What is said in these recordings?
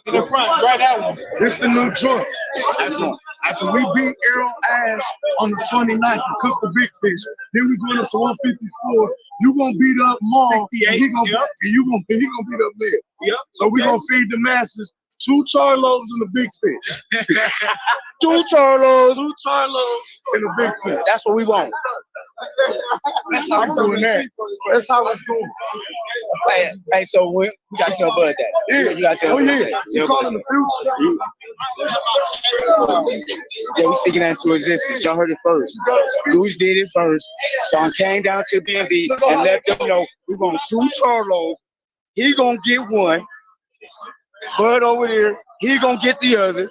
In the front, right that one. This the new joint. After we beat Errol ass on the 29th and cook the big fish, then we going up to 154. You gonna beat up Maul, and he gonna beat up Mel. Yep. So we gonna feed the masses 2 Charlos and a big fish. 2 Charlos and a big fish. That's what we want. That's how we're doing that. That's how it's going. Hey, so we got to tell Bud that. Yeah, you got to tell Bud that. You calling the future. Yeah, we speaking that into existence. Y'all heard it first. Goose did it first. Sean came down to B&B and let them know we want 2 Charlos. He gonna get 1. Bud over there, he gonna get the other.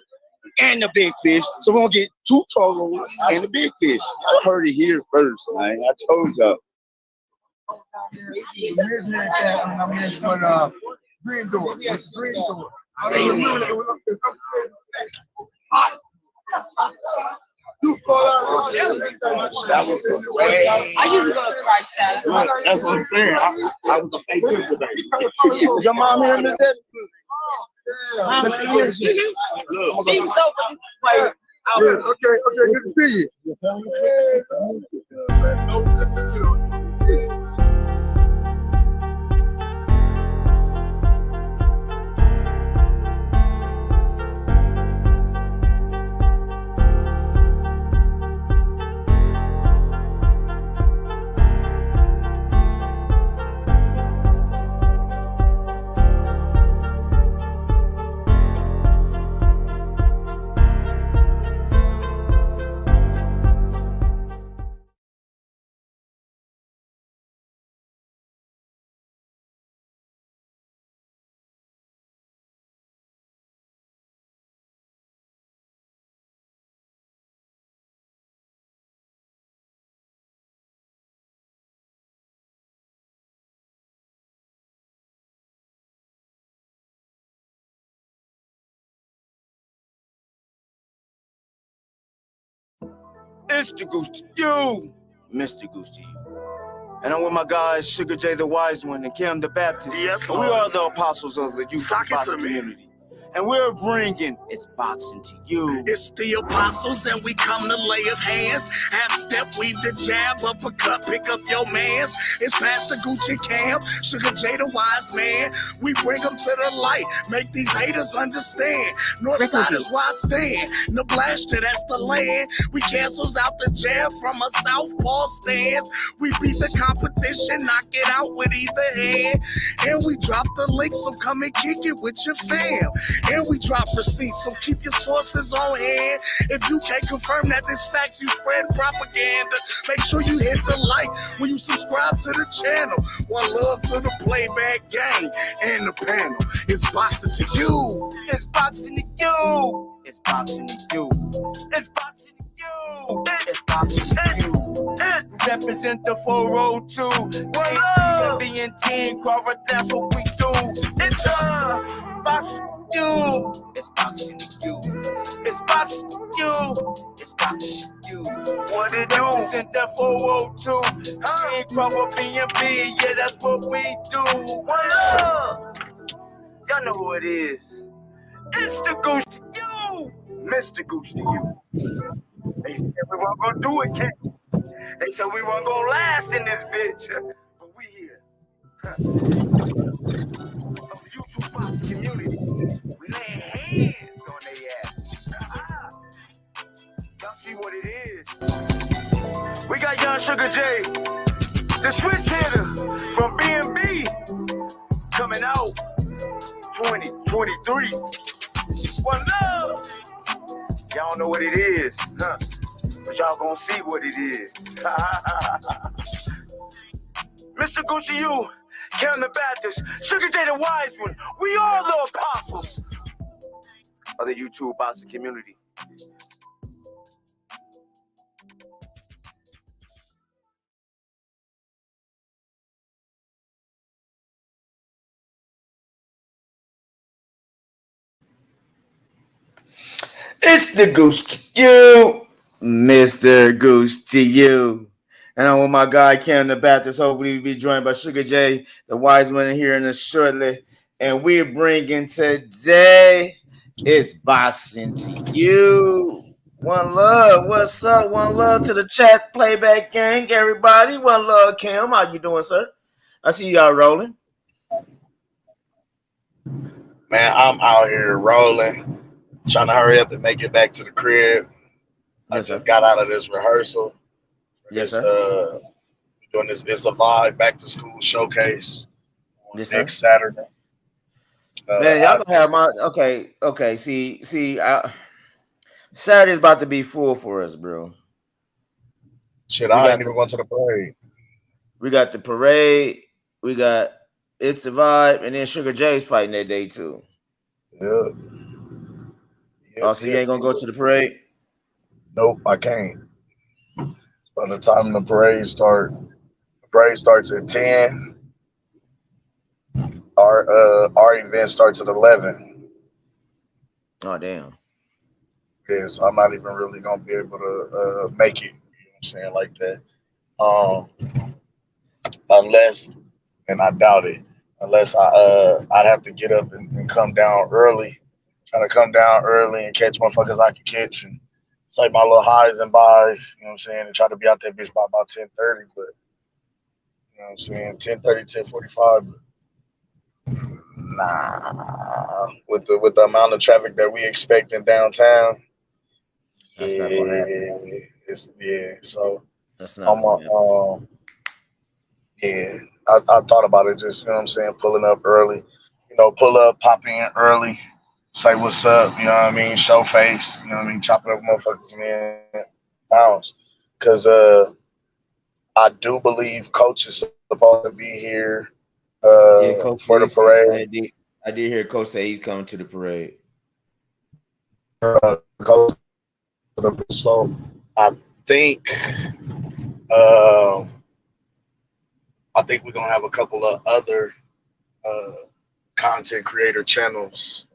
And the big fish. So we're gonna get 2 Charlos and the big fish. I heard it here first, man. I told y'all. Green door. That was the way. I usually go to Sprite Salad. That's what I'm saying. I was a fake tip today. Is your mom here in this day? She's so Okay, good to see you. It's the Goose to you, Mr. Goose to you. And I'm with my guys, Sugar J the Wise One and Kim the Baptist. Yes, and we are the apostles of the youth boxing community. And we're bringing It's Boxing to you. It's the apostles and we come to lay of hands. Half step, weave the jab, uppercut, pick up your mans. It's Pastor Gucci Cam, Sugar J the Wise Man. We bring them to the light, make these haters understand. Northside is where I stand. Nebraska, that's the land. We cancels out the jab from a southpaw stance. We beat the competition, knock it out with either hand. And we drop the link, so come and kick it with your fam. And we drop receipts, so keep your sources on hand. If you can't confirm that this facts, you spread propaganda. Make sure you hit the like when you subscribe to the channel. One love to the playback gang and the panel. It's boxing to you. It's boxing to you. It's boxing to you. It's boxing to you. It's boxing to you. Represent the 402. Being Terence Crawford, that's what we do. It's boxing. You, it's boxing to you. It's boxing to you. It's boxing to you. What it do? Sent that 402. Ain't Crawford B&B. Yeah, that's what we do. What up? Y'all know who it is. It's the Goose to you, Mr. Goose to you. They said we weren't gonna do it, kid. They said we weren't gonna last in this bitch, but we here. Of the YouTube boxing community. We laying hands on their ass. Y'all see what it is. We got young Sugar J, the switch hitter from B&B, coming out 2023. One love. Y'all know what it is, huh? But y'all gonna see what it is. Mr. Gucci, you. Kevin the Baptist, Sugar J the Wise One, we are the apostles of the YouTube boxing community. It's the Goose to you, Mr. Goose to you. And I'm with my guy, Cam the Baptist. Hopefully we'll be joined by Sugar J, the Wise One, here in a shortly. and we're bringing today is boxing to you. One love. What's up? One love to the chat playback gang, everybody. One love, Kim. How you doing, sir? I see y'all rolling. Man, I'm out here rolling, trying to hurry up and make it back to the crib. Yes, I just sir. got out of this rehearsal. Yes, sir. Doing this It's a Vibe back to school showcase on Yes, next sir. Saturday. Man, y'all gonna have my okay. See, Saturday's about to be full for us, bro. Shit, I ain't even going to the parade. We got the parade. We got It's the Vibe, and then Sugar J's fighting that day too. Yeah. Oh, so you ain't gonna go to the parade? Nope, I can't. By the time the parade starts at 10. Our event starts at 11. Oh, damn. Yeah, so I'm not even really gonna be able to make it. You know what I'm saying, like that. Unless, and I doubt it, unless I'd have to get up and come down early, try to come down early and catch motherfuckers I can catch and say my little highs and buys, you know what I'm saying, and try to be out there bitch by about 10:30, but you know what I'm saying, 10:30, 10:45, but nah, with the amount of traffic that we expect in downtown, that's not gonna happen. So that's not gonna happen. Yeah, I thought about it, just, you know what I'm saying, pulling up early, pull up, pop in early, say what's up, you know what I mean, show face, you know what I mean, chop it up motherfuckers, man, bounce. Because I do believe Coach is supposed to be here Coach for the parade. I did hear Coach say he's coming to the parade. So I think we're gonna have a couple of other content creator channels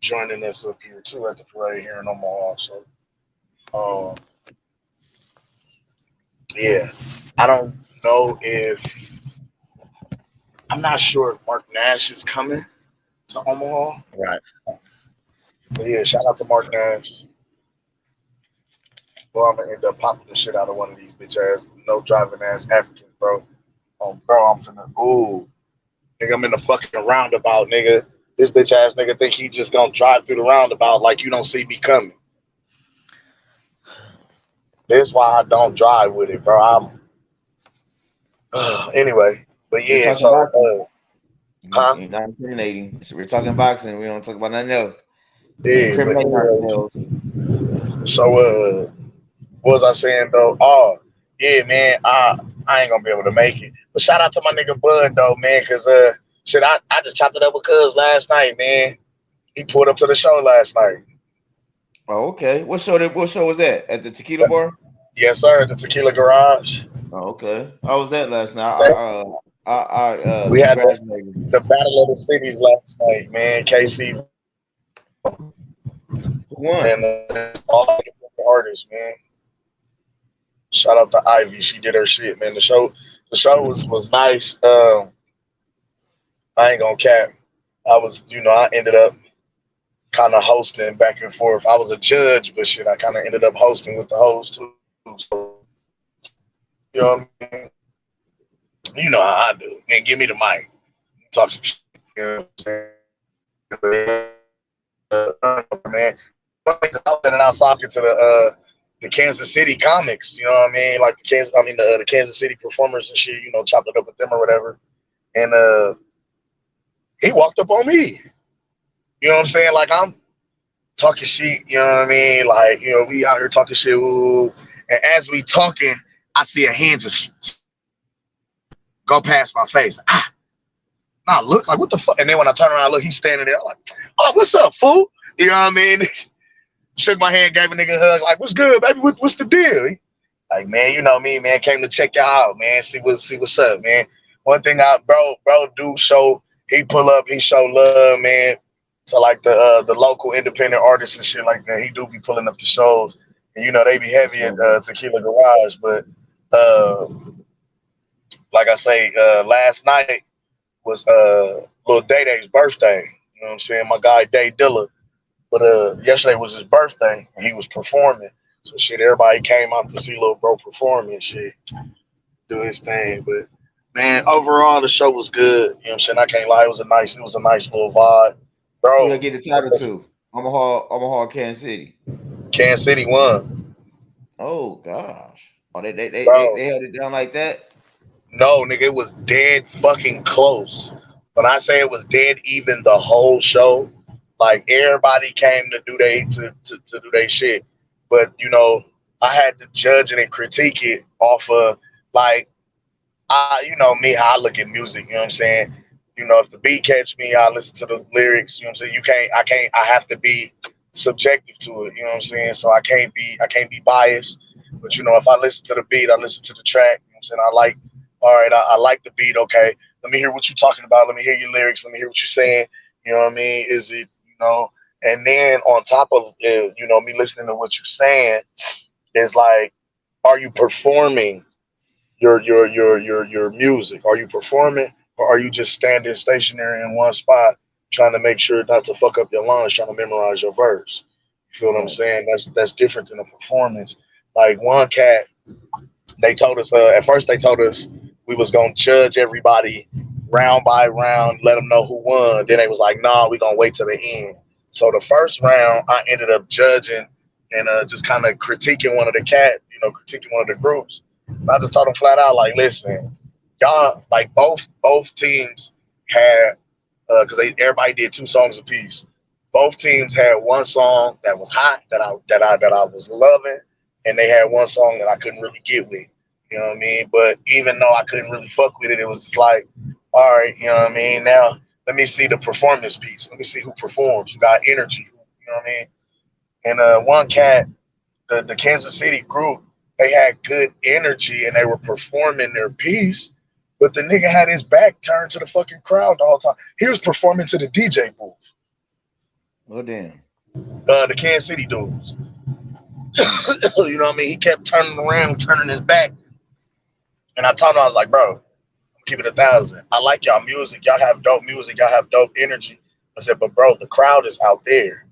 joining us up here too at the parade here in Omaha. So, yeah, I don't know I'm not sure if Mark Nash is coming to Omaha. Right. But yeah, shout out to Mark Nash. Well, I'm gonna end up popping the shit out of one of these bitch ass, no driving ass Africans, bro. Bro, I'm finna, nigga, I'm in the fucking roundabout, nigga. This bitch ass nigga think he just gonna drive through the roundabout like you don't see me coming. That's why I don't drive with it, bro. Anyway, but yeah, so You're not incriminating. So we're talking boxing. We don't talk about nothing else. Yeah, incriminating ourselves. So what was I saying though? Oh, yeah, man, I ain't gonna be able to make it. But shout out to my nigga Bud though, man, cause shit, I just chopped it up with Cuz last night, man. He pulled up to the show last night. Oh, okay. What show was that? At the Tequila Bar? Yes, sir, at the Tequila Garage. Oh, okay. How was that last night? We had the Battle of the Cities last night, man. KC won. And all the artists, man. Shout out to Ivy. She did her shit, man. The show was nice. I ain't gonna cap. I ended up kind of hosting back and forth. I was a judge, but shit, I kind of ended up hosting with the host too. So, you know what I mean? You know how I do. Man, give me the mic. Talk some shit. You know what I'm saying? Man, out there and I was talking to the Kansas City comics, you know what I mean? Like the Kansas City performers and shit, chopped it up with them or whatever. And he walked up on me. You know what I'm saying? Like, I'm talking shit, you know what I mean? Like, we out here talking shit. Ooh. And as we talking, I see a hand just go past my face. I look like, what the fuck? And then when I turn around, look, he's standing there. I'm like, oh, what's up, fool? You know what I mean? Shook my hand, gave a nigga a hug, like, what's good, baby? What's the deal? Like, man, you know me, man. Came to check y'all out, man. See what's up, man. One thing bro do show, he pull up, he show love, man, to like the local independent artists and shit like that. He do be pulling up the shows. And they be heavy at Tequila Garage. But like I say, last night was Lil Day-Day's birthday. You know what I'm saying? My guy Day Dilla. But yesterday was his birthday and he was performing. So shit, everybody came out to see Lil Bro perform and shit, do his thing. But man, overall the show was good. You know what I'm saying? I can't lie, it was a nice little vibe. Who they Bro, get the title to? Omaha, Kansas City. Kansas City won. Oh gosh. Oh, they Bro, held it down like that. no, nigga, it was dead fucking close. When I say it was dead even the whole show, like everybody came to do to do their shit. But you know, I had to judge it and critique it off of like you know me how I look at music, you know what I'm saying? You know, if the beat catch me, I listen to the lyrics, you know what I'm saying? I have to be subjective to it, you know what I'm saying? So I can't be biased. But you know, if I listen to the beat, I listen to the track, you know what I'm saying? I like, all right, I like the beat, okay. Let me hear what you're talking about, let me hear your lyrics, let me hear what you're saying, you know what I mean? Is it, you know, and then on top of you know, me listening to what you're saying, is like, are you performing your music? Are you performing, or are you just standing stationary in one spot trying to make sure not to fuck up your lines, trying to memorize your verse? You feel what I'm saying? That's different than a performance. Like one cat, they told us at first they told us we was gonna judge everybody round by round, let them know who won. Then they was like, nah, we gonna wait till the end. So the first round, I ended up judging and just kind of critiquing one of the cat, you know, critiquing one of the groups. And I just told them flat out, like, listen, y'all, like both teams had, because everybody did 2 songs apiece. Both teams had one song that was hot that I was loving, and they had one song that I couldn't really get with. You know what I mean? But even though I couldn't really fuck with it, it was just like, all right, you know what I mean? Now let me see the performance piece. Let me see who performs, who got energy. You know what I mean? And one cat, the Kansas City group, they had good energy and they were performing their piece, but the nigga had his back turned to the fucking crowd the whole time. He was performing to the DJ booth. Oh damn. The Kansas City dudes. You know what I mean? He kept turning around, turning his back. And I told him, I was like, bro, keep it 1,000. I like y'all music. Y'all have dope music. Y'all have dope energy. I said, but bro, the crowd is out there.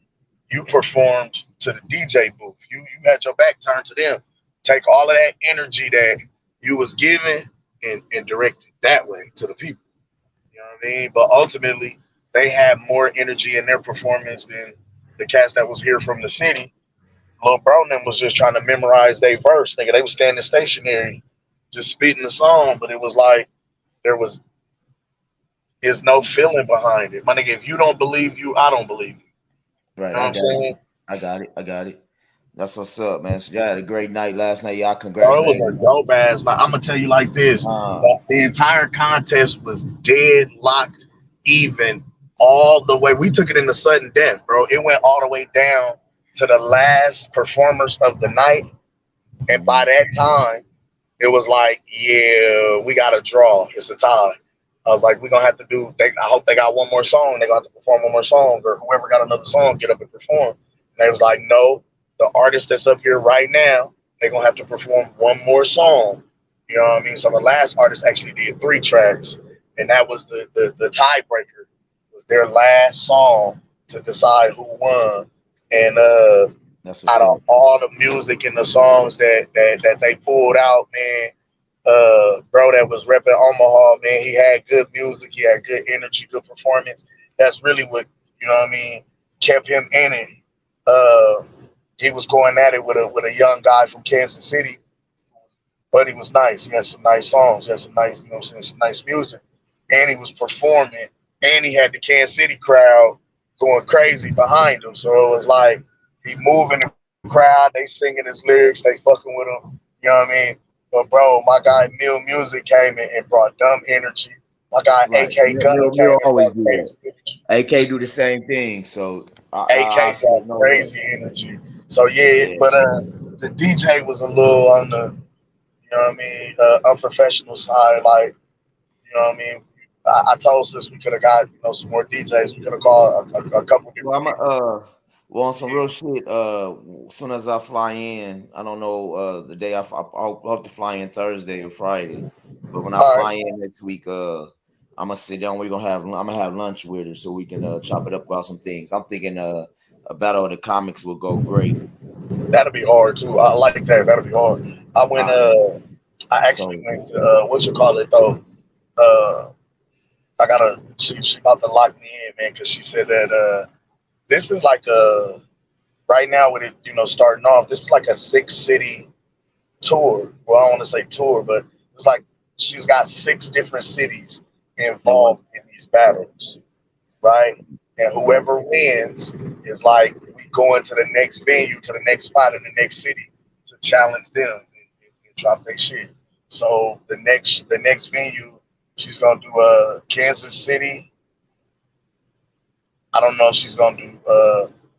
You performed to the DJ booth. You had your back turned to them. Take all of that energy that you was giving and direct it that way to the people. You know what I mean? But ultimately, they had more energy in their performance than the cast that was here from the city. Lil Bronin was just trying to memorize their verse. Nigga, they was standing stationary, just spitting the song, but it was like there was is no feeling behind it. My nigga, if you don't believe you, I don't believe you. Right, You know what I'm saying? I got it. That's what's up, man. So y'all had a great night last night. Y'all Bro, it congratulations. was a dope ass. Like, I'm gonna tell you like this: the entire contest was deadlocked, even all the way. We took it in the sudden death, bro. It went all the way down to the last performers of the night, and by that time, it was like, yeah, we got a draw. It's a tie. I was like, we're gonna have to do. I hope they got one more song. They're gonna have to perform one more song, or whoever got another song, get up and perform. And they was like, no, the artist that's up here right now, they're gonna have to perform one more song. You know what I mean? So the last artist actually did 3 tracks, and that was the tiebreaker. It was their last song to decide who won. And out of all the music and the songs that they pulled out, man, bro that was repping Omaha, man, he had good music, he had good energy, good performance. That's really what, you know what I mean, kept him in it. He was going at it with a young guy from Kansas City, but he was nice. He had some nice songs, he had some nice, you know what I'm saying, some nice music. And he was performing, and he had the Kansas City crowd going crazy behind him. So it was like he moving the crowd, they singing his lyrics, they fucking with him. You know what I mean? But bro, my guy Mill Music came in and brought dumb energy. My guy AK Gunner came and brought crazy energy. AK do the same thing. So AK brought crazy energy. So yeah, but the DJ was a little on the, you know what I mean, unprofessional side. Like, you know what I mean. I told sis we could have got, you know, some more DJs. We could have called a couple different people. Well, on some real shit, as soon as I fly in, I don't know the day I'll have to fly in Thursday or Friday. But when I fly in next week, I'm gonna sit down. I'm gonna have lunch with her so we can chop it up about some things. I'm thinking a battle of the comics will go great. That'll be hard too. I like that. That'll be hard. I went. I actually So went to what you call it though. I gotta. She about to lock me in, man, because she said that this is like a right now with it, starting off. This is like a 6-city tour. Well, I don't want to say tour, but it's like she's got 6 different cities involved in these battles, right? And whoever wins is like we go into the next venue, to the next spot in the next city to challenge them and drop their shit. So the next venue, she's gonna do Kansas City. I don't know if she's gonna do.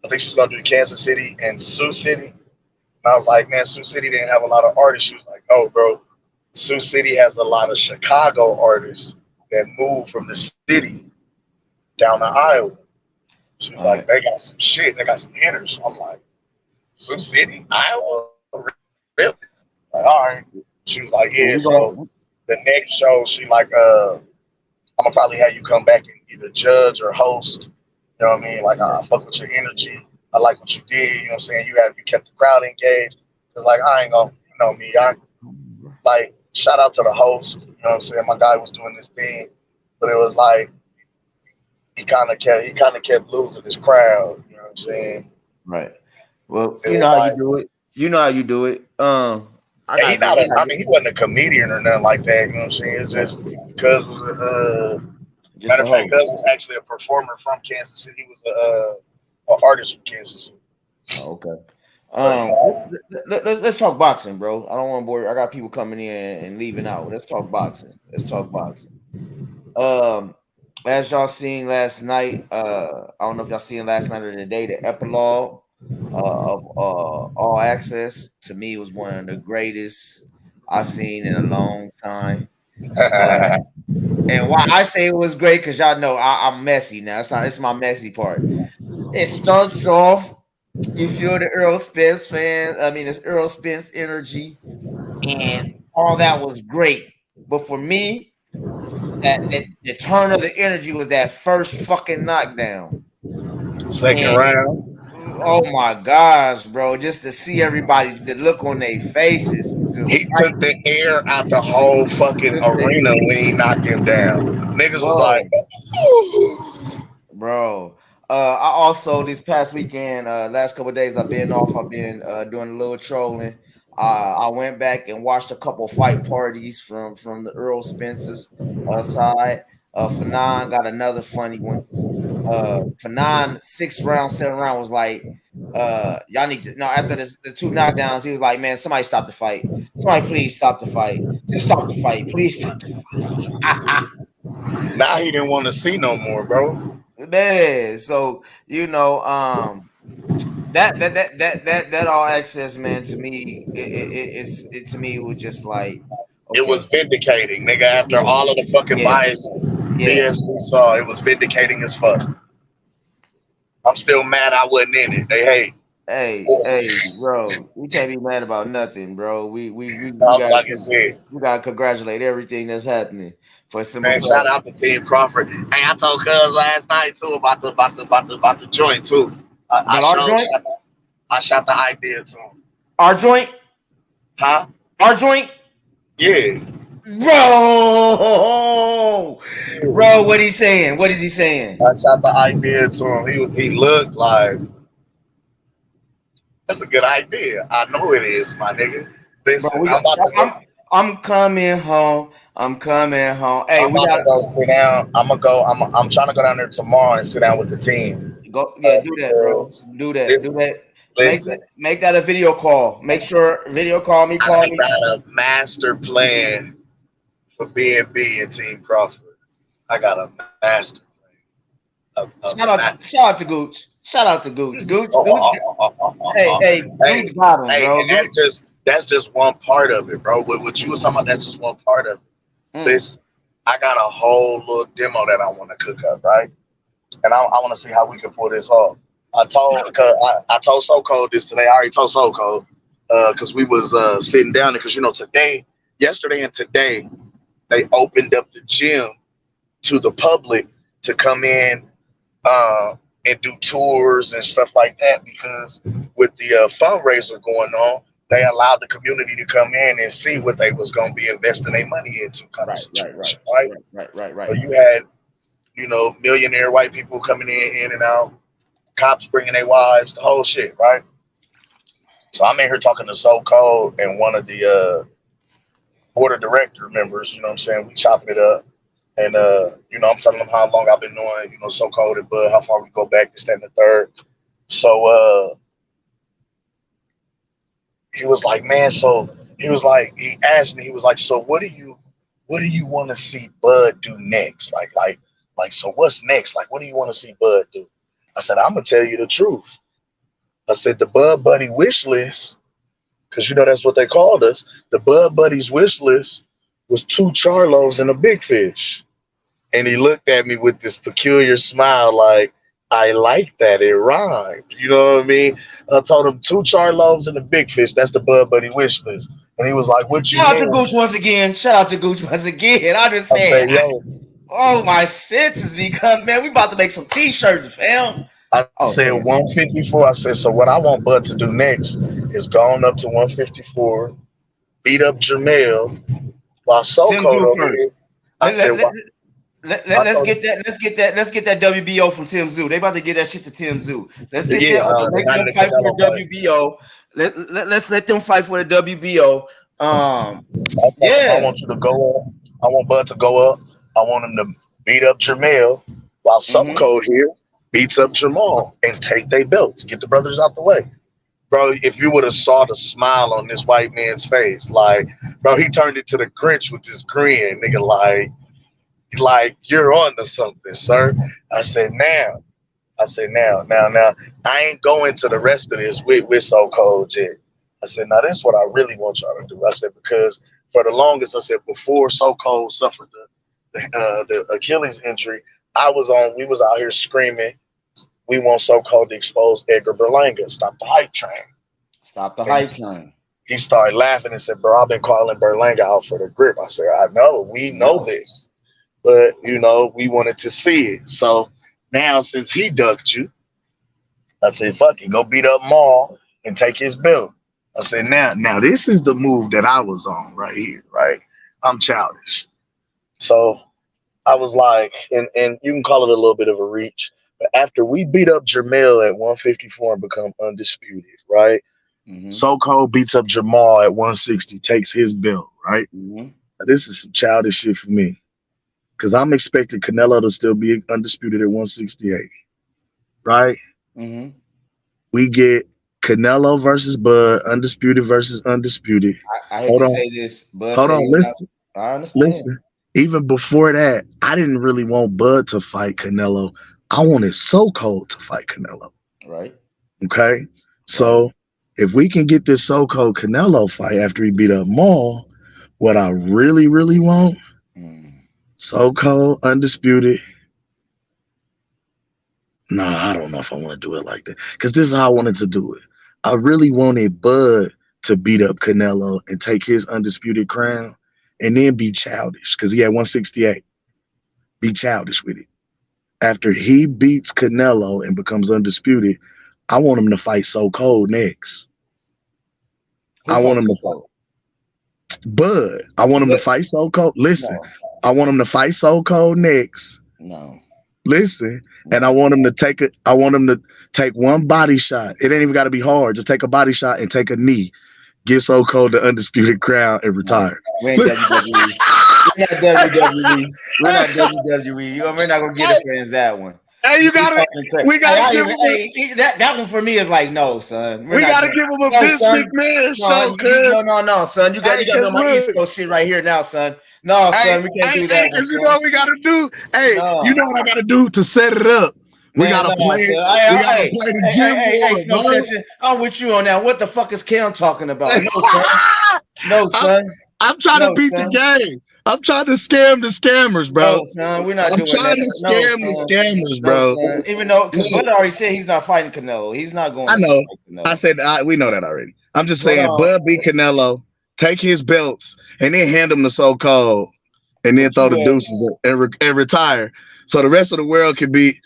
I think she's gonna do Kansas City and Sioux City. And I was like, man, Sioux City didn't have a lot of artists. She was like, no, bro, Sioux City has a lot of Chicago artists that moved from the city down to Iowa. She was like, they got some shit. They got some hitters. I'm like, Sioux City, Iowa? Really? Like, all right. She was like, yeah. So the next show, she like, I'm going to probably have you come back and either judge or host. You know what I mean? Like, I fuck with your energy. I like what you did. You know what I'm saying? You kept the crowd engaged. Because, like, I ain't going to, you know me. Like, shout out to the host. You know what I'm saying? My guy was doing this thing. But it was like, he kind of kept losing his crowd. You know what I'm saying? Right. Well, you know how you do it. You know how you do it. He wasn't a comedian or nothing like that. You know what I'm saying? It's just Cuz was matter of fact, Cuz was actually a performer from Kansas City. He was an artist from Kansas City. Oh, okay. Let's talk boxing, bro. I don't want to bore you. I got people coming in and leaving out. Let's talk boxing. As y'all seen last night, I don't know if y'all seen last night or today, the epilogue of All Access, to me, was one of the greatest I've seen in a long time. And why I say it was great, because y'all know I'm messy now. It's my messy part. It starts off, you feel the Earl Spence fans. I mean, it's Earl Spence energy, and all that was great. But for me, that the turn of the energy was that first fucking knockdown. Second round. Oh my gosh, bro. Just to see everybody, the look on their faces. He took the air out the whole fucking arena when he knocked him down. Niggas was like, bro. I also, this past weekend, last couple of days, I've been doing a little trolling. I went back and watched a couple fight parties from the Earl Spence's side. Fanon got another funny one. Fanon 6 round, 7 round was like, y'all need to. No, after the 2 knockdowns, he was like, man, somebody stop the fight. Somebody please stop the fight. Just stop the fight. Please stop the fight. Now he didn't want to see no more, bro. Man, so that All Access, man, to me, it to me was just like, okay. It was vindicating, nigga. After all of the fucking bias BS we saw, it was vindicating as fuck. I'm still mad I wasn't in it. They hate. Hey, bro, we can't be mad about nothing, bro. We gotta congratulate everything that's happening. For man, shout out to Terence Crawford. Hey, I told Cuz last night too about the joint too. I shot the idea to him. Our joint? Huh? Our joint? Yeah. Bro, what he saying? What is he saying? I shot the idea to him. He looked like, that's a good idea. I know it is, my nigga. Listen, bro, I'm coming home. Hey, I'm about to go sit down. I'm trying to go down there tomorrow and sit down with the team. Do that, bro. Do that. Listen, make that a video call. Make sure video call me. I got a master plan for B&B and Team Crawford. I got a master plan. Shout out to Gooch. Gooch hey, Gooch got him, bro. And that's just one part of it, bro. What you was talking about, that's just one part of it. This, I got a whole little demo that I want to cook up, right? And I want to see how we can pull this off. I told So Cold this today. I already told So Cold because we was sitting down there because yesterday and today they opened up the gym to the public to come in and do tours and stuff like that, because with the fundraiser going on, they allowed the community to come in and see what they was going to be investing their money into, kind of situation, right. So you had, you know, millionaire white people coming in and out, cops bringing their wives, the whole shit, right? So I'm in here talking to So Cold and one of the board of director members, you know what I'm saying? We chopping it up. And, you know, I'm telling them how long I've been knowing, you know, So Cold and Bud, how far we go back, this, that, and the third. So he was like, man, so he was like, he asked me, he was like, so what do you want to see Bud do next? Like, so what's next? Like, what do you want to see Bud do? I said, I'm going to tell you the truth. I said, the Bud Buddy wish list, because, you know, that's what they called us. The Bud Buddy's wish list was 2 Charlos and a big fish. And he looked at me with this peculiar smile, like, I like that. It rhymed. You know what I mean? I told him 2 Charlos and a big fish. That's the Bud Buddy wish list. And he was like, what you Shout out to Gooch once again. Shout out to Gooch once again. I just said, oh, my senses become, man, we about to make some t-shirts, fam. I said 154. I said, so what I want Bud to do next is go on up to 154, beat up Jamel while So Cold over here. Let's get that WBO from Tim Zoo. They about to get that shit to Tim Zoo. Let's get that. Make them fight for the WBO. Let's let them fight for the WBO. I want you to go up. I want Bud to go up. I want him to beat up Jamel while So Cold here beats up Jamal and take their belts. Get the brothers out the way. Bro, if you would have saw the smile on this white man's face, like, bro, he turned it to the Grinch with this grin, nigga, like you're on to something, sir. I said, now. I ain't going to the rest of this with So Cold yet. I said, now this is what I really want y'all to do. I said, because for the longest, I said, before So Cold suffered the Achilles injury, we was out here screaming, we want So Cold to expose Edgar Berlanga. Stop the hype train. Stop the hype train. He started laughing and said, bro, I've been calling Berlanga out for the grip. I said, I know, we know this. But, you know, we wanted to see it. So now, since he ducked you, I said, fuck it, go beat up Maul and take his belt. I said, now this is the move that I was on right here, right? I'm childish. So I was like, and you can call it a little bit of a reach, but after we beat up Jamel at 154 and become undisputed, right? So Cold beats up Jamal at 160, takes his belt, right? Now, this is some childish shit for me, because I'm expecting Canelo to still be undisputed at 168, right? We get Canelo versus Bud, undisputed versus undisputed. I hate to say this, but hold on, listen. I understand. Listen, even before that, I didn't really want Bud to fight Canelo. I wanted So Cold to fight Canelo. Right. Okay. So if we can get this So Cold Canelo fight after he beat up Maul, what I really, really want, So Cold undisputed. Nah, I don't know if I want to do it like that, because this is how I wanted to do it. I really wanted Bud to beat up Canelo and take his undisputed crown, and then be childish, because he had 168. Be childish with it. After he beats Canelo and becomes undisputed, I want him to fight So Cold next. I want him to fight Bud. I want him to fight So Cold. Listen, I want him to fight So Cold next. Listen, and I want him to take one body shot. It ain't even got to be hard. Just take a body shot and take a knee. Get So Cold the undisputed crown and retire. We ain't WWE. We're not WWE. We're not WWE. We're not gonna get his fans that one. Hey, we gotta give him that one for me is like, no, son. We gotta give him a Vince McMahon show. No, son. You got to know my East Coast shit right here now, son. No, son, we can't do that. Because you know what we gotta do? Hey, you know what I gotta do to set it up? We gotta play the gym. I'm with you on that. What the fuck is Cam talking about? No, son. No, son. I'm trying to beat the game. I'm trying to scam the scammers, bro. No, son, we're not doing that. I'm trying to scam the scammers, bro. No, even though, because Bud already said he's not fighting Canelo. He's not going. I know. I said we know that already. I'm just saying, Bud beat Canelo, take his belts, and then hand him the So Cold. and then throw the deuces and retire. So the rest of the world can be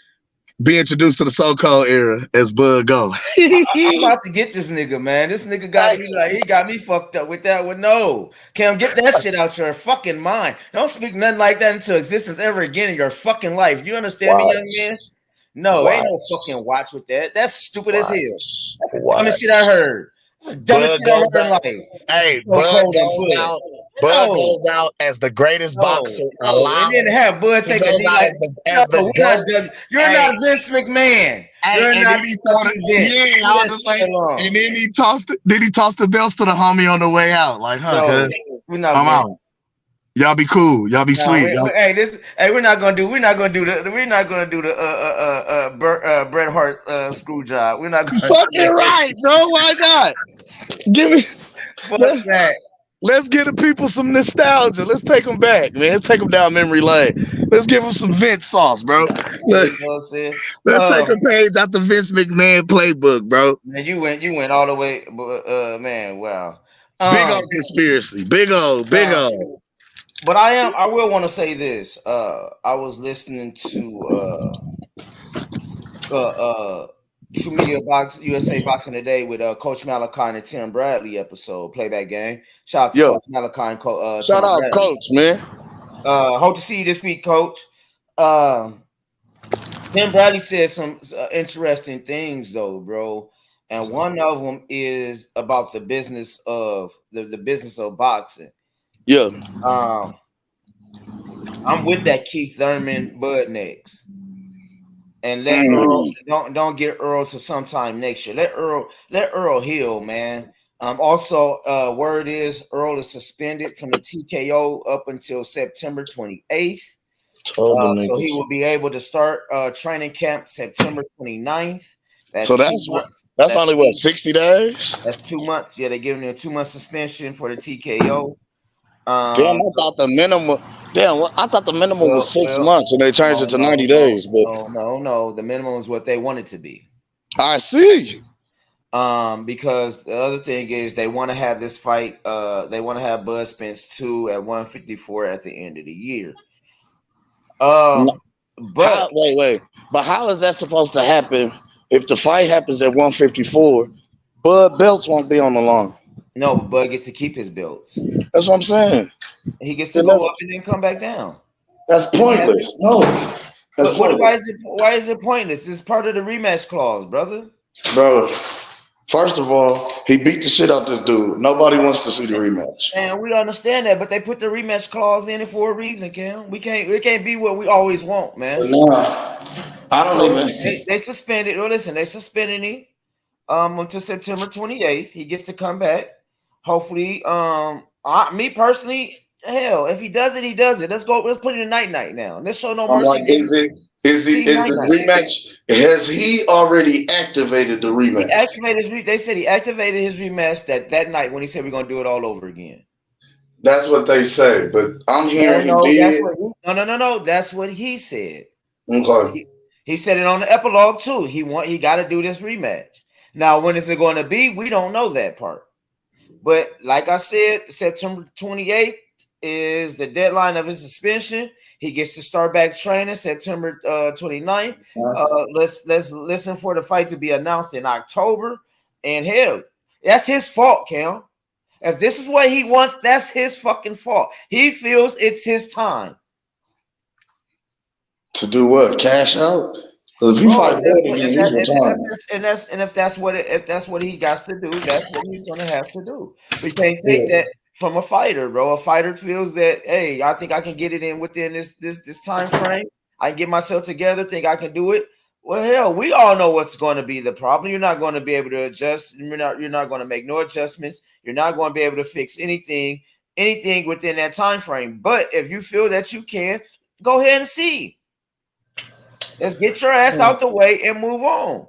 introduced to the so-called era as Bud go. I'm about to get this nigga, man. This nigga got me like he got me fucked up with that one. No, Cam, get that shit out your fucking mind. Don't speak nothing like that into existence ever again in your fucking life. You understand me, young man? No, ain't no fucking watch with that. That's stupid as hell. That's the dumbest shit I heard. That's the dumbest shit I heard in life. Hey, Bud goes out as the greatest boxer alive. And then have Bud take a knee like, you're not Vince McMahon. You're not Vince. And then he tossed the belts to the homie on the way out. Like, huh? We're not. I'm out. Y'all be cool. Y'all be sweet. We're not gonna do the Bret Hart screw job. We're not gonna. Fucking right, bro. Why not? Give me. Fuck that. Let's give the people some nostalgia. Let's take them back, man. Let's take them down memory lane. Let's give them some Vince sauce, bro. Let's take a page out the Vince McMahon playbook, bro. Man, you went all the way, man. Wow. Big old conspiracy. Big old. But I will want to say this. I was listening to True Media USA Boxing Today with Coach Malachi and the Tim Bradley episode, Playback Game. Shout out to Coach Malachi and shout out Bradley. Coach, man. Hope to see you this week, Coach. Tim Bradley said some interesting things though, bro. And one of them is about the business of the business of boxing. Yeah. I'm with that Keith Thurman Bud next. And let Earl don't get Earl to sometime next year. Let Earl heal, man. Also, word is Earl is suspended from the TKO up until September 28th. So he will be able to start training camp September 29th. That's only what, 60 days? That's 2 months. Yeah, they're giving him a 2-month suspension for the TKO. I thought the minimum was 6 months, and they changed it to 90 days. But no, the minimum is what they want it to be. I see. Because the other thing is they want to have this fight. They want to have Bud Spence 2 at 154 at the end of the year. But how is that supposed to happen if the fight happens at 154? Bud belts won't be on the line. No, Bud gets to keep his belts. That's what I'm saying. He gets to go up and then come back down. That's pointless. No. Why is it pointless? It's part of the rematch clause, brother. Bro, first of all, he beat the shit out this dude. Nobody wants to see the rematch. And we understand that, but they put the rematch clause in it for a reason, Cam. It can't be what we always want, man. No. I don't even. They suspended. Well, listen, they suspended him until September 28th. He gets to come back. Hopefully, me personally, hell, if he does it, he does it. Let's go. Let's put it in night now. Let's show no mercy. Like, is the rematch? Has he already activated the rematch? He activated they said he activated his rematch that night when he said we're gonna do it all over again. That's what they say, but I'm hearing no. That's what he said. Okay. He said it on the epilogue too. He got to do this rematch. Now, when is it going to be? We don't know that part. But like I said, September 28th is the deadline of his suspension. He gets to start back training September 29th. Let's listen for the fight to be announced in October. And hell, that's his fault, Cam. If this is what he wants, that's his fucking fault. He feels it's his time. To do what? Cash out? If you fight if that's what he got to do, that's what he's gonna have to do. We can't take that from a fighter, bro. A fighter feels that, hey, I think I can get it in within this time frame. I can get myself together, think I can do it. Well, hell, we all know what's going to be the problem. You're not going to be able to adjust. You're not going to make no adjustments. You're not going to be able to fix anything within that time frame. But if you feel that you can, go ahead and see. Let's get your ass out the way and move on.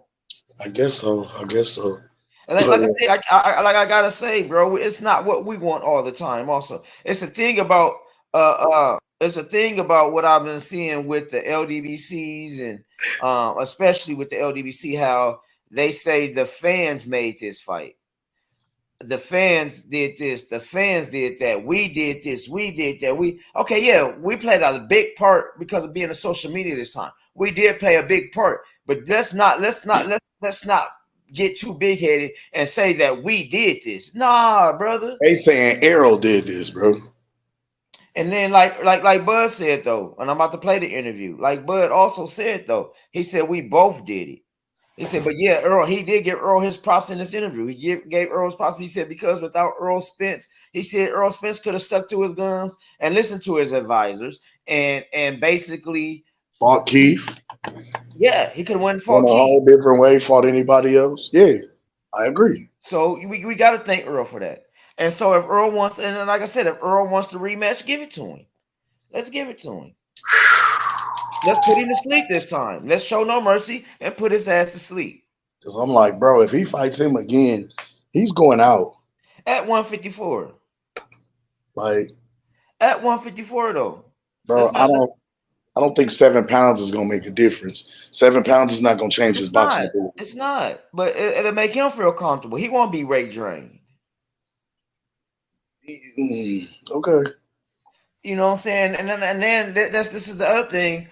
I guess so. And like I said, I gotta say, bro, it's not what we want all the time. Also, it's a thing about what I've been seeing with the LDBCs and especially with the LDBC, how they say the fans made this fight. the fans did this, the fans did that, we did this, we did that. We played out a big part because of being on social media this time. We did play a big part, but let's not get too big headed and say that we did this. Nah, brother. They saying Arrow did this, bro. And then like Bud said though, and I'm about to play the interview. Like Bud also said though, he said we both did it. He said, but yeah, Earl, he did give Earl his props in this interview. He gave Earl's props. He said, because without Earl Spence, he said Earl Spence could have stuck to his guns and listened to his advisors and basically fought Keith. Yeah, he could have went and fought in a whole different way, fought anybody else. Yeah, I agree. So we got to thank Earl for that. And so if Earl wants, and like I said, if Earl wants the rematch, give it to him. Let's give it to him. Let's put him to sleep this time. Let's show no mercy and put his ass to sleep. Because I'm like, bro, if he fights him again, he's going out. At 154. Like, at 154 though. Bro, I don't think 7 pounds is gonna make a difference. 7 pounds is not gonna change his boxing ability. It's not, but it'll make him feel comfortable. He won't be weight drained. Okay. You know what I'm saying? And then this is the other thing.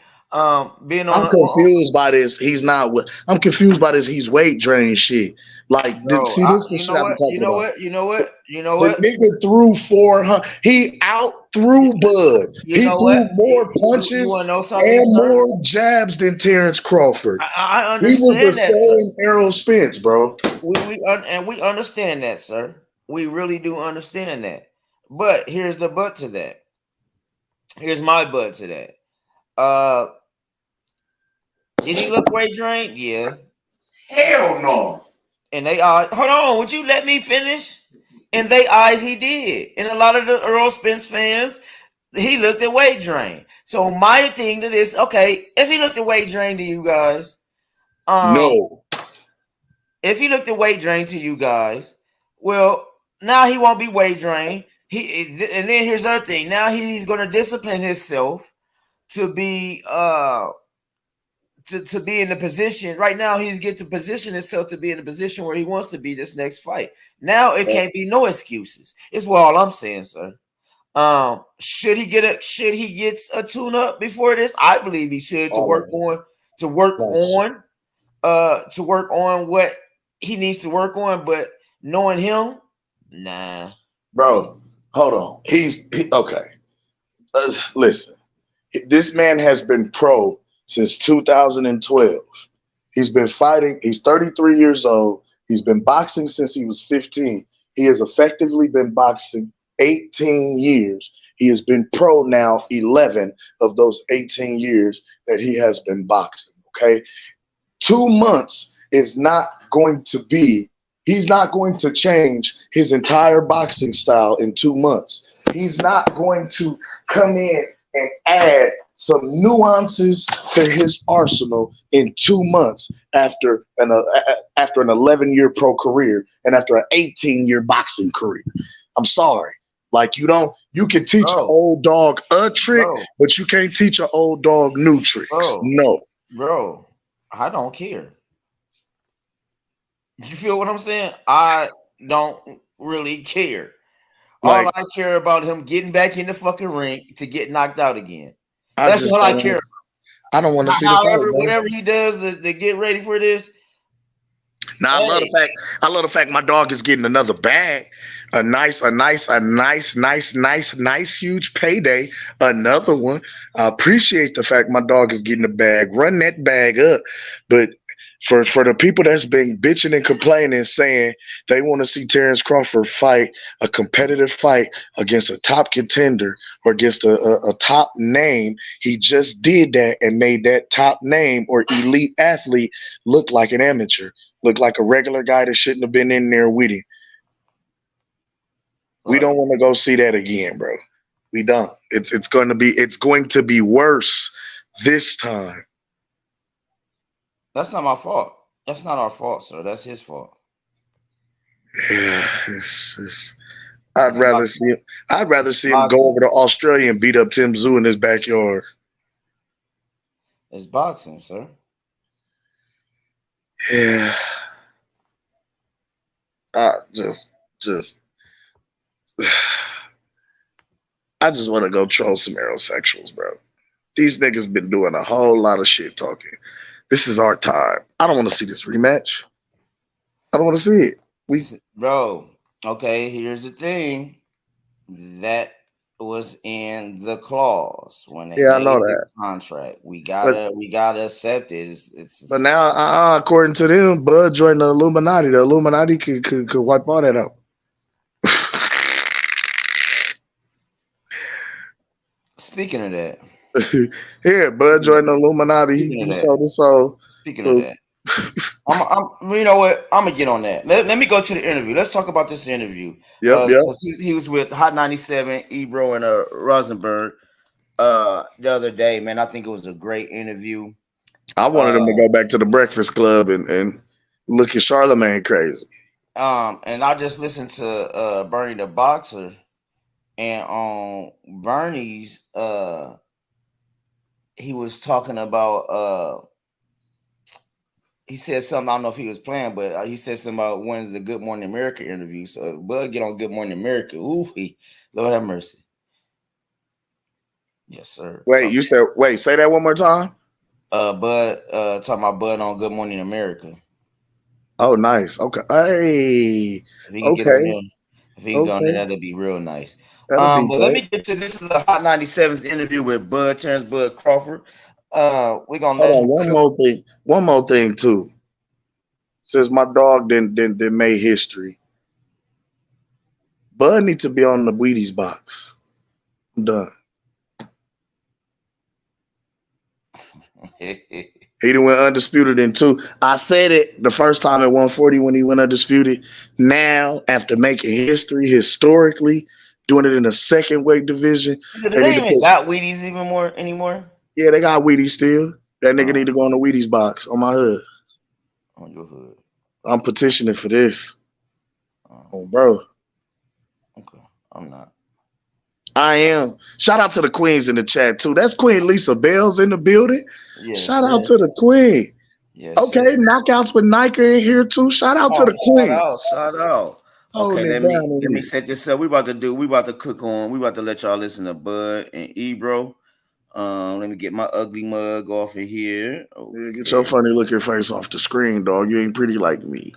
Being I'm confused by this. I'm confused by this. He's weight drained shit. Like, see, this is the shit I'm talking about. You know what? The nigga threw 400. He out threw Bud. He threw more punches and more jabs than Terence Crawford. I understand. He was the same Errol Spence, bro. We understand that, sir. We really do understand that. But here's the but to that. Here's my but to that. Did he look weight drained? Yeah. Hell no. And they hold on, would you let me finish? In their eyes, he did. And a lot of the Errol Spence fans, he looked at weight drain. So my thing to this, okay, if he looked at weight drain to you guys, no. If he looked at weight drain to you guys, well, now he won't be weight drained. And then here's the other thing. Now he's going to discipline himself to be to be in the position. Right now, he's get to position himself to be in the position where he wants to be this next fight. Now it can't be no excuses. It's what all I'm saying, sir. Should he get a tune up before this? I believe he should to work on what he needs to work on. But knowing him, nah, bro. Hold on. Okay. Listen, this man has been pro since 2012. He's been fighting. He's 33 years old. He's been boxing since he was 15. He has effectively been boxing 18 years. He has been pro now 11 of those 18 years that he has been boxing. Okay. 2 months is not going to be, he's not going to change his entire boxing style in 2 months. He's not going to come in and add some nuances to his arsenal in 2 months after an 11-year pro career and after an 18-year boxing career. I'm sorry. Like, you can teach an old dog a trick, but you can't teach an old dog new tricks. No. Bro, I don't care. You feel what I'm saying? I don't really care. All I care about him getting back in the fucking ring to get knocked out again. That's all I care. I don't want to see whatever he does to get ready for this. Now I love the fact my dog is getting another bag. A nice huge payday. Another one. I appreciate the fact my dog is getting a bag. Run that bag up. But for the people that's been bitching and complaining, saying they want to see Terence Crawford fight a competitive fight against a top contender or against a top name, he just did that and made that top name or elite athlete look like an amateur, look like a regular guy that shouldn't have been in there with him. We don't want to go see that again, bro. We don't. It's going to be worse this time. That's not my fault. That's not our fault, sir. That's his fault. Yeah, I'd rather see him go over to Australia and beat up Tim Tszyu in his backyard. It's boxing, sir. Yeah. just I just want to go troll some aerosexuals, bro. These niggas been doing a whole lot of shit talking. This is our time. I don't want to see this rematch. I don't want to see it. Bro, okay, here's the thing. That was in the clause when they I know that contract. We gotta accept it. But now, according to them, Bud joined the Illuminati. The Illuminati could wipe all that out. Speaking of that, yeah, Bud joined the Illuminati. He sold his soul. Speaking of that, you know what? I'm gonna get on that. Let me go to the interview. Let's talk about this interview. Yep. He was with Hot 97, Ebro, and Rosenberg the other day. Man, I think it was a great interview. I wanted him to go back to the Breakfast Club and look at Charlemagne crazy. And I just listened to Bernie the Boxer, and on Bernie's, he was talking about he said something. I don't know if he was playing, but he said something about when's the Good Morning America interview. So Bud get on Good Morning America. Ooh, Lord have mercy. Yes, sir. Say that one more time. Bud talking about Bud on Good Morning America. Oh, nice. Okay. Hey. If he can get on there, if he can go on there, that'll be real nice. But let me get to this is a Hot 97's interview with Terence Bud Crawford. We're gonna one more thing too. Since my dog didn't make history, Bud needs to be on the Wheaties box. I'm done. He done went undisputed in 2. I said it the first time at 140 when he went undisputed. Now, after making history historically, doing it in the second weight division. They even got Wheaties anymore? Yeah, they got Wheaties still. That nigga need to go on the Wheaties box on my hood. On your hood. I'm petitioning for this. Oh, bro. Okay, I'm not. I am. Shout out to the queens in the chat too. That's Queen Lisa Bell's in the building. Yes, shout out to the queen. Yes. Okay, knockouts with Nike in here too. Shout out to the queen. Shout out. Okay, let me set this up. We about to cook on. We about to let y'all listen to Bud and Ebro. Let me get my ugly mug off of here. Okay. Yeah, get your funny looking face off the screen, dog. You ain't pretty like me.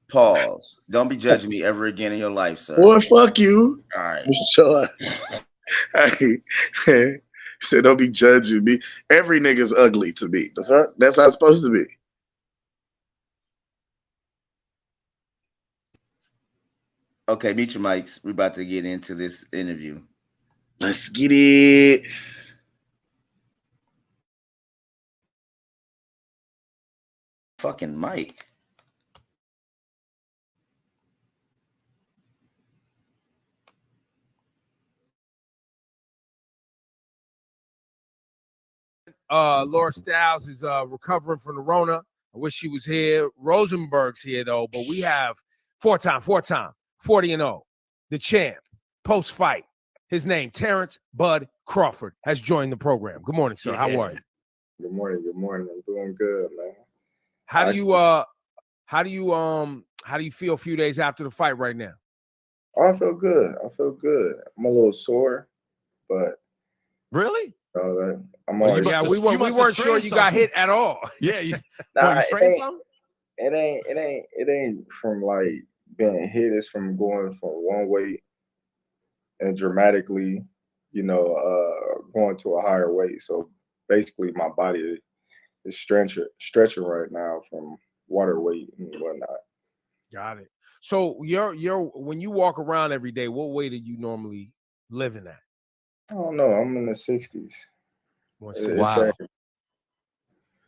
Pause. Don't be judging me ever again in your life, sir. Boy, fuck you. All right. Sure. Hey, said don't be judging me. Every nigga's ugly to me. The fuck? That's how it's supposed to be. Okay, meet your mics. We're about to get into this interview. Let's get it. Fucking mic. Laura Styles is recovering from the Rona. I wish she was here. Rosenberg's here though, but we have four-time, 40-0, the champ, post-fight. His name, Terence Bud Crawford, has joined the program. Good morning, sir. How are you? Good morning. I'm doing good, man. How do you feel a few days after the fight right now? Oh, I feel good. I'm a little sore, but really? I'm always. Yeah, we weren't sure you got hit at all. Yeah, you strained something? It ain't from like being hit. It's from going from one weight and dramatically, going to a higher weight. So basically, my body is stretching right now from water weight and whatnot. Got it. So you're when you walk around every day, what weight are you normally living at? I don't know. I'm in the 60s. Wow.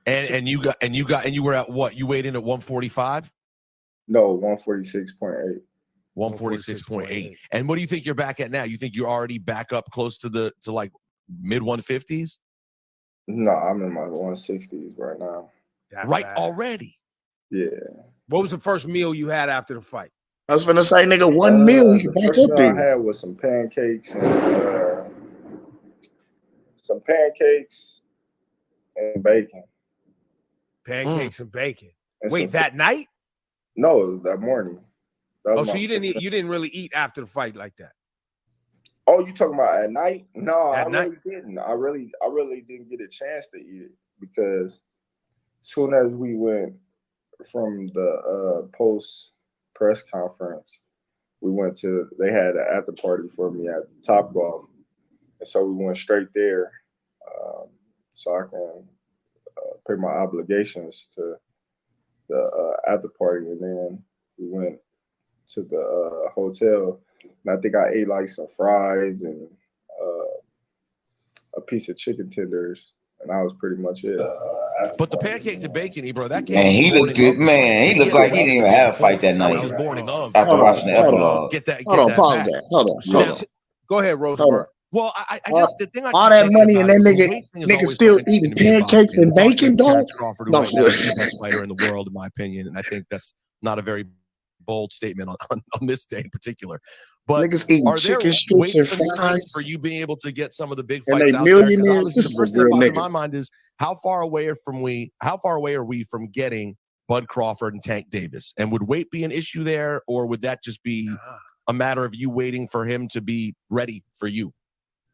And you were at what? You weighed in at 145? No, 146.8. 146.8. And what do you think you're back at now? You think you're already back up close to like mid 150s? No, I'm in my 160s right now. Already? Yeah. What was the first meal you had after the fight? I was gonna say, nigga, one meal. The first meal I had was some pancakes and bacon. Pancakes and bacon. Wait, that night? No, it was that morning. That was so my you didn't really eat after the fight like that? Oh, you talking about at night? No, At night? really didn't. I really didn't get a chance to eat it because as soon as we went from the post press conference, they had an after party for me at Top Golf, and so we went straight there, so I can pay my obligations to the after party, and then we went to the hotel. And I think I ate like some fries and a piece of chicken tenders, and that was pretty much it. But the pancakes and bacon, bro, that came. Man, he looked good. Man, he looked like he didn't even have a fight that night. After watching the epilogue. Hold on, pause that. Hold on. Go ahead, Rosenberg. Well, I just the thing. All that money and that nigga still eating pancakes and bacon, dog. Terence Crawford, who might be the best fighter in the world, in my opinion, and I think that's not a very bold statement on this day in particular. But niggas eating are there chicken strips and weight fries for you being able to get some of the big and fights they out there? millionaires? This The is first a thing real in nigga. my mind is how far away are we from getting Bud Crawford and Tank Davis? And would weight be an issue there, or would that just be a matter of you waiting for him to be ready for you?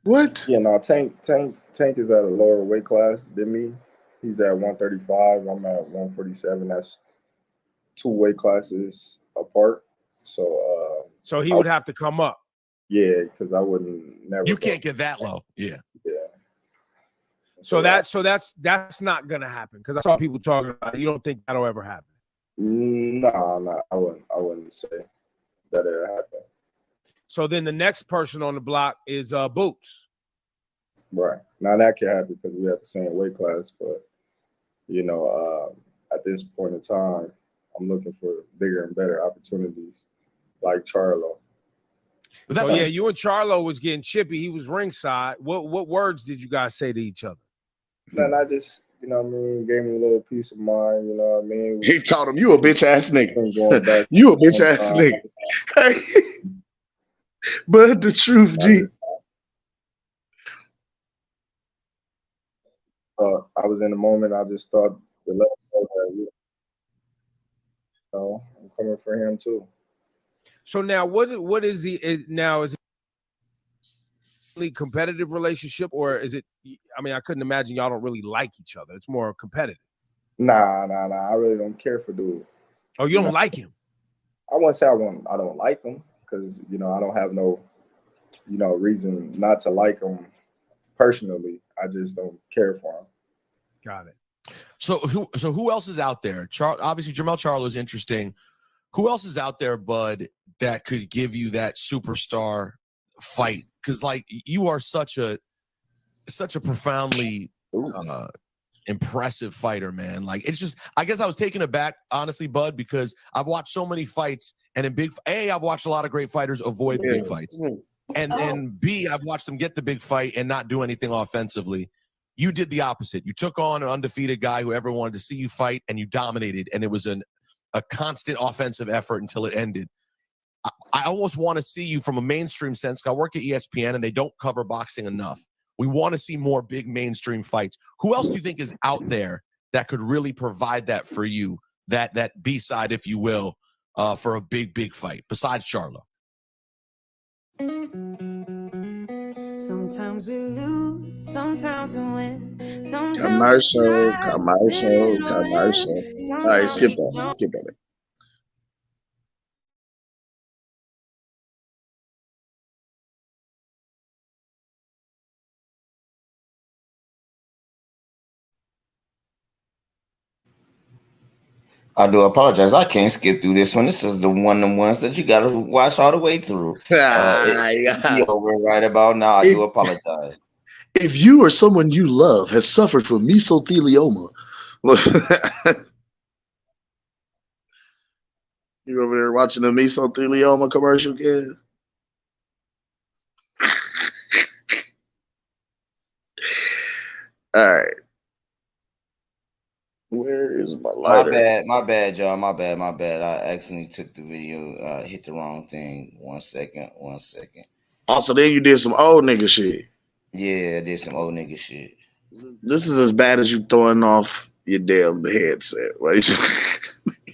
What? Yeah, no, Tank is at a lower weight class than me. He's at 135. I'm at 147. That's 2 weight classes apart. So he would have to come up. Yeah, because I wouldn't never. You can't get that low. Yeah. Yeah. So that's not gonna happen because I saw people talking about it. You don't think that'll ever happen? No, I wouldn't say that it'll happen. So then the next person on the block is Boots. Right. Now that can happen because we have the same weight class, but at this point in time, I'm looking for bigger and better opportunities like Charlo. So yeah, you and Charlo was getting chippy. He was ringside. What words did you guys say to each other? And I just, gave me a little peace of mind, He told him, you a bitch ass nigga. You a bitch ass nigga. But the truth, G. I was in the moment. I just thought to let him know that, I'm coming for him too. So now, what is is it a competitive relationship, or is it? I mean, I couldn't imagine y'all don't really like each other. It's more competitive. Nah. I really don't care for dude. Oh, you don't like him? I won't say I don't like him because I don't have no reason not to like him personally. I just don't care for him. Got it. So who else is out there? Obviously, Jermell Charlo is interesting. Who else is out there, Bud, that could give you that superstar fight? Because like you are such a profoundly impressive fighter, man. Like it's just, I guess I was taken aback, honestly, Bud, because I've watched so many fights, and in I've watched a lot of great fighters avoid big fights, and B, I've watched them get the big fight and not do anything offensively. You did the opposite. You took on an undefeated guy who everyone wanted to see you fight, and you dominated, and it was a constant offensive effort until it ended. I almost want to see you from a mainstream sense. I work at ESPN, and they don't cover boxing enough. We want to see more big mainstream fights. Who else do you think is out there that could really provide that for you, that B-side, if you will, for a big fight, besides Charlo? Sometimes we lose, sometimes we win. Commercial. All right, skip that. I do apologize. I can't skip through this one. This is the ones that you got to watch all the way through. It's over right about now. I do apologize. If you or someone you love has suffered from mesothelioma, you over there watching the mesothelioma commercial, kid? All right. Where is my lighter? My bad, y'all. My bad. I accidentally took the video. Hit the wrong thing. 1 second. Also, then you did some old nigga shit. Yeah, I did some old nigga shit. This is as bad as you throwing off your damn headset, right?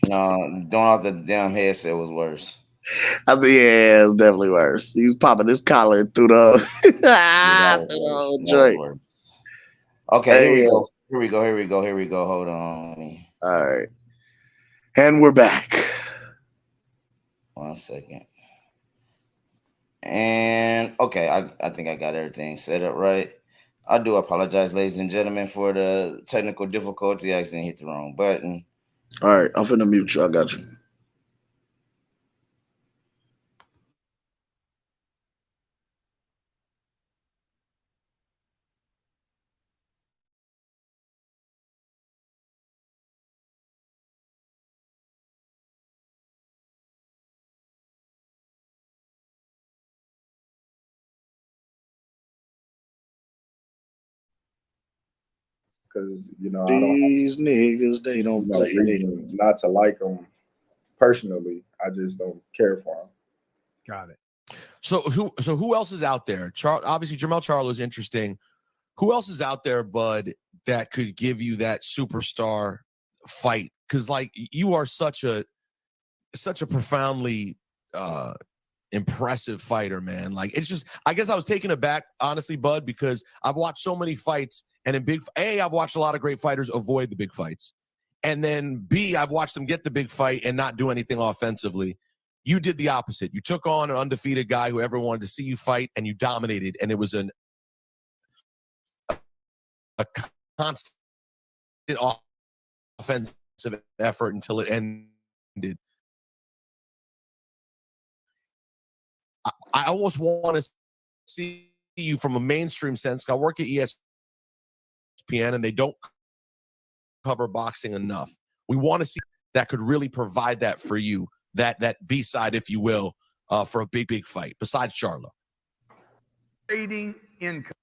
No, doing off the damn headset was worse. I think yeah, it's definitely worse. He was popping his collar through the through the whole joint. Okay, here we go. Here we go. Here we go. Here we go. Hold on. All right. And we're back. 1 second. And okay, I think I got everything set up right. I do apologize, ladies and gentlemen, for the technical difficulty. I accidentally hit the wrong button. All right, I'm finna mute you. I got you. Because I don't These niggas, they don't play. Reason not to like them personally. I just don't care for them. Got it. So who else is out there? Obviously Jermell Charlo is interesting. Who else is out there, Bud, that could give you that superstar fight? Because like you are such a profoundly impressive fighter, man. Like it's just, I guess I was taken aback, honestly, Bud, because I've watched so many fights, and in I've watched a lot of great fighters avoid the big fights, and then B, I've watched them get the big fight and not do anything offensively. You did the opposite. You took on an undefeated guy who everyone wanted to see you fight, and you dominated, and it was a constant offensive effort until it ended. I almost want to see you from a mainstream sense. I work at ESPN, and they don't cover boxing enough. We want to see that could really provide that for you, that B-side, if you will, for a big fight, besides Charlo. Trading income.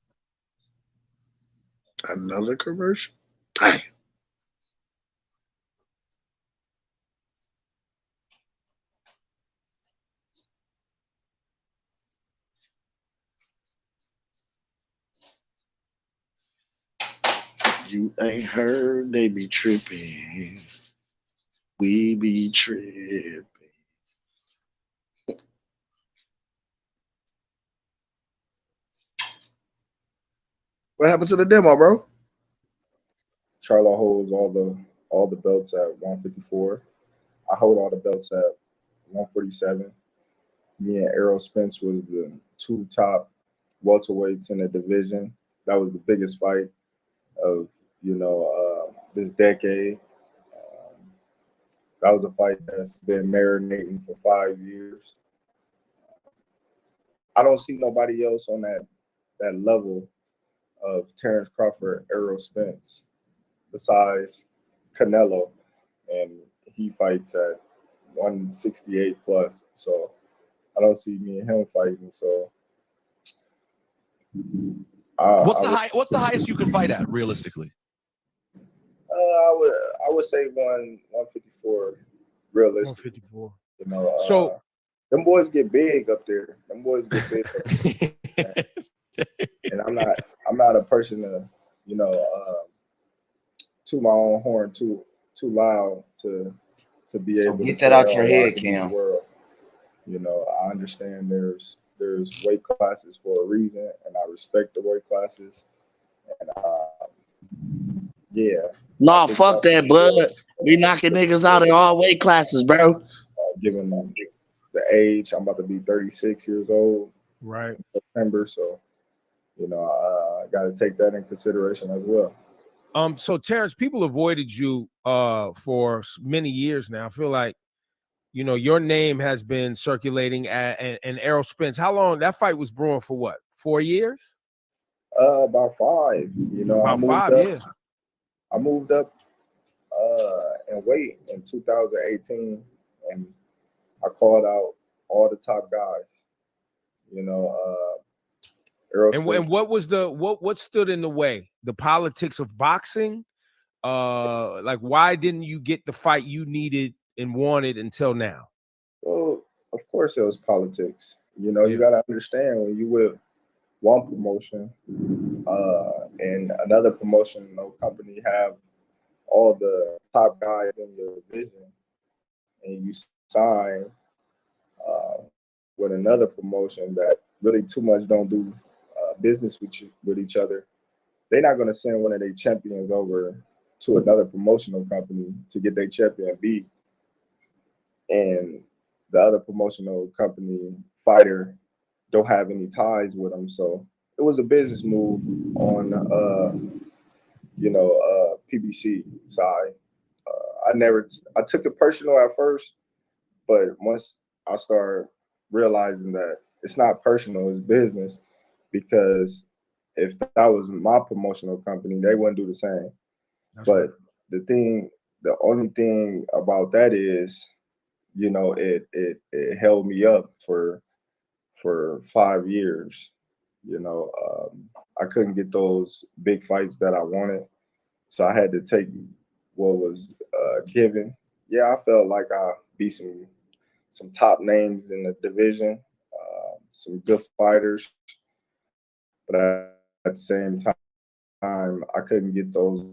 Another commercial? Dang. You ain't heard they be tripping. We be tripping. What happened to the demo, bro? Charlo holds all the belts at 154. I hold all the belts at 147. Me and Errol Spence was the two top welterweights in the division. That was the biggest fight of this decade. That was a fight that's been marinating for 5 years. I don't see nobody else on that level of Terence Crawford, Errol Spence, besides Canelo, and he fights at 168 plus. So I don't see me and him fighting. So what's the highest you could fight at realistically? I would say 154 realistic. 154. So them boys get big up there. Them boys get big. And I'm not a person to toot my own horn too loud to be able to get that out your head, Cam. I understand there's weight classes for a reason, and I respect the weight classes. And yeah. Nah, fuck that, Bud. We knocking niggas out in all weight classes, bro. Given the age, I'm about to be 36 years old. Right. In September, so I got to take that in consideration as well. So Terence, people avoided you for many years now. I feel like your name has been circulating and Errol Spence. How long that fight was brewing for? What, 4 years? About 5. About 5 years. I moved up in weight in 2018, and I called out all the top guys. And what was what stood in the way? The politics of boxing? Like, why didn't you get the fight you needed and wanted until now? Well, of course it was politics. You got to understand, when you with one promotion and another promotion, company have all the top guys in your division, and you sign with another promotion that really too much don't do business with each other, they're not going to send one of their champions over to another promotional company to get their champion beat, and the other promotional company fighter don't have any ties with them. So it was a business move on, PBC side. I took it personal at first, but once I started realizing that it's not personal, it's business, because if that was my promotional company, they wouldn't do the same. That's but right. the only thing about that is, it held me up for 5 years. I couldn't get those big fights that I wanted, so I had to take what was given. Yeah, I felt like I beat some top names in the division, some good fighters, but at the same time, I couldn't get those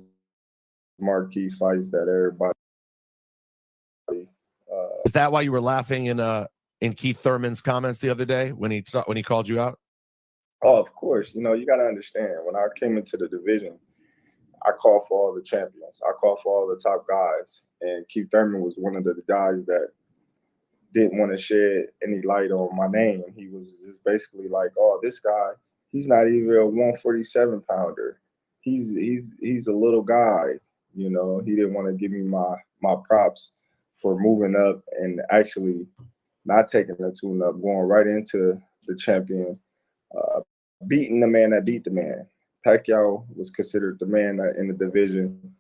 marquee fights that everybody. Is that why you were laughing in Keith Thurman's comments the other day when he called you out? Oh, of course. You got to understand, when I came into the division, I called for all the champions. I called for all the top guys. And Keith Thurman was one of the guys that didn't want to shed any light on my name. He was just basically like, oh, this guy, he's not even a 147 pounder. He's a little guy. He didn't want to give me my props for moving up and actually not taking the tune up, going right into the champion, beating the man that beat the man. Pacquiao was considered the man in the division,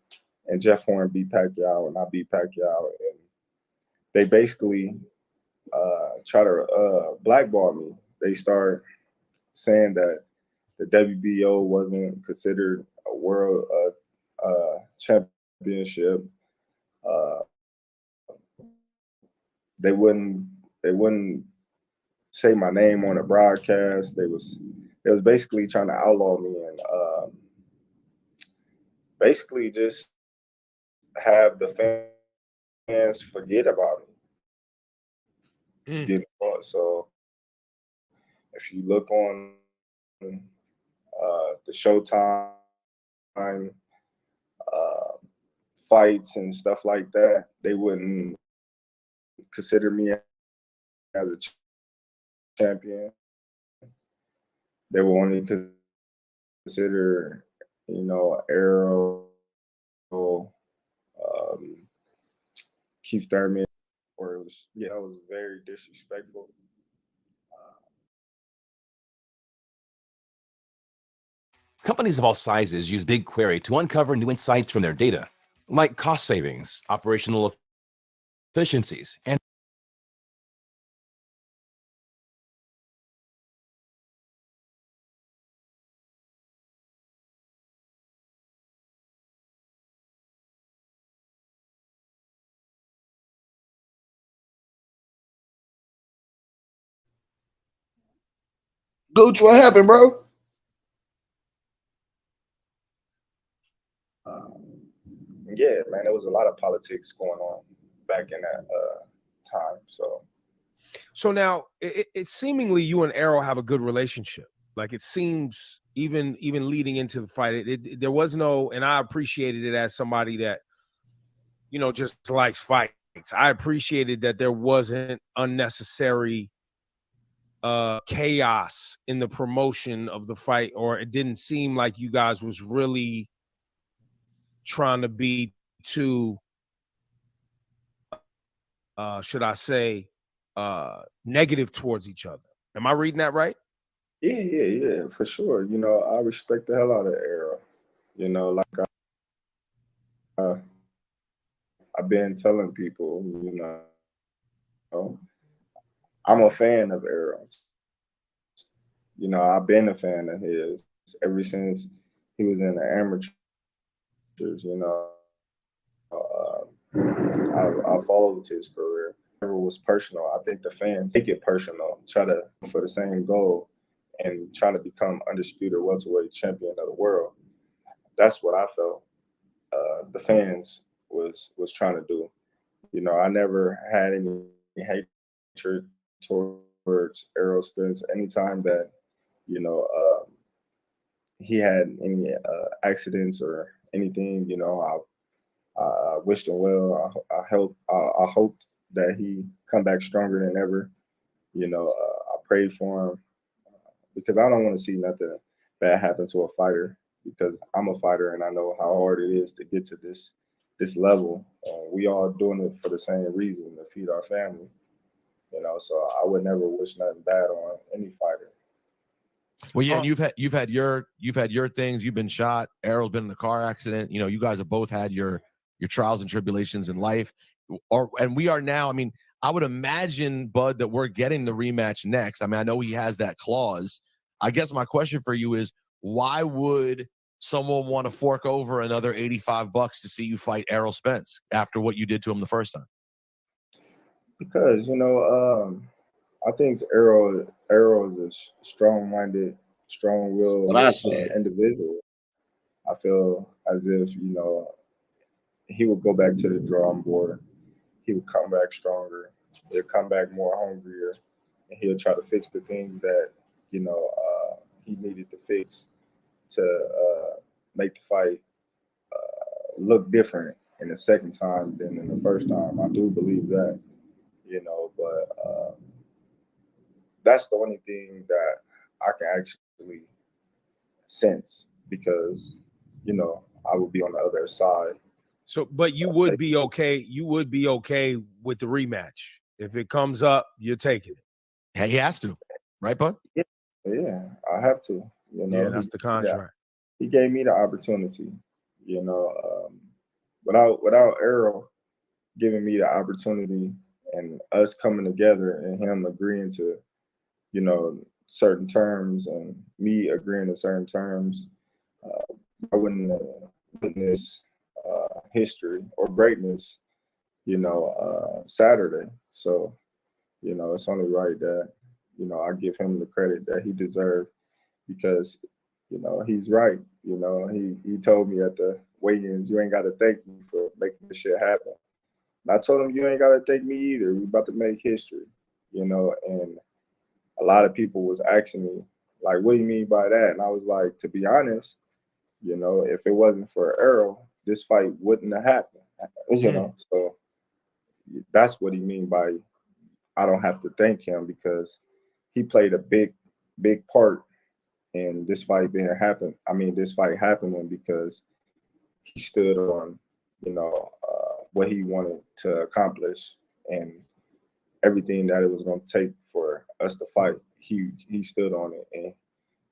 and Jeff Horn beat Pacquiao, and I beat Pacquiao. And they basically try to blackball me. They start saying that the WBO wasn't considered a world championship. They wouldn't say my name on a broadcast. They was basically trying to outlaw me and basically just have the fans forget about me. So if you look on the Showtime fights and stuff like that, they wouldn't consider me as a champion. They will only consider, Arrow, Keith Thurman, or it was very disrespectful. Companies of all sizes use BigQuery to uncover new insights from their data, like cost savings, operational efficiencies, and Gooch, what happened, bro? Yeah, man, there was a lot of politics going on back in that time. So now, it seemingly you and Arrow have a good relationship. Like it seems, even leading into the fight, there was no, and I appreciated it as somebody that, just likes fights. I appreciated that there wasn't unnecessary chaos in the promotion of the fight, or it didn't seem like you guys was really trying to be too, should I say, negative towards each other. Am I reading that right? Yeah, for sure. I respect the hell out of Arrow. Like I've been telling people, I'm a fan of Arrow. I've been a fan of his ever since he was in the amateurs. I followed his career. It was personal. I think the fans take it personal, try to for the same goal, and try to become undisputed welterweight champion of the world. That's what I felt the fans was trying to do. You know, I never had any hatred towards Errol Spence. Anytime that, you know, he had any accidents or anything, you know, I wished him well. I hoped that he come back stronger than ever. You know, I prayed for him because I don't want to see nothing bad happen to a fighter, because I'm a fighter and I know how hard it is to get to this level. We all doing it for the same reason, to feed our family. You know, so I would never wish nothing bad on any fighter. Well, yeah, and you've had your things. You've been shot. Errol's been in a car accident. You know, you guys have both had your trials and tribulations in life. And we are now. I mean, I would imagine, Bud, that we're getting the rematch next. I mean, I know he has that clause. I guess my question for you is, why would someone want to fork over another $85 to see you fight Errol Spence after what you did to him the first time? Because, you know, I think Errol is a strong-minded, strong-willed individual. I feel as if, you know, he would go back to the drawing board. He would come back stronger. He'll come back more hungrier, and he'll try to fix the things that, you know, he needed to fix to make the fight look different in the second time than in the first time. I do believe that, you know, but that's the only thing that I can actually sense, because, you know, I would be on the other side. So, but you would be okay. You would be okay with the rematch if it comes up. You're taking it. Hey, he has to, right, Bud? Yeah, I have to. You know, yeah, that's the contract. He gave me the opportunity. You know, without Errol giving me the opportunity and us coming together and him agreeing to, you know, certain terms and me agreeing to certain terms, I wouldn't witness history or greatness, you know, Saturday. So, you know, it's only right that, you know, I give him the credit that he deserved, because, you know, he's right. You know, he told me at the weigh-ins, you ain't got to thank me for making this shit happen. And I told him, you ain't got to thank me either. We about to make history, you know. And a lot of people was asking me, like, what do you mean by that? And I was like, to be honest, you know, if it wasn't for Errol, this fight wouldn't have happened, you know. So that's what he mean by I don't have to thank him, because he played a big part in this fight being happen. I mean, this fight happening because he stood on, you know, what he wanted to accomplish and everything that it was going to take for us to fight. He stood on it, and,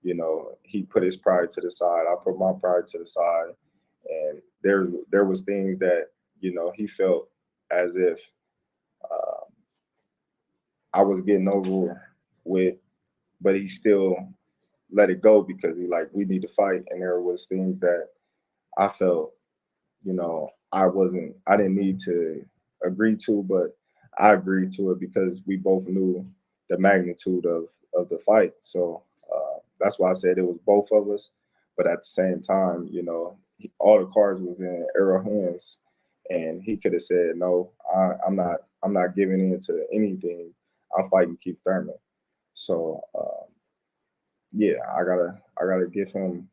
you know, he put his pride to the side. I put my pride to the side, and there was things that, you know, he felt as if I was getting over with, but he still let it go because he like, we need to fight. And there was things that I felt, you know, I didn't need to agree to, but I agreed to it because we both knew the magnitude of the fight. So that's why I said it was both of us. But at the same time, you know, all the cards was in Errol's hands, and he could have said, no, I'm not giving in to anything. I'm fighting Keith Thurman. So yeah, I gotta give him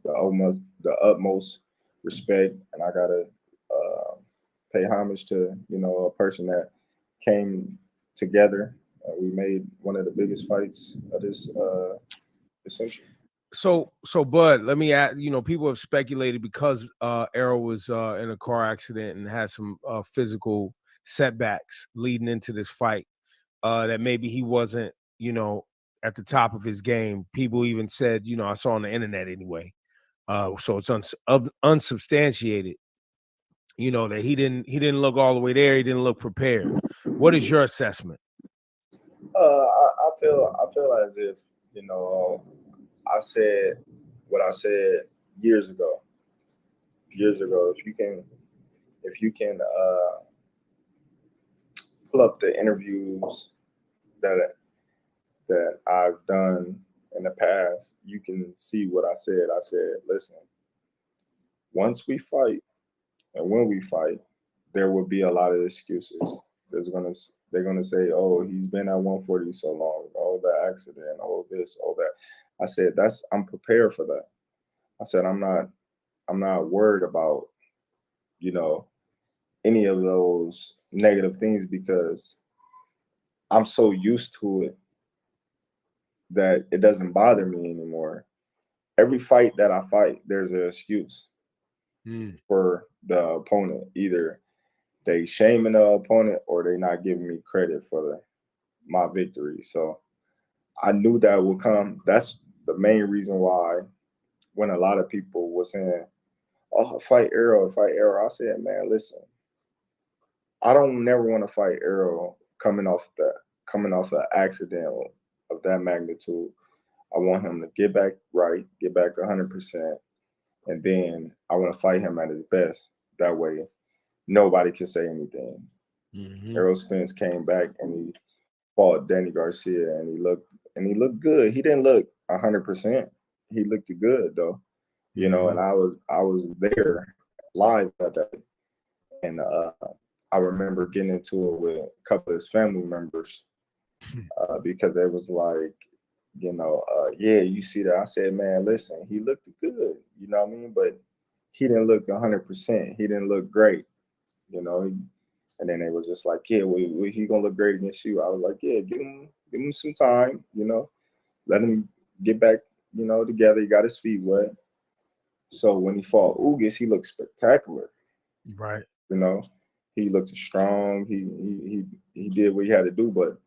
the utmost respect, and I gotta pay homage to, you know, a person that came together. We made one of the biggest fights of this century. So Bud, let me ask, you know, people have speculated because Errol was in a car accident and had some physical setbacks leading into this fight, that maybe he wasn't, you know, at the top of his game. People even said, you know, I saw on the internet anyway, so it's unsubstantiated, you know, that he didn't look all the way there. He didn't look prepared. What is your assessment? I feel as if, you know, I said what I said years ago. If you can pull up the interviews that I've done in the past, you can see what I said. I said, listen, once we fight and when we fight, there would be a lot of excuses. They're gonna say, oh, he's been at 140 so long, oh, that accident, oh, this, oh, that. I said, I'm prepared for that. I said, I'm not worried about, any of those negative things because I'm so used to it that it doesn't bother me anymore. Every fight that I fight, there's an excuse for the opponent. Either they shaming the opponent or they not giving me credit for my victory. So I knew that would come. That's the main reason why when a lot of people were saying, oh, fight Arrow, I said, man, listen, I don't never want to fight Arrow coming off an accident of that magnitude. I want him to get back right, get back 100%, and then I want to fight him at his best. That way, nobody can say anything. Errol Spence came back and he fought Danny Garcia, and he looked good. He didn't look 100%. He looked good though, and I was there live that day, and I remember getting into it with a couple of his family members because it was like, yeah, you see that. I said, man, listen, he looked good, you know what I mean? But he didn't look 100%. He didn't look great, and then they was just like, yeah, he gonna look great against you. I was like, yeah, give him some time, let him get back, together. He got his feet wet. So when he fought Ugas, he looked spectacular. Right. He looked strong. He did what he had to do, but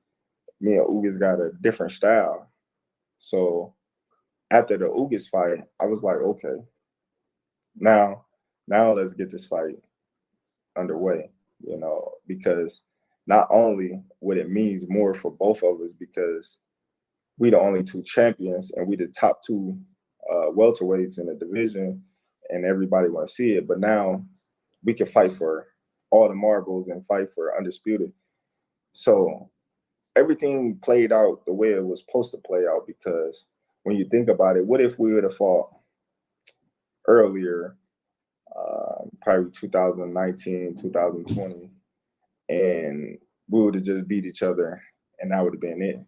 me and Ugas got a different style. So after the Ugas fight, I was like, okay, now let's get this fight underway, because not only would it mean more for both of us because we the only two champions and we the top two welterweights in the division and everybody want to see it, but now we can fight for all the marbles and fight for undisputed. So everything played out the way it was supposed to play out, because when you think about it, what if we would have fought earlier, probably 2019, 2020, and we would have just beat each other and that would have been it.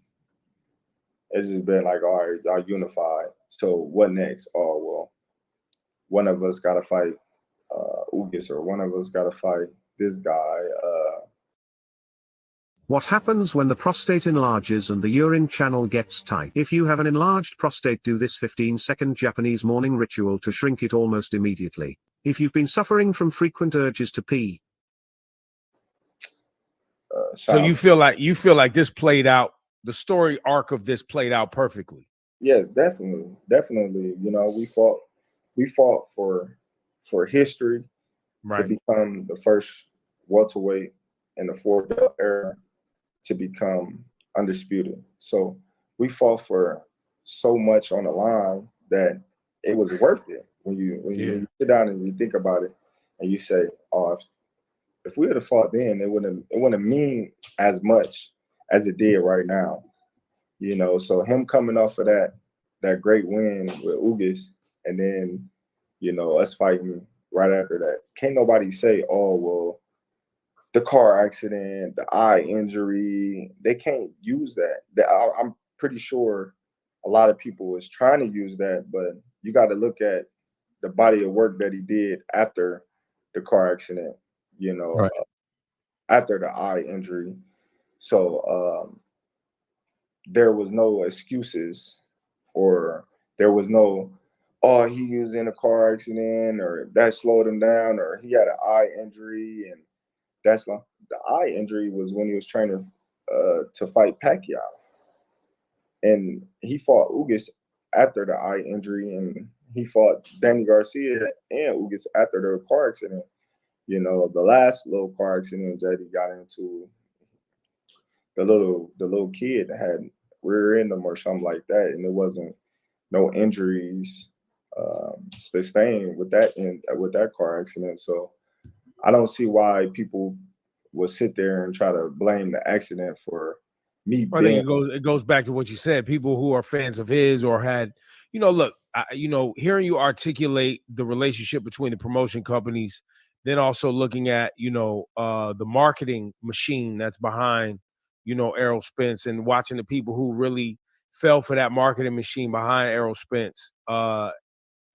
It's just been like, all right, y'all unified. So what next? Oh, well, one of us got to fight Ugas, or one of us got to fight this guy. What happens when the prostate enlarges and the urine channel gets tight? If you have an enlarged prostate, do this 15-second Japanese morning ritual to shrink it almost immediately. If you've been suffering from frequent urges to pee. So you feel like this played out, the story arc of this played out perfectly. Yes, definitely. We fought for history, right, to become the first welterweight in the 4-belt era to become undisputed. So we fought for so much on the line that it was worth it. When you sit down and you think about it, and you say, "Oh, if we would have fought then, it wouldn't mean as much as it did right now." So him coming off of that great win with Ugas, and then us fighting right after that, can't nobody say, "Oh, well, the car accident, the eye injury," they can't use that. I'm pretty sure a lot of people was trying to use that, but you got to look at the body of work that he did after the car accident, right, after the eye injury. So there was no excuses, or there was no, oh, he was in a car accident, or that slowed him down, or he had an eye injury, and that's not, the eye injury was when he was training to fight Pacquiao, and he fought Ugas after the eye injury, and he fought Danny Garcia and Ugas after the car accident. The last little car accident that he got into, the little kid had rear end him or something like that, and it wasn't no injuries sustained with that car accident. So I don't see why people will sit there and try to blame the accident for me. I think it goes back to what you said. People who are fans of his or had, look, hearing you articulate the relationship between the promotion companies then also looking at, the marketing machine that's behind, Errol Spence, and watching the people who really fell for that marketing machine behind Errol Spence,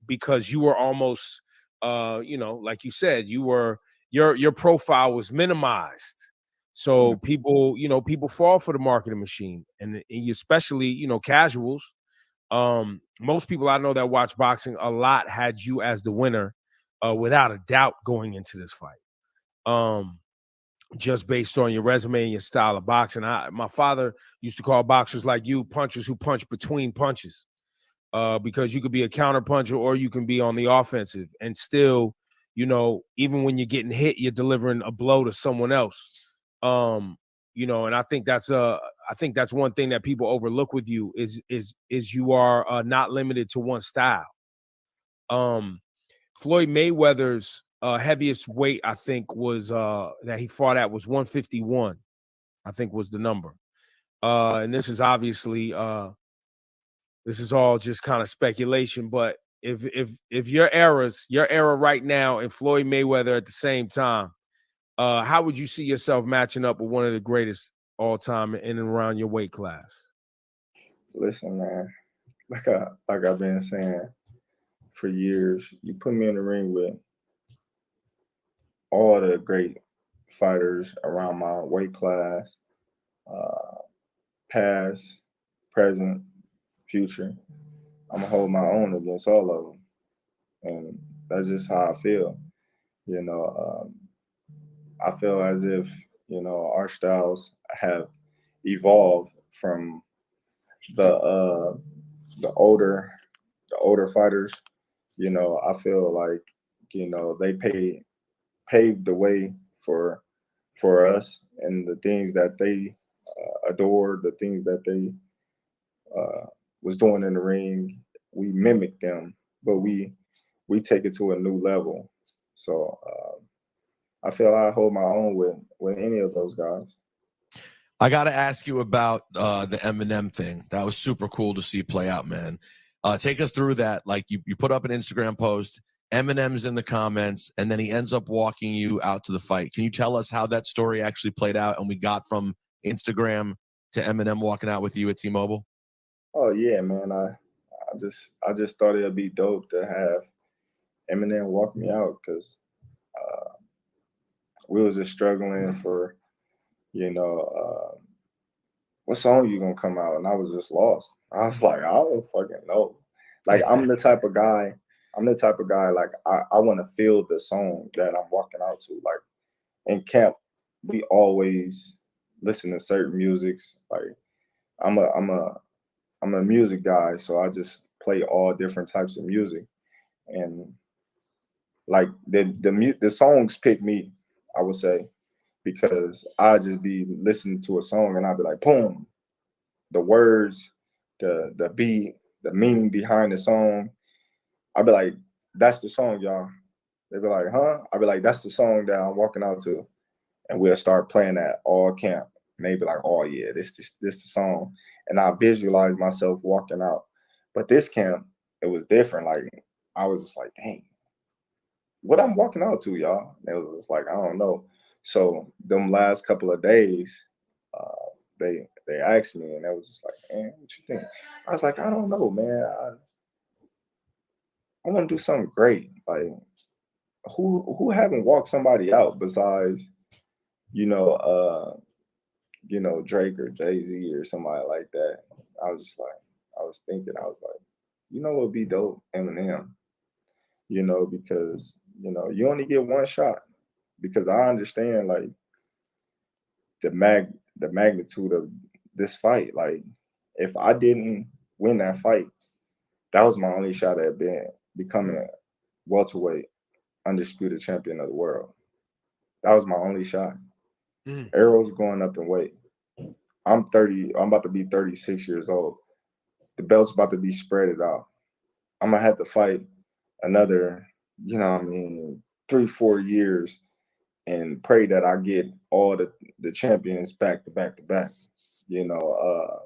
because you were almost, like you said, your profile was minimized. So people fall for the marketing machine, and especially, casuals. Most people I know that watch boxing a lot had you as the winner, without a doubt, going into this fight. Just based on your resume and your style of boxing. My father used to call boxers like you punchers who punch between punches, because you could be a counter puncher or you can be on the offensive, and still, even when you're getting hit, you're delivering a blow to someone else. And I think that's one thing that people overlook with you is you are not limited to one style. Floyd Mayweather's heaviest weight, I think, was that he fought at was 151, I think was the number. And this is obviously this is all just kind of speculation, but if your era right now and Floyd Mayweather at the same time, how would you see yourself matching up with one of the greatest all time in and around your weight class? Listen, man, like I've been saying for years, you put me in the ring with all the great fighters around my weight class, past, present, future. I'm gonna hold my own against all of them, and that's just how I feel. I feel as if our styles have evolved from the older fighters. I feel like they paved the way for us, and the things that they adored, the things that they was doing in the ring, we mimic them, but we take it to a new level. So I feel I hold my own with any of those guys. I got to ask you about the Eminem thing. That was super cool to see play out, man. Take us through that. Like you put up an Instagram post, Eminem's in the comments, and then he ends up walking you out to the fight. Can you tell us how that story actually played out and we got from Instagram to Eminem walking out with you at T-Mobile? Oh yeah, man. I just thought it'd be dope to have Eminem walk me out, because we was just struggling for, what song you gonna come out, and I was just lost. I was like, I don't fucking know. Like I'm the type of guy, like I want to feel the song that I'm walking out to. Like in camp, we always listen to certain musics. Like I'm a music guy, so I just play all different types of music, and like the songs pick me, I would say, because I just be listening to a song and I'd be like, boom, the words, the beat, the meaning behind the song. I'd be like, that's the song, y'all. They'd be like, huh? I'd be like, that's the song that I'm walking out to, and we'll start playing that all camp. And they'd be like, oh yeah, this the song, and I visualize myself walking out. But this camp, it was different. Like I was just like, dang, what I'm walking out to, y'all? And it was just like, I don't know. So them last couple of days, they asked me, and I was just like, man, what you think? I was like, I don't know, man. I want to do something great. Like who haven't walked somebody out besides, Drake or Jay-Z or somebody like that. I was just like, I was like, what would be dope? Eminem. Because you only get one shot. Because I understand like the magnitude of this fight. Like if I didn't win that fight, that was my only shot at becoming a welterweight undisputed champion of the world. That was my only shot. Arrow's going up in weight. I'm 30. I'm about to be 36 years old. The belt's about to be spreaded out. I'm gonna have to fight another, 3-4 years, and pray that I get all the champions back to back to back, to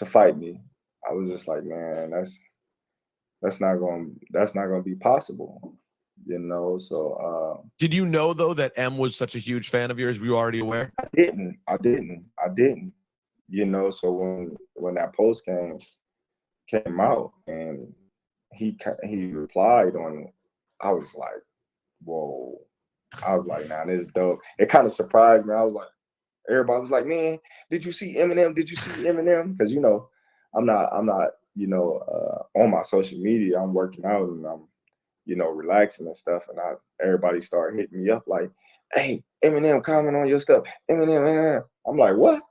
fight me. I was just like, man, that's not gonna be possible, you know. So did you know though that M was such a huge fan of yours? Were you already aware? I didn't. You know, so when that post came out and he replied on it, I was like, whoa. I was like, nah, this is dope. It kind of surprised me. I was like, everybody was like, man, did you see Eminem? Did you see Eminem? Because, you know, I'm not, you know, on my social media. I'm working out and I'm, you know, relaxing and stuff. And everybody started hitting me up like, hey, Eminem, comment on your stuff. Eminem. I'm like, what?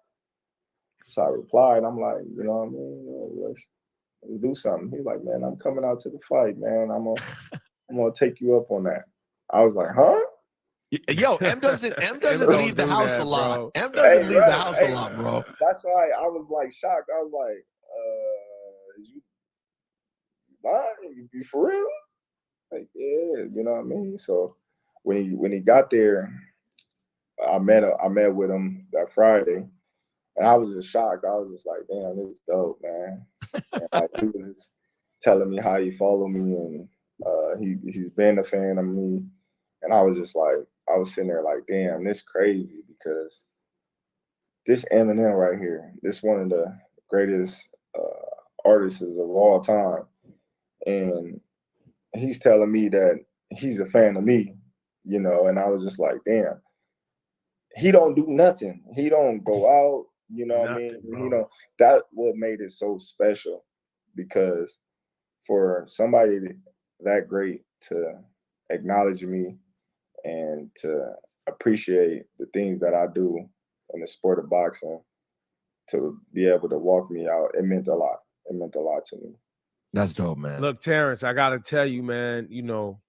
So I replied. I'm like, you know what I mean? Let's do something. He's like, man, I'm coming out to the fight, man. I'm gonna take you up on that. I was like, huh? Yo, M doesn't leave the house a lot. Bro. M doesn't leave the house a lot, bro. That's why I was like shocked. I was like, is you lying? You for real? Like, yeah, you know what I mean? So when he got there, I met with him that Friday, and I was just shocked. I was just like, damn, this is dope, man. And like, he was just telling me how he followed me, and he's been a fan of me. And I was just like, I was sitting there like, damn, this crazy, because this Eminem right here, this one of the greatest artists of all time. And he's telling me that he's a fan of me, you know, and I was just like, damn, he don't do nothing. He don't go out, you know what I mean? Bro. You know, that what made it so special, because for somebody that great to acknowledge me and to appreciate the things that I do in the sport of boxing, to be able to walk me out, it meant a lot. It meant a lot to me. That's dope, man. Look, Terrence, I gotta tell you, man, you know,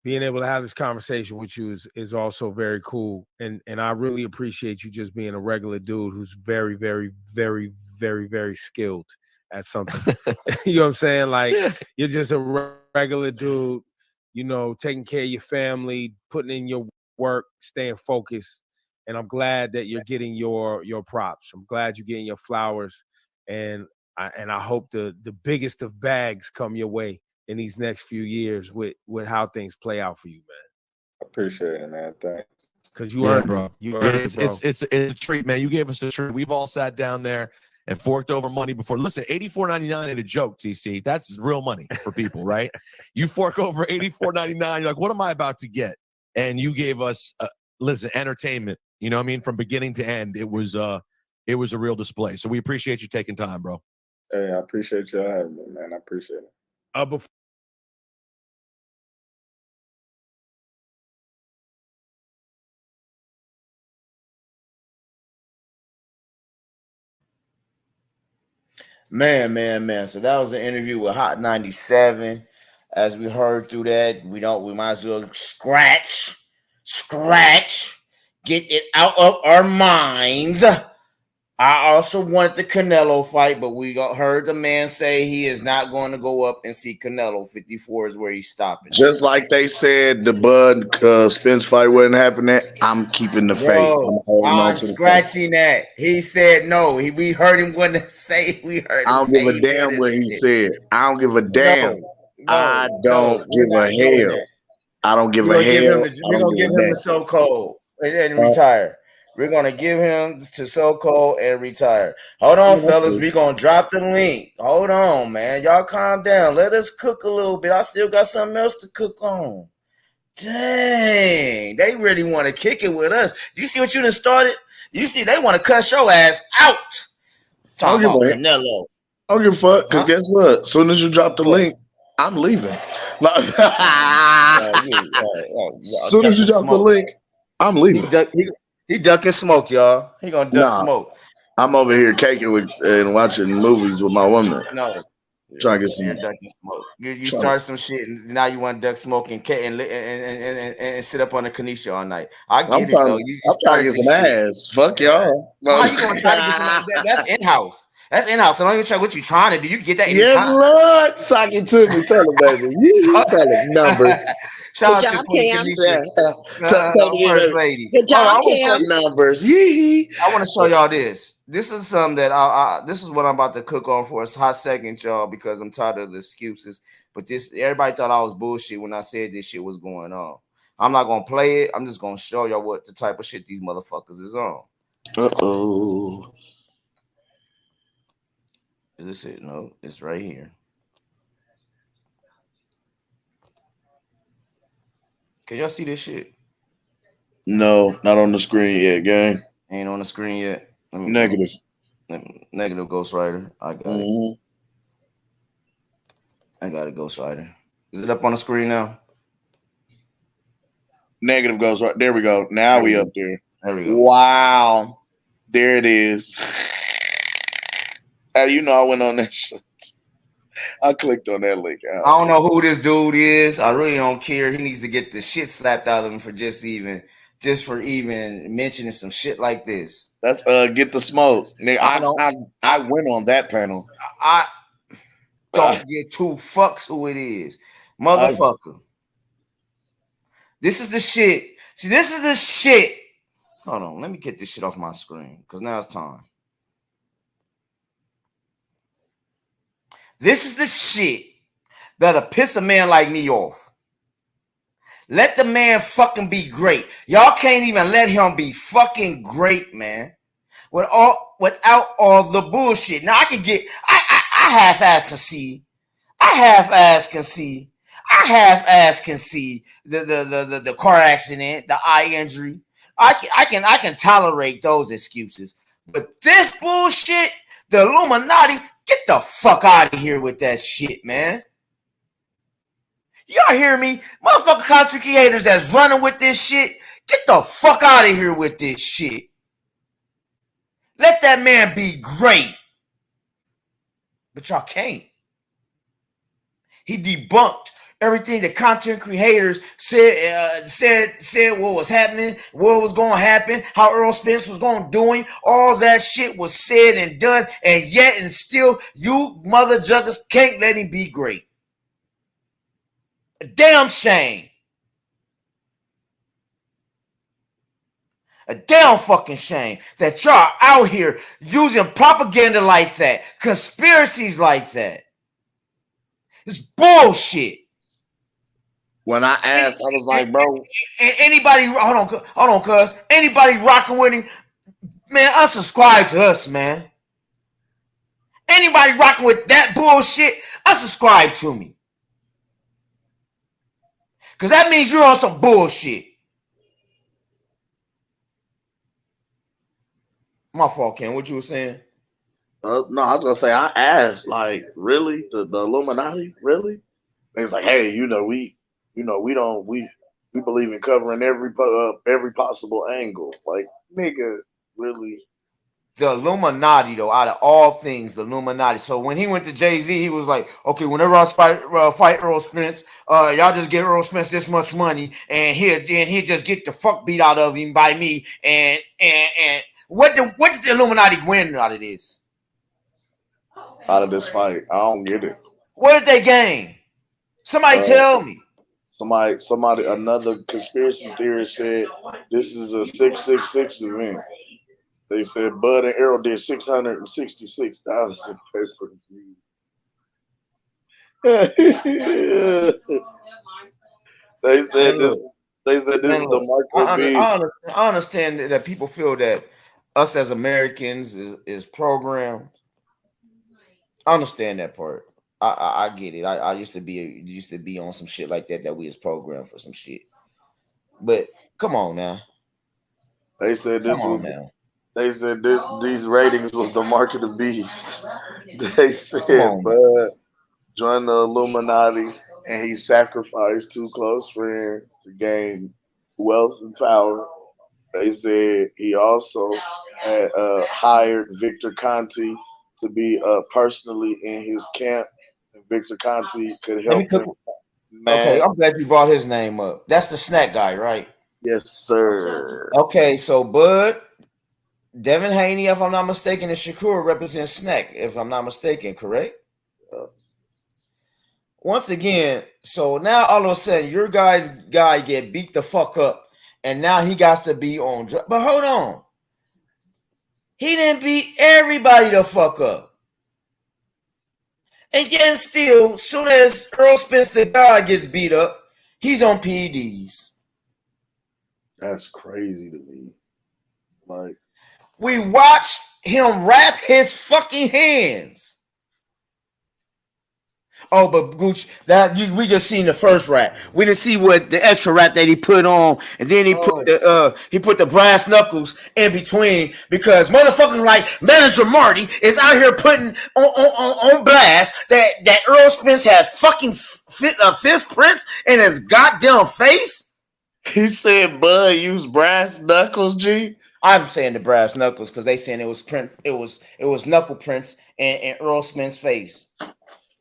being able to have this conversation with you is also very cool. And I really appreciate you just being a regular dude who's very, very, very, very, very skilled at something. You know what I'm saying? Like, you're just a regular dude, you know, taking care of your family, putting in your work, staying focused. And I'm glad that you're getting your props. I'm glad you're getting your flowers. And I hope the biggest of bags come your way in these next few years with how things play out for you, man. I appreciate it, man. Thanks. Because you earned, bro. You earned it, bro. It's a treat, man. You gave us a treat. We've all sat down there and forked over money before. Listen, $84.99 ain't a joke, TC. That's real money for people, right? You fork over $84.99. You're like, what am I about to get? And you gave us, listen, entertainment. You know what I mean? From beginning to end, it was a real display. So we appreciate you taking time, bro. Hey, I appreciate you having me, man. I appreciate it. Before Man. So that was the interview with Hot 97. As we heard through that, we might as well scratch, get it out of our minds. I also wanted the Canelo fight, but we heard the man say he is not going to go up and see Canelo. 54 is where he's stopping. Just like they said the Bud Spence fight wasn't happening, I'm keeping the faith. I'm scratching that. He said no. We heard him going to say. We heard him. I don't give a damn what he said. I don't give a damn. I don't give a hell. I don't give a hell. We're gonna give him the so cold and retire. We're going to give him to So Cold and retire. Hold on, fellas. We're going to drop the link. Hold on, man. Y'all calm down. Let us cook a little bit. I still got something else to cook on. Dang. They really want to kick it with us. You see what you done started? You see, they want to cuss your ass out. Talking about Canelo. I don't give a fuck, because guess what? As soon as you drop the link, I'm leaving. As soon as you drop the link, I'm leaving. He ducking smoke, y'all. He gonna duck smoke. I'm over here caking and watching movies with my woman. No, trying to get some. You're ducking smoke. You start some shit, and now you want to duck smoke and sit up on the Kanisha all night. I get it though. I'm trying to get some ass. Fuck y'all. How you gonna try to get some? That's in house. That's in house. So don't even try what you trying to do. You can get that. Yeah, Lord, sock it to me. Tell him, baby. You tell him numbers. Shout out to Queen Kanisha, First Lady. Good job, Cam. Numbers. I want to show y'all this. This is something that this is what I'm about to cook on for a hot second, y'all, because I'm tired of the excuses. But everybody thought I was bullshit when I said this shit was going on. I'm not gonna play it. I'm just gonna show y'all what the type of shit these motherfuckers is on. Uh-oh. Is this it? No, it's right here. Can y'all see this shit? No, not on the screen yet, gang. Ain't on the screen yet. Negative. Negative Ghostwriter. I got it. I got it, Ghostwriter. Is it up on the screen now? Negative goes right. There we go. Now we up there. There we go. Wow. There it is. You know, I went on that shit. I clicked on that link. I don't know who this dude is. I really don't care. He needs to get the shit slapped out of him for for even mentioning some shit like this. That's Get the Smoke. Nigga, I went on that panel. I don't get two fucks who it is. Motherfucker. This is the shit. See, this is the shit. Hold on. Let me get this shit off my screen because now it's time. This is the shit that'll piss a man like me off. Let the man fucking be great. Y'all can't even let him be fucking great, man. Without all the bullshit. Now I can get I half-ass concede. I half-ass concede the car accident, the eye injury. I can tolerate those excuses. But this bullshit, the Illuminati, get the fuck out of here with that shit, man. Y'all hear me? Motherfucking content creators that's running with this shit, get the fuck out of here with this shit. Let that man be great. But y'all can't. He debunked everything the content creators said what was happening, what was going to happen, how Earl Spence was going to do it. All that shit was said and done, and yet and still you mother juggers can't let him be great. A damn shame. A damn fucking shame that y'all out here using propaganda like that, conspiracies like that. It's bullshit. When I asked, I was like, bro. And anybody, hold on, cuz. Anybody rocking with him, man, unsubscribe to us, man. Anybody rocking with that bullshit, unsubscribe to me. Because that means you're on some bullshit. My fault, Ken. What you were saying? No, I was gonna say I asked, like, really, the Illuminati, really? And it's like, hey, we believe in covering every possible angle. Like, nigga, really? The Illuminati, though, out of all things, the Illuminati. So when he went to Jay-Z, he was like, okay, whenever I fight Earl Spence, y'all just give Earl Spence this much money, and he'll just get the fuck beat out of him by me. And what did the Illuminati win out of this? Out of this fight, I don't get it. What did they gain? Somebody tell me. Somebody, another conspiracy theorist said this is a 666 event. They said Bud and Errol did 666,000 pay-per-view. They said this is the market. I understand that people feel that us as Americans is programmed. I understand that part. I get it. I used to be on some shit like that we was programmed for some shit. But come on now. They said these ratings was the mark of the beast. They said Bud joined the Illuminati and he sacrificed two close friends to gain wealth and power. They said he also had hired Victor Conti to be personally in his camp. And Victor Conti could help him. Okay, I'm glad you brought his name up. That's the snack guy, right? Yes, sir. Okay, so Bud, Devin Haney, if I'm not mistaken, and Shakur represent Snack, if I'm not mistaken, correct? Once again, so now all of a sudden your guy get beat the fuck up, and now he got to be on drugs. But hold on. He didn't beat everybody the fuck up. And yet still, soon as Earl Spence the God gets beat up, he's on PEDs. That's crazy to me. Like, we watched him wrap his fucking hands. Oh, but Gooch, we just seen the first rap. We didn't see what the extra rap that he put on, and then he put the brass knuckles in between because motherfuckers like Manager Marty is out here putting on blast that Earl Spence had fucking fist prints in his goddamn face. He said Bud used brass knuckles, G. I'm saying the brass knuckles because they saying it was knuckle prints in Earl Spence's face.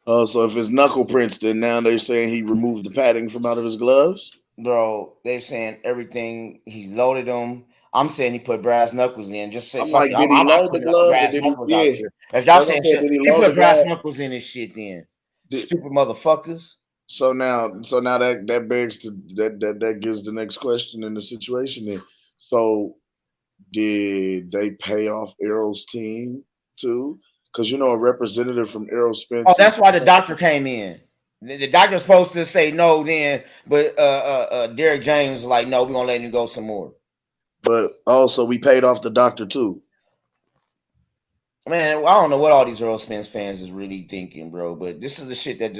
Oh, so if it's knuckle prints, then now they're saying he removed the padding from out of his gloves? Bro, they're saying everything, he loaded them. I'm saying he put brass knuckles in. Just say, I'm like, did he load the gloves? If y'all saying shit, he put brass knuckles in his shit then. Stupid motherfuckers. So now that begs to that gives the next question in the situation then. So did they pay off Errol's team too? Because you know a representative from Errol Spence. Oh, that's why the doctor came in. The doctor's supposed to say no then, but Derek James was like, no, we're gonna let him go some more. But also we paid off the doctor too. Man, I don't know what all these Earl Spence fans is really thinking, bro. But this is the shit that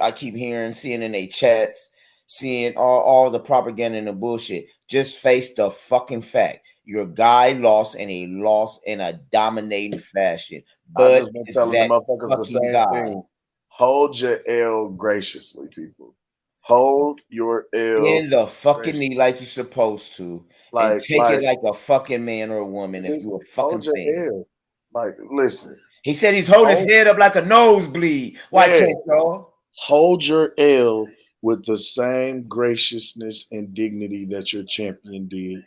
I keep hearing, seeing in their chats, seeing all the propaganda and the bullshit. Just face the fucking fact. Your guy lost in a dominating fashion. But I've just been telling the motherfuckers the same thing. Hold your L graciously, people. Hold your L in the fucking knee like you're supposed to. And take it like a fucking man or a woman if you're a fucking fan. L. Like, listen. He said he's holding his head up like a nosebleed. Why can't y'all? Hold your L with the same graciousness and dignity that your champion did.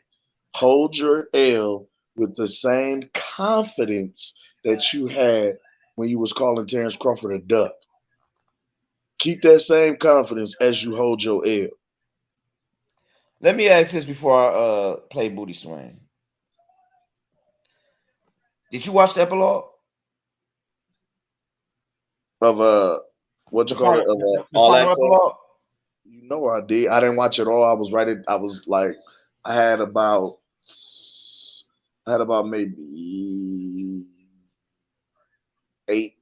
Hold your L with the same confidence that you had when you was calling Terence Crawford a duck. Keep that same confidence as you hold your L. Let me ask this before I play Booty Swing. Did you watch the epilogue? Of what you call it? Of All Access? You know I did. I didn't watch it all. I was right. I was like, I had about maybe 8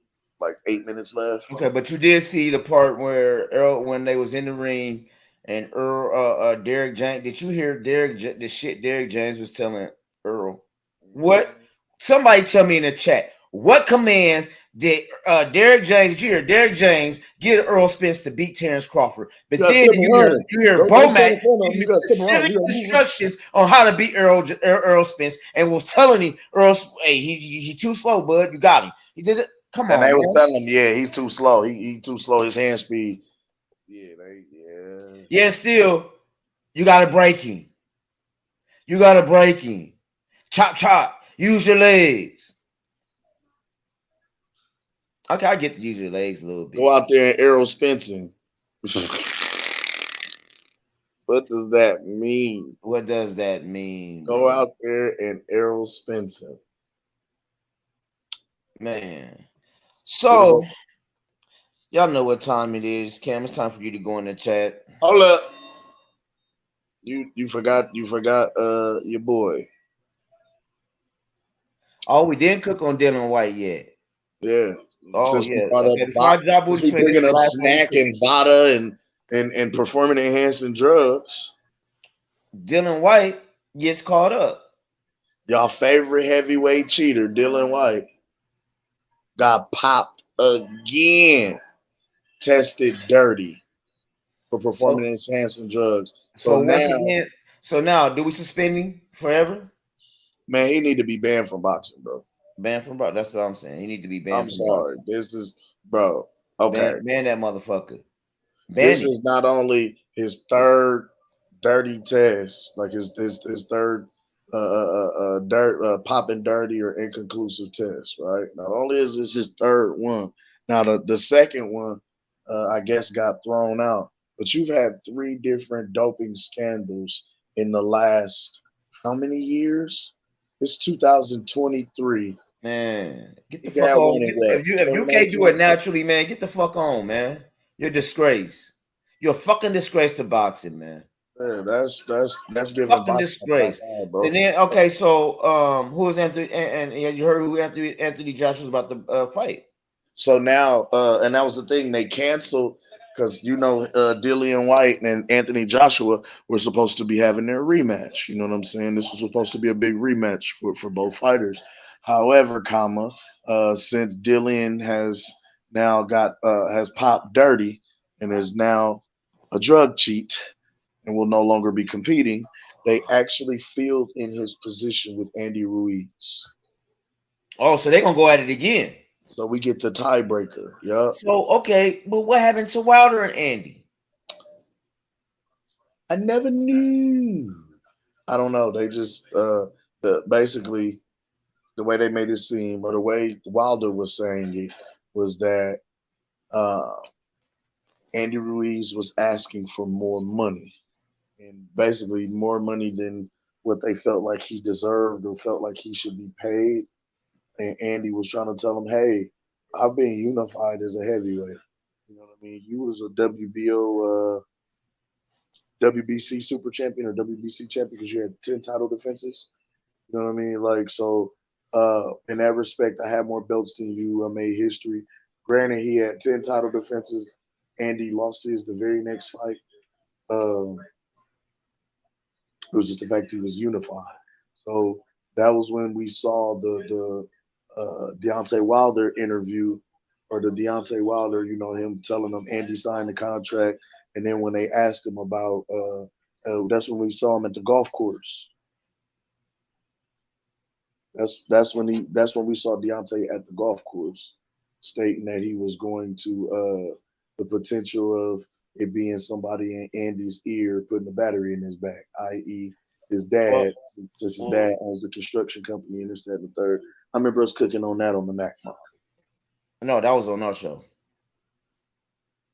minutes left. Okay, but you did see the part where Earl, when they was in the ring, and Earl, Derek James. Did you hear the shit Derek James was telling Earl? What? Somebody tell me in the chat. What commands did Derek James? Did you hear Derek James get Earl Spence to beat Terence Crawford? But then you hear Bomac specific instructions on how to beat Earl Spence, and was telling him, Earl, hey, he's too slow, bud. You got him. He did it. Come on. And they was telling him, yeah, he's too slow. He too slow. His hand speed. Yeah. Still, you gotta break him. You gotta break him. Chop, chop. Use your legs. Okay, I get to use your legs a little bit. Go out there and Errol Spencer. What does that mean? What does that mean? Go out there and Errol Spencer. Man. So, y'all know what time it is. Cam, it's time for you to go in the chat. Hold up. You forgot your boy. Oh, we didn't cook on Dylan White yet. Yeah. Oh, Since yeah. we bringing up snack and Vada and performing enhancing drugs. Dylan White gets caught up. Y'all favorite heavyweight cheater, Dylan White, got popped again. Tested dirty for performing enhancing drugs. So now, do we suspend him forever? Man, he need to be banned from boxing, bro. Banned from boxing. That's what I'm saying. He need to be banned. I'm sorry. This is, bro. Okay, ban that motherfucker. This is not only his third dirty test, like his third popping dirty or inconclusive test, right? Not only is this his third one, now the second one, I guess got thrown out. But you've had 3 different doping scandals in the last how many years? It's 2023. Man, get the You fuck got on. one in what, If you can't do it naturally, man, get the fuck on, man. You're a disgrace. You're a fucking disgrace to boxing, man. Yeah, that's giving Fucking boxing disgrace. a bad, bro. And then okay, so who is Anthony? And you heard who Anthony Joshua's about to fight. So now, and that was the thing, they canceled because Dillian White and Anthony Joshua were supposed to be having their rematch. You know what I'm saying? This was supposed to be a big rematch for both fighters. However, since Dillian has now has popped dirty and is now a drug cheat and will no longer be competing, they actually filled in his position with Andy Ruiz. Oh, so they're gonna go at it again. So we get the tiebreaker. Yeah. So okay, but what happened to Wilder and Andy? I never knew. I don't know. They just basically the way they made it seem, or the way Wilder was saying it, was that Andy Ruiz was asking for more money, and basically more money than what they felt like he deserved or felt like he should be paid. And Andy was trying to tell him, hey, I've been unified as a heavyweight. You know what I mean? You was a WBO, WBC super champion or WBC champion because you had 10 title defenses. You know what I mean? Like, so in that respect, I had more belts than you. I made history. Granted, he had 10 title defenses. Andy lost his the very next fight. It was just the fact he was unified. So that was when we saw the Deontay Wilder interview, or the Deontay Wilder, him telling them Andy signed the contract. And then when they asked him about, that's when we saw him at the golf course. That's when we saw Deontay at the golf course, stating that he was going to the potential of it being somebody in Andy's ear putting a battery in his back, i.e. his dad, since his dad owns the construction company and this, that, and the third. I remember us cooking on that on the Mac Mom. No, that was on our show.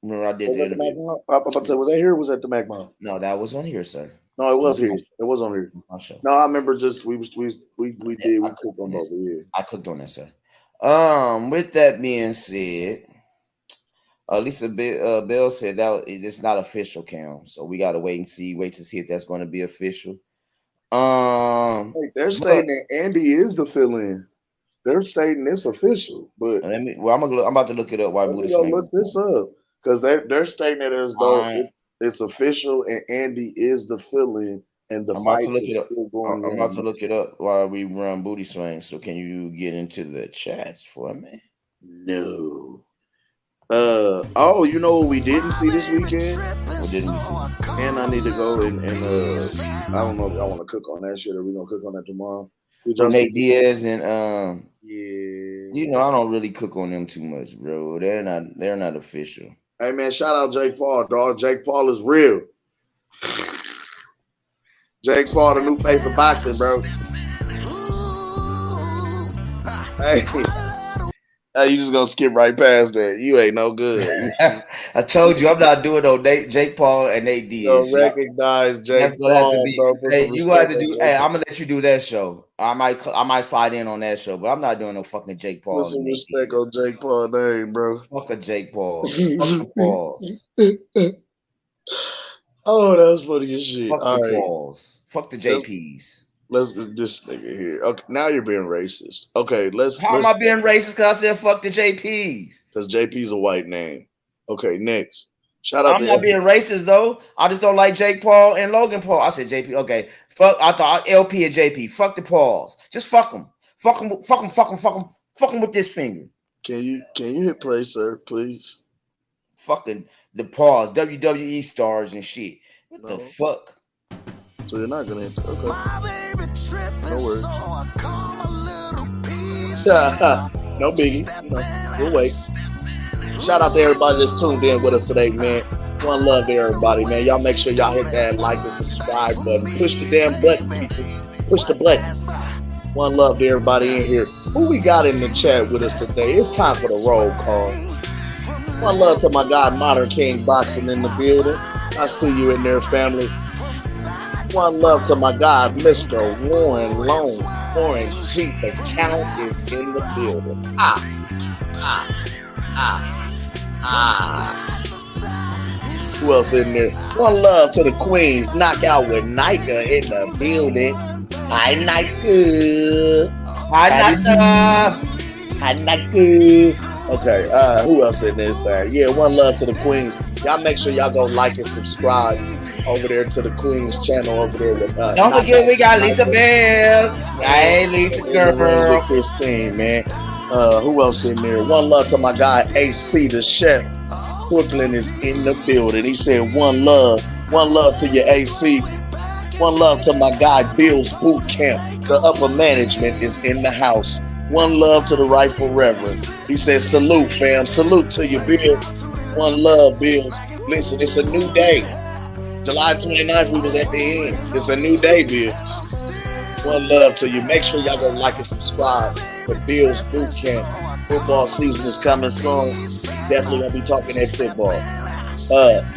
Remember I did was that. I was about to say, was that here or was that the Mac Mom? No, that was on here, sir. No, it was here. It was on here. My show. No, I remember just we cooked on both. Yeah. I cooked on that, sir. With that being said, Lisa Bell said that it's not official, Cam. So we gotta wait to see if that's going to be official. They're stating that Andy is the fill-in. They're stating it's official, but I'm about to look it up. Why look this up? Because they're stating it as though it's official and Andy is the fill-in, and the fight is still going on. I'm about to look it up while we run booty swings. So can you get into the chats for me? No. You know what we didn't see this weekend? What didn't we see? And I need to go and I don't know if I want to cook on that shit or we gonna cook on that tomorrow. Nate Diaz and yeah. I don't really cook on them too much, bro. They're not official. Hey man, shout out Jake Paul, dog. Jake Paul is real. Jake Paul, the new face of boxing, bro. Hey. You just gonna skip right past that. You ain't no good. I told you I'm not doing no Jake Paul and Nate Diaz. Don't recognize Jake That's gonna Paul, have to be. bro, Hey, you gonna have to do. Hey, I'm gonna let you do that show. I might slide in on that show, but I'm not doing no fucking Jake Paul. Put some respect on Jake Paul name, bro. Fuck a Jake Paul. Fuck the Pauls. Oh, that was funny as shit. Fuck All the right. Pauls. Fuck the JPs. Let's this nigga here. Okay, now you're being racist. Okay, How am I being racist? Because I said fuck the JPs. Because JP's a white name. Okay, next. Shout out. I'm not being racist though. I just don't like Jake Paul and Logan Paul. I said JP. Okay, fuck. I thought LP and JP. Fuck the Pauls. Just fuck them. Fuck them. Fuck them. Fuck them. Fuck them. Fuck them with this finger. Can you hit play, sir, please? Fucking the Pauls, WWE stars and shit. What the fuck? So you're not gonna hit. Okay. No worries. No biggie. We'll wait. Shout out to everybody that's tuned in with us today, man. One love to everybody, man. Y'all make sure y'all hit that like and subscribe button. Push the damn button, people. Push the button. One love to everybody in here. Who we got in the chat with us today? It's time for the roll call. One love to my guy, Modern King Boxing in the building. I see you in there, family. One love to my guy, Mr. Warren Long. Orange Jeep. The count is in the building. Who else in there? One love to the Queens. Knockout with Nika in the building. Hi, Nika. Hi, Nika. Okay, who else in this thing? Yeah, one love to the Queens. Y'all make sure y'all go like and subscribe over there to the Queens channel over there with Don't forget we got Lisa Bell. Hey, Lisa girl. Christine, man. Who else in there? One love to my guy AC, the chef. Brooklyn is in the building. He said one love to your AC. One love to my guy Bill's Boot Camp. The upper management is in the house. One love to the rightful reverend. He says salute, fam. Salute to you, Bills. One love, Bills. Listen, it's a new day. July 29th, we was at the end. It's a new day, Bills. One love to you. Make sure y'all go like and subscribe to Bill's Boot Camp. Football season is coming soon. Definitely gonna be talking that football.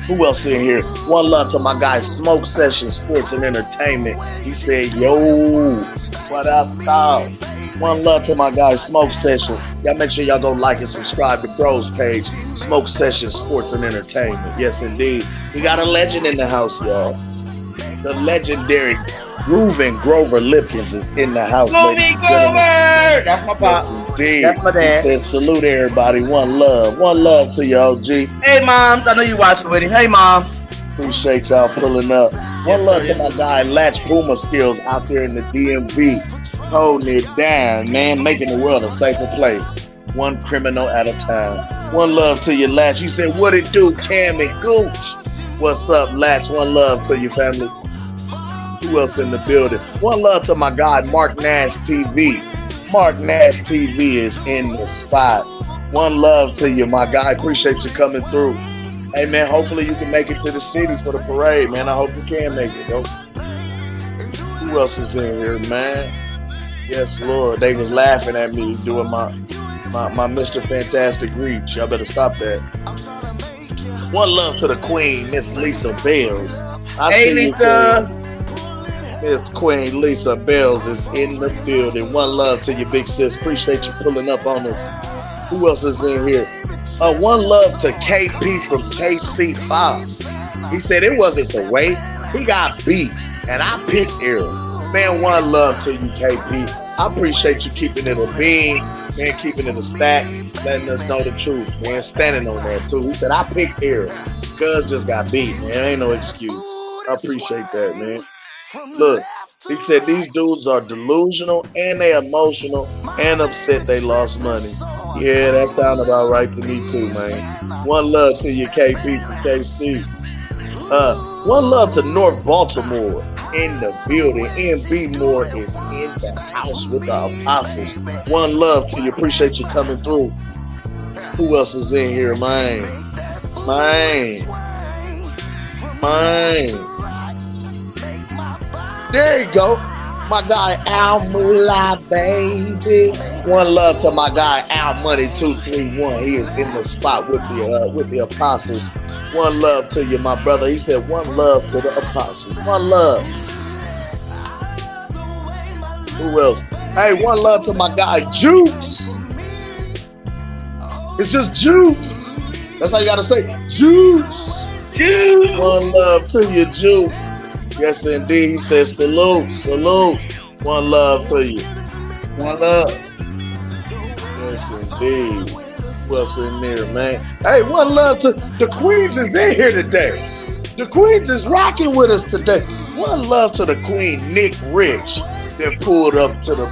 Who else in here? One love to my guy Smoke Session Sports and Entertainment. He said, yo, what up, dog? One love to my guy Smoke Session. Y'all make sure y'all go like and subscribe to Bros page, Smoke Session Sports and Entertainment. Yes, indeed. We got a legend in the house, y'all. The legendary Groovin' Grover Lipkins is in the house. Groovy Grover! That's my pop. Yes, indeed. That's my dad. He says, salute everybody. One love to you, OG. Hey, moms. I know you watching with him. Hey, moms. Appreciate y'all pulling up. One love to my guy Latch Boomer Skills out there in the DMV. Holding it down, man. Making the world a safer place. One criminal at a time. One love to you, Latch. He said, what it do, Cam and Gooch? What's up, Latch? One love to you, family. Who else in the building? One love to my guy, Mark Nash TV. Mark Nash TV is in the spot. One love to you, my guy. Appreciate you coming through. Hey, man, hopefully you can make it to the city for the parade, man. I hope you can make it, yo. Who else is in here, man? Yes, Lord. They was laughing at me doing my Mr. Fantastic reach. Y'all better stop that. One love to the queen, Miss Lisa Bells. Hey, Lisa. Miss Queen Lisa Bells is in the building. One love to you, big sis. Appreciate you pulling up on us. Who else is in here? One love to KP from KC5. He said it wasn't the weight. He got beat, and I picked Aaron. Man, one love to you, KP. I appreciate you keeping it a bean, man, keeping it a stack, letting us know the truth, man, standing on that, too. He said, I picked Aaron. Cuz just got beat, man. Ain't no excuse. I appreciate that, man. Look, he said these dudes are delusional and they emotional and upset they lost money. Yeah, that sounds about right to me too, man. One love to you, KP from KC. One love to North Baltimore in the building. MB Moore is in the house with the apostles. One love to you. Appreciate you coming through. Who else is in here, man? There you go. My guy Al Moolah, baby. One love to my guy Al Money 231. He is in the spot with the apostles. One love to you, my brother. He said one love to the apostles. One love. Who else? Hey, one love to my guy Juice. It's just Juice. That's how you gotta say Juice. Juice. One love to you, Juice. Yes, indeed. He says salute, salute. One love to you. One love. Yes, indeed. Who else in there, man? Hey, one love to the Queens is in here today. The Queens is rocking with us today. One love to the Queen, Nick Rich, that pulled up to the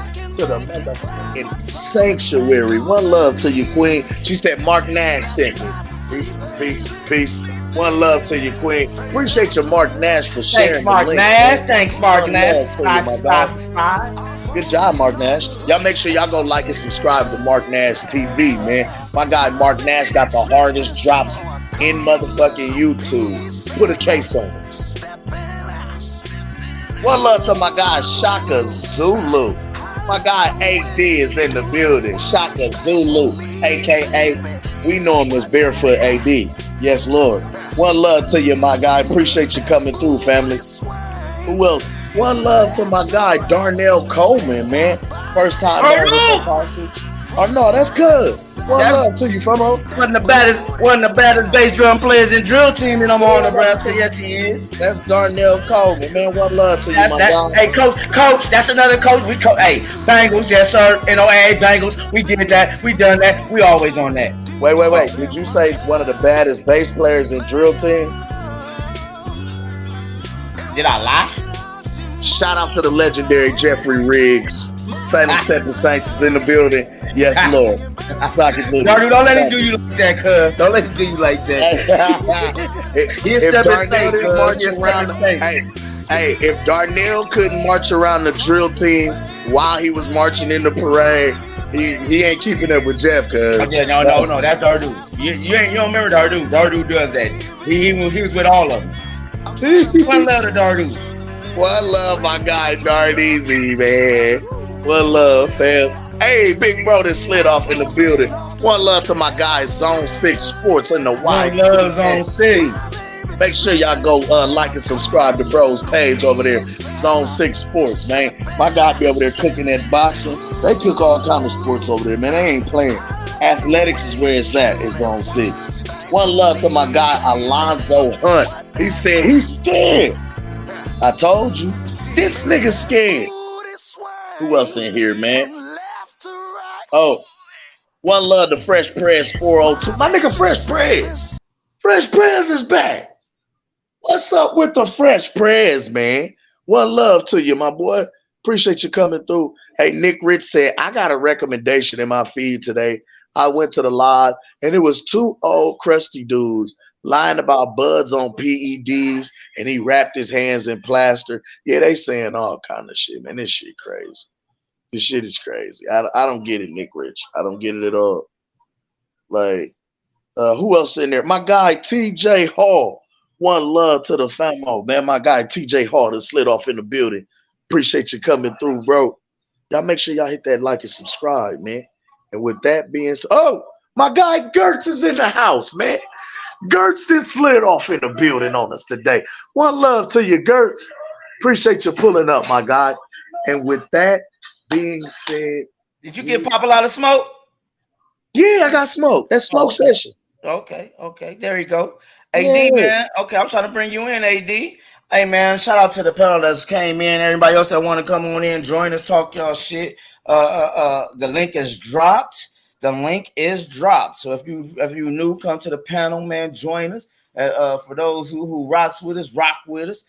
in sanctuary. One love to you, Queen. She said Mark Nash sent me. Peace, peace, peace. One love to you, Queen. Appreciate you, Mark Nash, for sharing. Thanks, Mark Nash. Thanks, Mark Nash. Subscribe. Good job, Mark Nash. Y'all make sure y'all go like and subscribe to Mark Nash TV, man. My guy Mark Nash got the hardest drops in motherfucking YouTube. Put a case on it. One love to my guy Shaka Zulu. My guy AD is in the building. Shaka Zulu, aka we know him as Barefoot AD. Yes, Lord. One love to you, my guy. Appreciate you coming through, family. Who else? One love to my guy Darnell Coleman, man. First time ever. Oh no, that's good. One love to you, Famo. One of the baddest bass drum players in drill team in Omaha, Nebraska. Yes, he is. That's Darnell Coleman, man. One love to you, my guy. Hey, coach, that's another coach. Hey, Bengals, yes, sir. NOA Bengals. We did that. We done that. We always on that. Wait. Did you say one of the baddest bass players in drill team? Did I lie? Shout out to the legendary Jeffrey Riggs. Silent Temple Saints is in the building. Yes, Lord. Dardu, don't let him do you like that, cuz. Don't let him do you like that. If Darnell couldn't march around the drill team while he was marching in the parade, he ain't keeping up with Jeff, cuz. Okay, no, that's Dardu. You don't remember Dardu. Dardu does that. He was with all of them. One love to Dardu. One love, my guy Dardeezy, man. One love, fam. Hey, big bro that slid off in the building. One love to my guy Zone 6 Sports in the white. One love, Zone 6. Make sure y'all go like and subscribe to bro's page over there. Zone 6 Sports, man. My guy be over there cooking that boxing. They cook all kind of sports over there, man. They ain't playing. Athletics is where it's at. It's Zone 6. One love to my guy Alonzo Hunt. He said he's scared. I told you. This nigga scared. Who else in here, man? Oh, one love to Fresh Press 402. My nigga Fresh Press. Fresh Press is back. What's up with the Fresh Press, man? One love to you, my boy. Appreciate you coming through. Hey, Nick Rich said, I got a recommendation in my feed today. I went to the live, and it was two old crusty dudes lying about buds on PEDs, and he wrapped his hands in plaster. Yeah, they saying all kind of shit, man. This shit crazy. This shit is crazy. I don't get it, Nick Rich. I don't get it at all. Like, who else in there? My guy, TJ Hall. One love to the famo, man. My guy, TJ Hall, that slid off in the building. Appreciate you coming through, bro. Y'all make sure y'all hit that like and subscribe, man. And with that being said, oh, my guy Gertz is in the house, man. Gertz did slid off in the building on us today. One love to you, Gertz. Appreciate you pulling up, my guy. And with that being said, did you get Pop a lot of smoke? Yeah, I got smoke. That's smoke session. Okay. There you go. AD, man. Okay, I'm trying to bring you in, AD. Hey, man, shout out to the panel that came in. Everybody else that want to come on in, join us, talk y'all shit. The link is dropped. So if you new, come to the panel, man. Join us. For those who rocks with us, rock with us.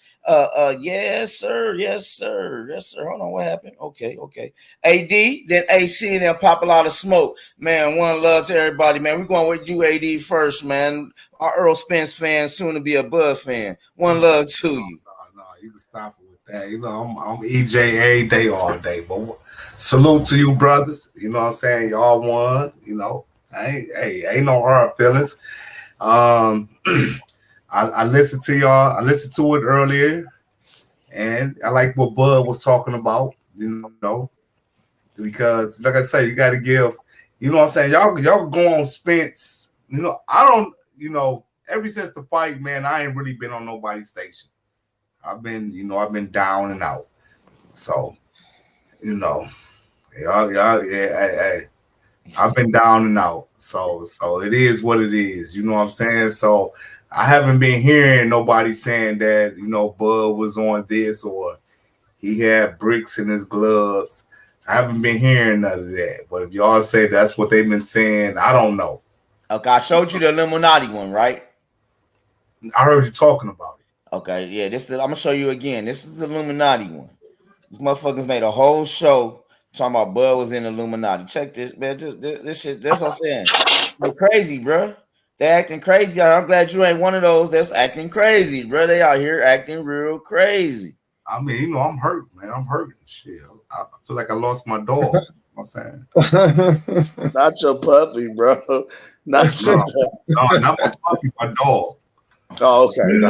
Yes, sir. Hold on, what happened? Okay. AD, then AC, then pop a lot of smoke. Man, one love to everybody, man. We're going with you, AD, first, man. Our Earl Spence fan, soon to be a Bud fan. One love to you. No, you can stop it with that. You know, I'm EJ every day, all day. But salute to you, brothers. You know what I'm saying? Y'all won. You know, ain't no hard feelings. I listened to y'all. I listened to it earlier, and I like what Bud was talking about. You know, because like I say, you got to give. You know what I'm saying? Y'all go on Spence. You know, I don't. You know, ever since the fight, man, I ain't really been on nobody's station. I've been down and out. So, you know, yeah. I've been down and out. So it is what it is. You know what I'm saying? So I haven't been hearing nobody saying that, you know, Bud was on this or he had bricks in his gloves. I haven't been hearing none of that. But if y'all say that's what they've been saying, I don't know. Okay, I showed you the Illuminati one, right? I heard you talking about it. Okay, yeah, I'm gonna show you again. This is the Illuminati one. These motherfuckers made a whole show talking about Bud was in Illuminati. Check this, man. This shit. That's what I'm saying. They're crazy, bro. They acting crazy. I'm glad you ain't one of those that's acting crazy, bro. They out here acting real crazy. I mean, you know, I'm hurt, man. I'm hurting. Shit. I feel like I lost my dog. You know what I'm saying. Not your puppy, bro. Not your not my puppy, my dog. Oh, okay. The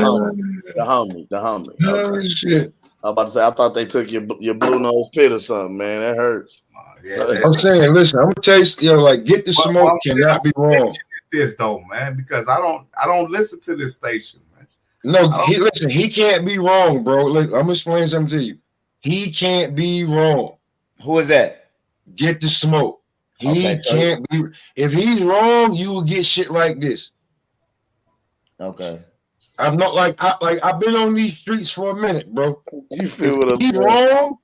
homie. Okay. Oh, shit. I'm about to say, I thought they took your blue nose pit or something, man. That hurts. Yeah, I'm saying, listen, I'm gonna tell you, like, get the smoke cannot be wrong. This though, man, because I don't listen to this station, man. No, listen, he can't be wrong, bro. Look, I'm gonna explain something to you. He can't be wrong. Who is that? Get the smoke. He Okay, so can't be. If he's wrong, you will get shit like this. Okay. I'm not like I've been on these streets for a minute, bro. You feel what I'm He's saying? wrong,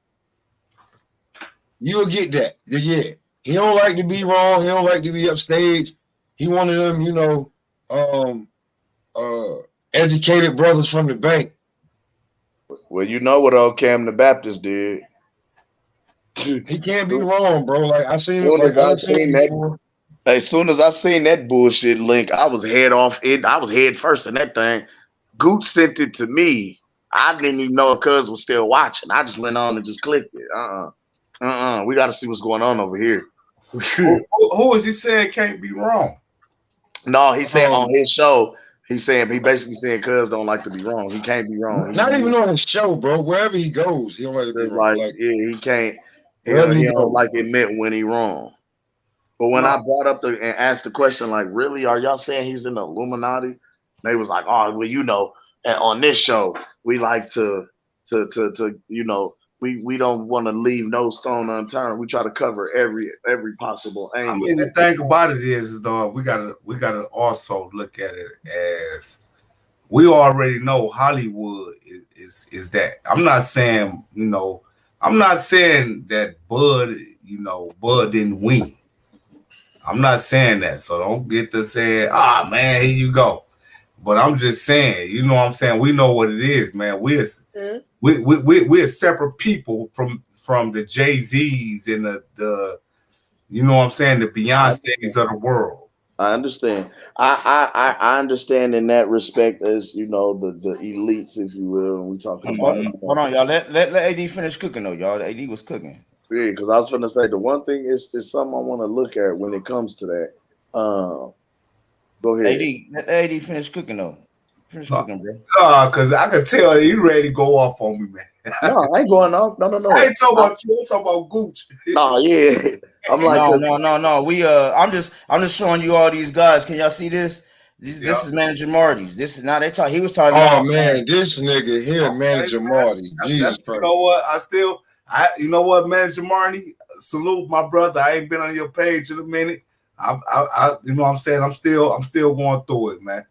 you'll get that. Yeah. He don't like to be wrong. He don't like to be upstage. He one of them, you know, educated brothers from the bank. Well, you know what old Cam the Baptist did. He can't be wrong, bro. Like I seen it. As soon as I seen that bullshit link, I was head first in that thing. Gooch sent it to me. I didn't even know if Cuz was still watching. I just went on and just clicked it. We got to see what's going on over here. Who is he saying can't be wrong? No, he said on his show. He basically saying Cuz don't like to be wrong. He can't be wrong. Not even on his show, bro. Wherever he goes, he don't like to be wrong. Like, yeah, he can't. He don't like it meant when he wrong. But when I brought up and asked the question, like, really, are y'all saying he's in the Illuminati? They was like, oh, well, you know, and on this show, we like to you know, we don't want to leave no stone unturned. We try to cover every possible angle. I mean, the thing about it is though, we gotta also look at it as we already know Hollywood is that. I'm not saying, you know, I'm not saying that Bud didn't win. I'm not saying that, so don't get to say, man, here you go. But I'm just saying, you know what I'm saying? We know what it is, man. We're separate people from the Jay-Z's and the you know what I'm saying, the Beyoncé's of the world. I understand. I understand in that respect as, you know, the elites, if you will. We talking about. Hold on, y'all. Let AD finish cooking though, y'all. AD was cooking. Yeah, because I was going to say the one thing is something I want to look at when it comes to that. Go ahead. Let AD finish cooking though. Finish cooking, bro. Because I can tell that you ready to go off on me, man. No, I ain't going off. No. I ain't talking about you. I'm talking about Gooch. No, yeah. I'm like, no. We I'm just showing you all these guys. Can y'all see this? This is Manager Marty's. This is now they talk. He was talking about. Oh man, this nigga here, Manager Marty. Jesus Christ. You know what? You know what, Manager Marty? Salute my brother. I ain't been on your page in a minute. I you know what I'm saying? I'm still going through it, man.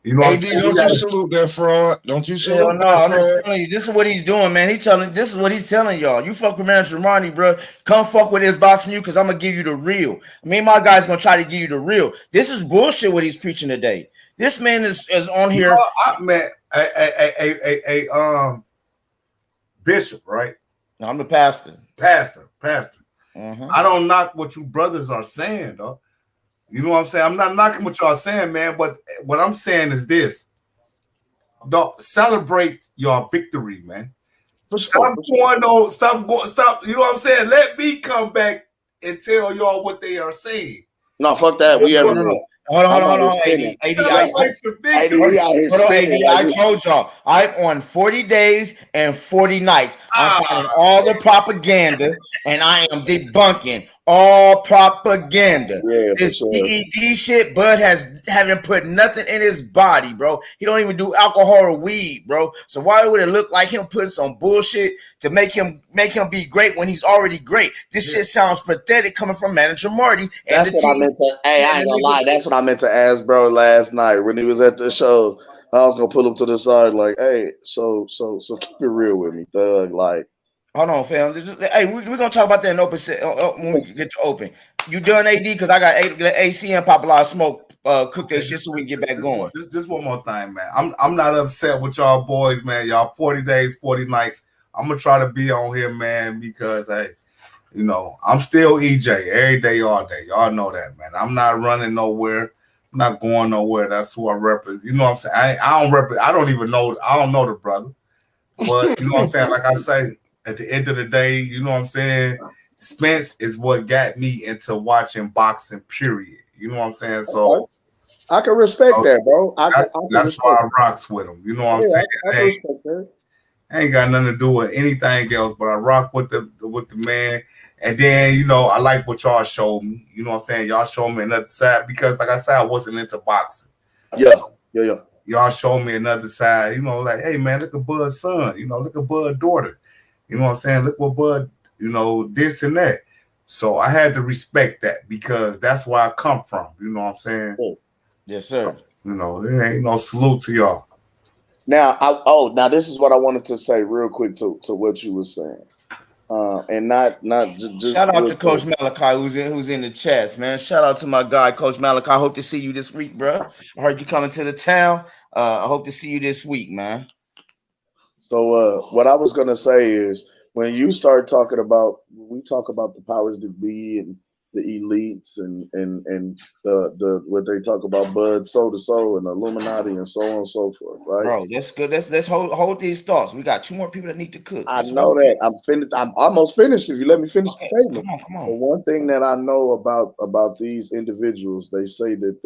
You know, AD, don't you salute that fraud? Don't you salute? No, I'm just telling you, this is what he's doing, man. This is what he's telling y'all. You fuck with Manager Marty, bro. Come fuck with his box from you, because I'm gonna give you the real. Me and my guys gonna try to give you the real. This is bullshit what he's preaching today. This man is on here. You know, man, bishop, right? No, I'm the pastor. Pastor. I don't knock what you brothers are saying, though. You know what I'm saying? I'm not knocking what y'all saying, man. But what I'm saying is this: don't celebrate your victory, man. Stop. You know what I'm saying? Let me come back and tell y'all what they are saying. No, fuck that. We have. Hold on, AD. I told y'all, I'm on 40 days and 40 nights. I'm finding all the propaganda, and I am debunking all propaganda. Yeah, this PED shit, Bud haven't put nothing in his body, bro. He don't even do alcohol or weed, bro. So why would it look like him putting some bullshit to make him be great when he's already great? This shit sounds pathetic coming from Manager Marty. That's what I meant to. Hey, I ain't gonna lie. That's what I meant to ask, bro. Last night when he was at the show, I was gonna pull him to the side, like, hey, so keep it real with me, thug. Like, hold on, fam. Hey, we're gonna talk about that in open when we get to open. You done, AD? Because I got AC and Pop a lot of smoke. Cook that shit so we can get back going. Just one more thing, man. I'm not upset with y'all boys, man. Y'all 40 days, 40 nights. I'm gonna try to be on here, man, because hey, you know, I'm still EJ every day, all day. Y'all know that, man. I'm not running nowhere. I'm not going nowhere. That's who I represent. You know what I'm saying? I don't represent. I don't know the brother. But you know what I'm saying? Like I say, at the end of the day, you know what I'm saying? Spence is what got me into watching boxing, period. You know what I'm saying? So I can respect that, bro. That's why I rocks with him. You know what I'm saying? I respect that. Ain't got nothing to do with anything else, but I rock with the man. And then, you know, I like what y'all showed me. You know what I'm saying? Y'all showed me another side because, like I said, I wasn't into boxing. Yeah. Y'all showed me another side. You know, like, hey, man, look at Bud's son. You know, look at Bud's daughter. You know what I'm saying? Look what Bud, this and that. So I had to respect that because that's where I come from. You know what I'm saying? Yes, sir. There ain't no salute to y'all. Now, now this is what I wanted to say real quick to what you were saying, and not just shout out to Coach Malachi who's in the chats, man. Shout out to my guy Coach Malachi. I hope to see you this week, bro. I heard you coming to the town. I hope to see you this week, man. So what I was gonna say is when you start talking about we talk about the powers that be and the elites and the what they talk about Bud Soul to Soul and Illuminati and so on and so forth, right? Bro, that's good. Let's hold these thoughts. We got 2 more people that need to cook. I know that. I'm finished. I'm almost finished. If you let me finish the statement. Come on. The one thing that I know about these individuals, they say that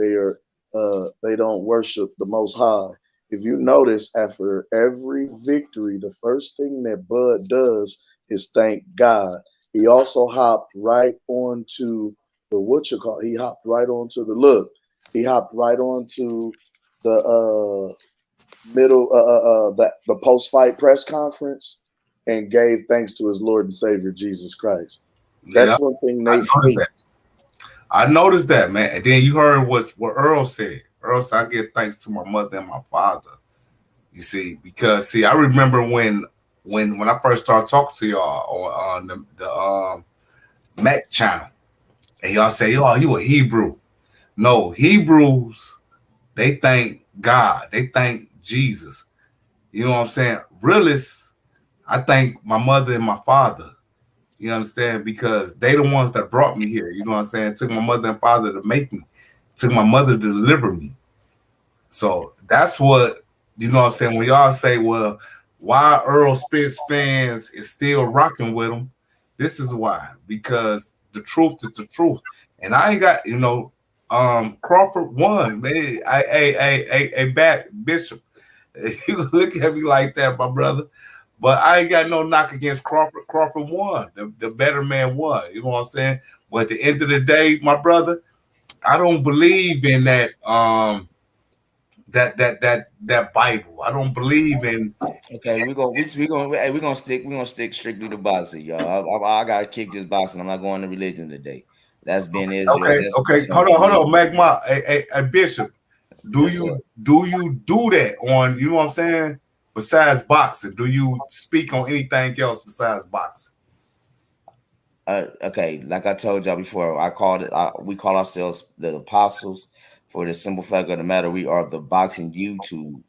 they don't worship the Most High. If you notice, after every victory, the first thing that Bud does is thank God. He also hopped right onto the He hopped right onto the the post-fight press conference and gave thanks to his Lord and Savior Jesus Christ. That's one thing they hate. I noticed that, man. And then you heard what Earl said. Earl said, I give thanks to my mother and my father. You see, because I remember when I first started talking to y'all on the Mac channel, and y'all say, "Oh, you a Hebrew?" No, Hebrews, they thank God, they thank Jesus. You know what I'm saying? Realists, I thank my mother and my father. You understand? Because they the ones that brought me here. You know what I'm saying? It took my mother and father to make me. It took my mother to deliver me. So that's what, you know what I'm saying? When y'all say, well, why Earl Spence fans is still rocking with him, this is why. Because the truth is the truth. And I ain't got, Crawford won, man. I back Bishop. You look at me like that, my brother. But I ain't got no knock against Crawford. Crawford won. The better man won. You know what I'm saying? But at the end of the day, my brother, I don't believe in that that Bible. I don't believe in. Okay, we're gonna stick strictly to boxing, y'all. I gotta kick this boxing. I'm not going to religion today. That's been Israel. Okay. Hold on, Magma. Hey, Bishop. Do you do that on? You know what I'm saying? Besides boxing, do you speak on anything else besides boxing? Okay, like I told y'all before, we call ourselves the apostles for the simple fact of the matter. We are the boxing YouTube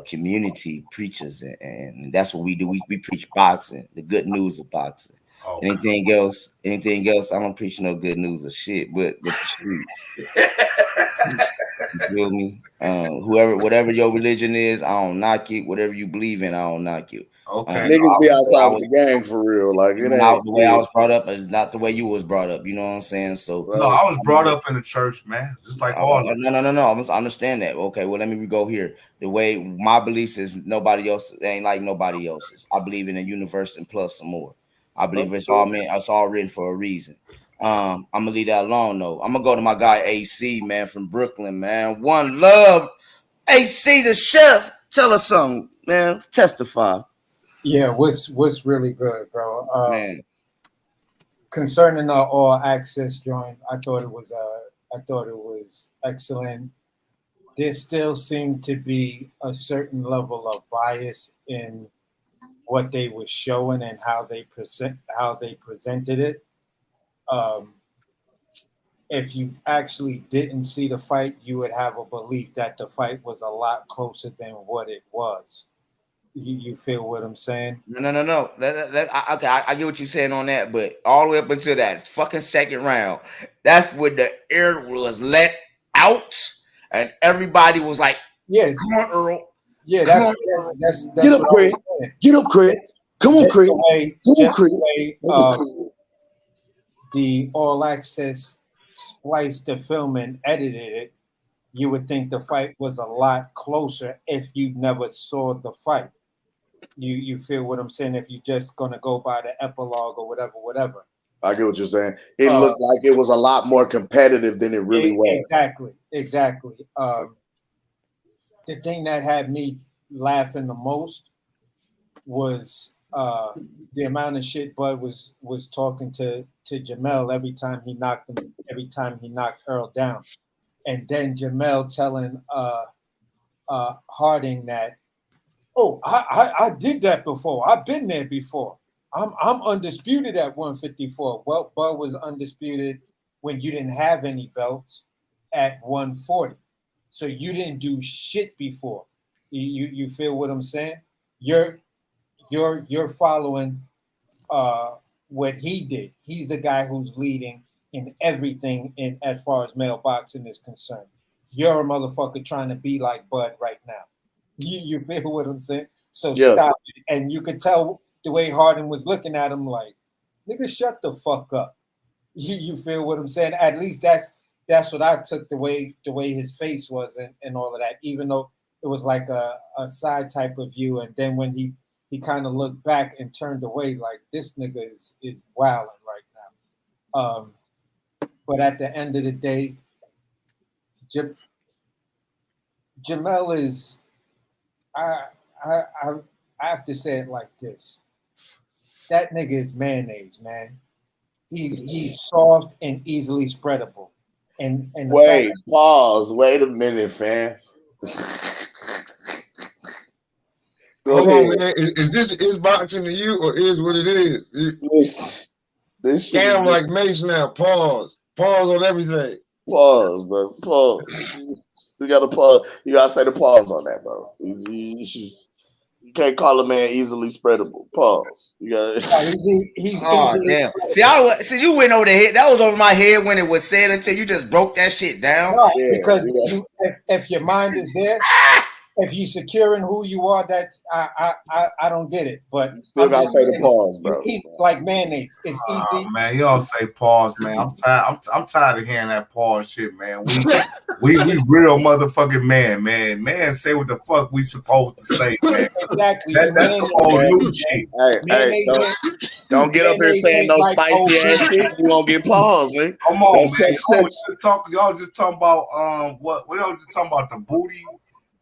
community preachers, and that's what we do. We preach boxing, the good news of boxing. Okay. Anything else, I don't preach no good news of shit, but the streets. You feel me? Whatever your religion is, I don't knock it. Whatever you believe in, I don't knock you. Okay. Niggas be outside with the gang for real. Like the way I was brought up is not the way you was brought up. You know what I'm saying? So no, I was brought up in the church, man. Just like all of them. No. I understand that. Okay, well, let me go here. The way my beliefs is nobody else ain't like nobody else's. I believe in a universe and plus some more. I believe it's all written for a reason. I'm gonna leave that alone though. I'm gonna go to my guy AC, man, from Brooklyn, man. One love. AC the chef. Tell us something, man. Testify. Yeah, what's really good, bro? Concerning the all access joint, I thought it was excellent. There still seemed to be a certain level of bias in what they were showing and how they presented it. If you actually didn't see the fight, you would have a belief that the fight was a lot closer than what it was. You feel what I'm saying? No. I get what you're saying on that, but all the way up until that fucking second round, that's when the air was let out, and everybody was like, "Yeah, come on, Earl. Yeah, that's get up, Craig. Get up, Craig. Come on, Craig. Come on, Craig. The All Access spliced the film and edited it. You would think the fight was a lot closer if you never saw the fight. You feel what I'm saying? If you're just gonna go by the epilogue or whatever. I get what you're saying. It looked like it was a lot more competitive than it really was. Exactly. The thing that had me laughing the most was the amount of shit Bud was talking to Jamel every time he knocked Earl down, and then Jamel telling Harding that, oh, I did that before. I've been there before. I'm undisputed at 154. Well, Bud was undisputed when you didn't have any belts at 140. So you didn't do shit before. You feel what I'm saying? You're following what he did. He's the guy who's leading in everything as far as male boxing is concerned. You're a motherfucker trying to be like Bud right now. You feel what I'm saying? So stop it. And you could tell the way Harding was looking at him like, nigga, shut the fuck up. You feel what I'm saying? At least that's what I took the way his face was and all of that, even though it was like a side type of view. And then when he kind of looked back and turned away, like, this nigga is wilding right now. But at the end of the day, Jamel is, I have to say it like this. That nigga is mayonnaise, man. He's soft and easily spreadable. And wait, pause. Wait a minute, fam. Hold on, man. Is boxing to you or is what it is? This Cam like Mace now. Pause. Pause on everything. Pause, bro. Pause. We gotta pause. You gotta say the pause on that, bro. You can't call a man easily spreadable. Pause. You gotta. He's damn. See, you went over the head. That was over my head when it was said until you just broke that shit down. No, because if your mind is there, if you securing who you are, that I don't get it. But you still gotta say the pause, bro. He's like mayonnaise. It's easy. Man, you don't say pause, man. I'm tired. I'm tired of hearing that pause shit, man. We real motherfucking man. Man, say what the fuck we supposed to say, man. Exactly. That's some old new shit. Hey, don't get up here saying no spicy ass shit. You won't get paused, man. Come on, man. Y'all just talking about what y'all just talking about,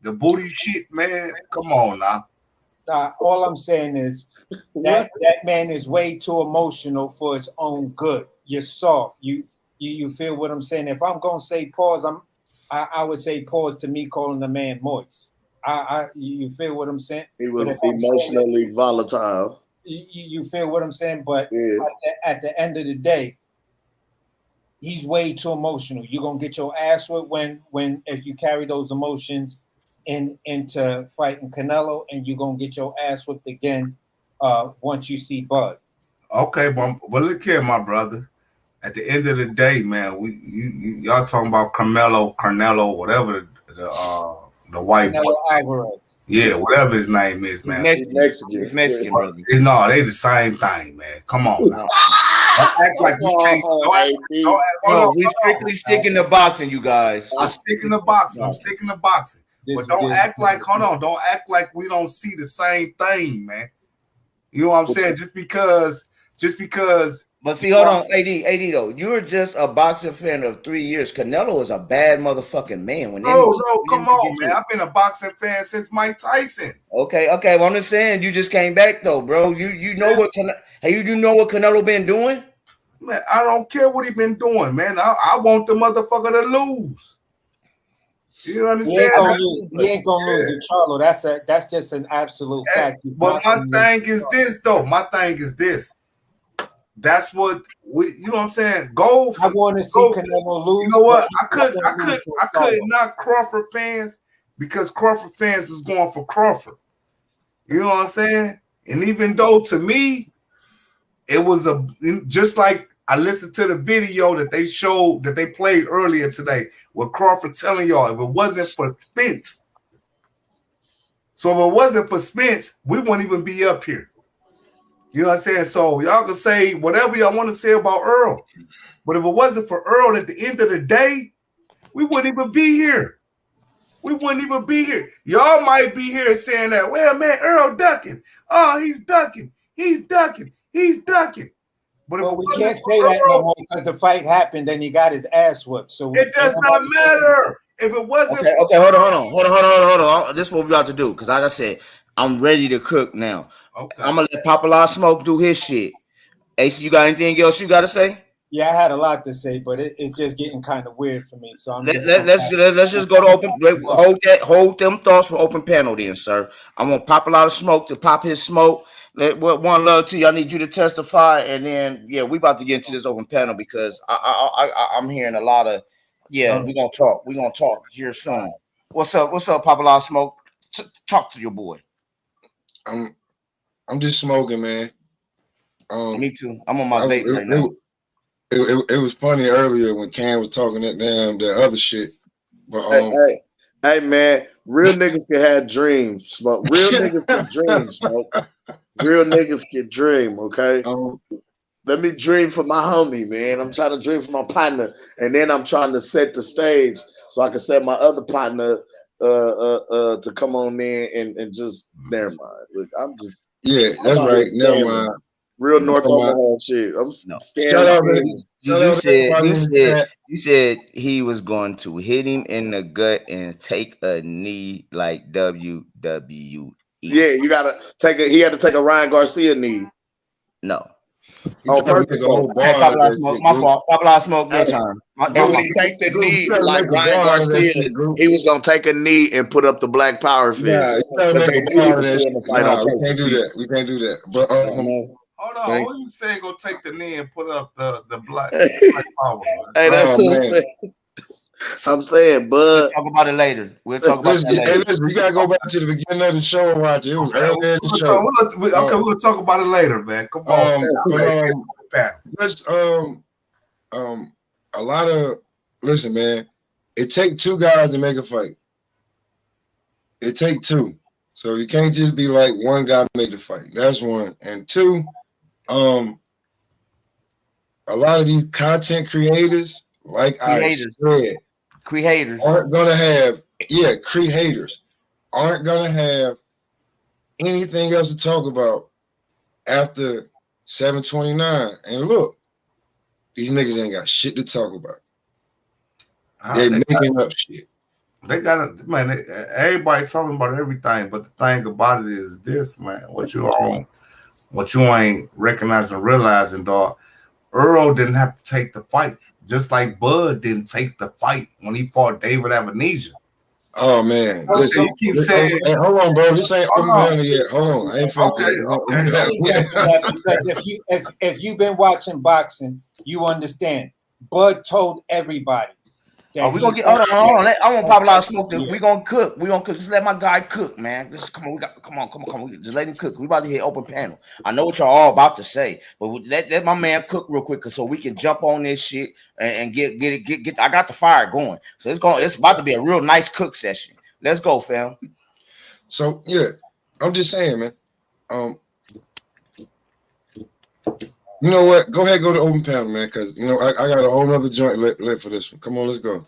the booty shit, man. Come on now. All I'm saying is that man is way too emotional for his own good. You're soft. You feel what I'm saying? If I'm gonna say pause, I would say pause to me calling the man moist. You feel what I'm saying? He was emotionally volatile. You feel what I'm saying? But at the end of the day, he's way too emotional. You're gonna get your ass whipped when if you carry those emotions into fighting Canelo, and you're gonna get your ass whipped again once you see Bud. Okay, but look here, my brother. At the end of the day, man, y'all talking about Carnelo, whatever the white boy. Alvarez. Yeah, whatever his name is, man. He's Mexican, brother. No, they the same thing, man. Come on now. Don't act like we can't. We strictly sticking to boxing, you guys. I'm sticking to boxing. But don't act like, don't act like we don't see the same thing, man. You know what I'm saying? Just because. But see, hold on, AD though. You're just a boxing fan of 3 years. Canelo is a bad motherfucking man. No, come on, man. I've been a boxing fan since Mike Tyson. Okay. Well, I'm just saying, you just came back though, bro. You know what Canelo been doing? Man, I don't care what he been doing, man. I want the motherfucker to lose. You understand? He ain't gonna lose to Charlo. That's just an absolute fact. But my thing is this, though. That's what you know what I'm saying? I want to see Canelo lose. You know what? I couldn't knock Crawford fans because Crawford fans was going for Crawford. You know what I'm saying? And even though to me, it was just like I listened to the video that they showed that they played earlier today with Crawford telling y'all if it wasn't for Spence. So if it wasn't for Spence, we wouldn't even be up here. You know what I'm saying? So y'all can say whatever y'all want to say about Earl. But if it wasn't for Earl at the end of the day, we wouldn't even be here. Y'all might be here saying that, well, man, Earl ducking. Oh, he's ducking. But we can't say that no more because the fight happened and he got his ass whooped. So it does not matter. If it wasn't okay, hold on. This is what we got to do. Because like I said, I'm ready to cook now. Okay. I'm gonna let Papa Smoke do his shit. AC, you got anything else you gotta say? Yeah, I had a lot to say, but it's just getting kind of weird for me. So I'm Let's just go to open. Hold them thoughts for open panel, then, sir. I want Papa Smoke to pop his smoke. One love to you. I need you to testify, and then we about to get into this open panel because I'm hearing a lot of we're gonna talk. We're gonna talk here soon. What's up? What's up, Papa Smoke? Talk to your boy. I'm just smoking, man. Me too. I'm on my vape right now. It was funny earlier when Cam was talking that other shit. But hey man, real niggas can have dreams, Smoke. Real niggas can dream, Smoke. Real niggas can dream, okay? Let me dream for my homie, man. I'm trying to dream for my partner, and then I'm trying to set the stage so I can set my other partner to come on in and just never mind. Look, I'm just that's right. Never mind. Real North Omaha shit. I'm scared. You said he was going to hit him in the gut and take a knee like WWE. Yeah, you gotta take he had to take a Ryan Garcia knee. No. Oh, purpose. Papa Smoke, my fault. Papa Smoke, your turn. And when he take the knee like Ryan Garcia, he was gonna take a knee and put up the Black Power fist. We can't do that. We can't do that. But hold on, who you say gonna take the knee and put up the black power? Hey, that's what I'm saying. I'm saying, Bud. We'll talk about it later. We'll talk about that later. Hey, listen, you gotta go back to the beginning of the show and watch it. It was early in the show. We'll talk about it later, man. Come on. Just a lot of listen, man. It takes two guys to make a fight. It takes two. So you can't just be like one guy made the fight. That's one. And two, a lot of these content creators, like I said, creators aren't gonna have creators aren't gonna have anything else to talk about after 729. And look, these niggas ain't got shit to talk about. They're making up shit. They got man. Everybody talking about everything, but the thing about it is this, man. What you ain't recognizing, realizing, dog. Earl didn't have to take the fight, just like Bud didn't take the fight when he fought David Avenesia. Oh man, you keep saying, hey, hold on, bro. This ain't open yet. Hold on, I ain't because if you've been watching boxing, you understand. Bud told everybody. We gonna get hold on. I want Papa Smoke to. We gonna cook. Just let my guy cook, man. Come on. Just let him cook. We about to hit open panel. I know what y'all all about to say, but let my man cook real quick so we can jump on this shit and get. I got the fire going, so it's about to be a real nice cook session. Let's go, fam. So I'm just saying, man. You know what? Go ahead, go to open panel, man, because I got a whole other joint lit for this one. Come on, let's go.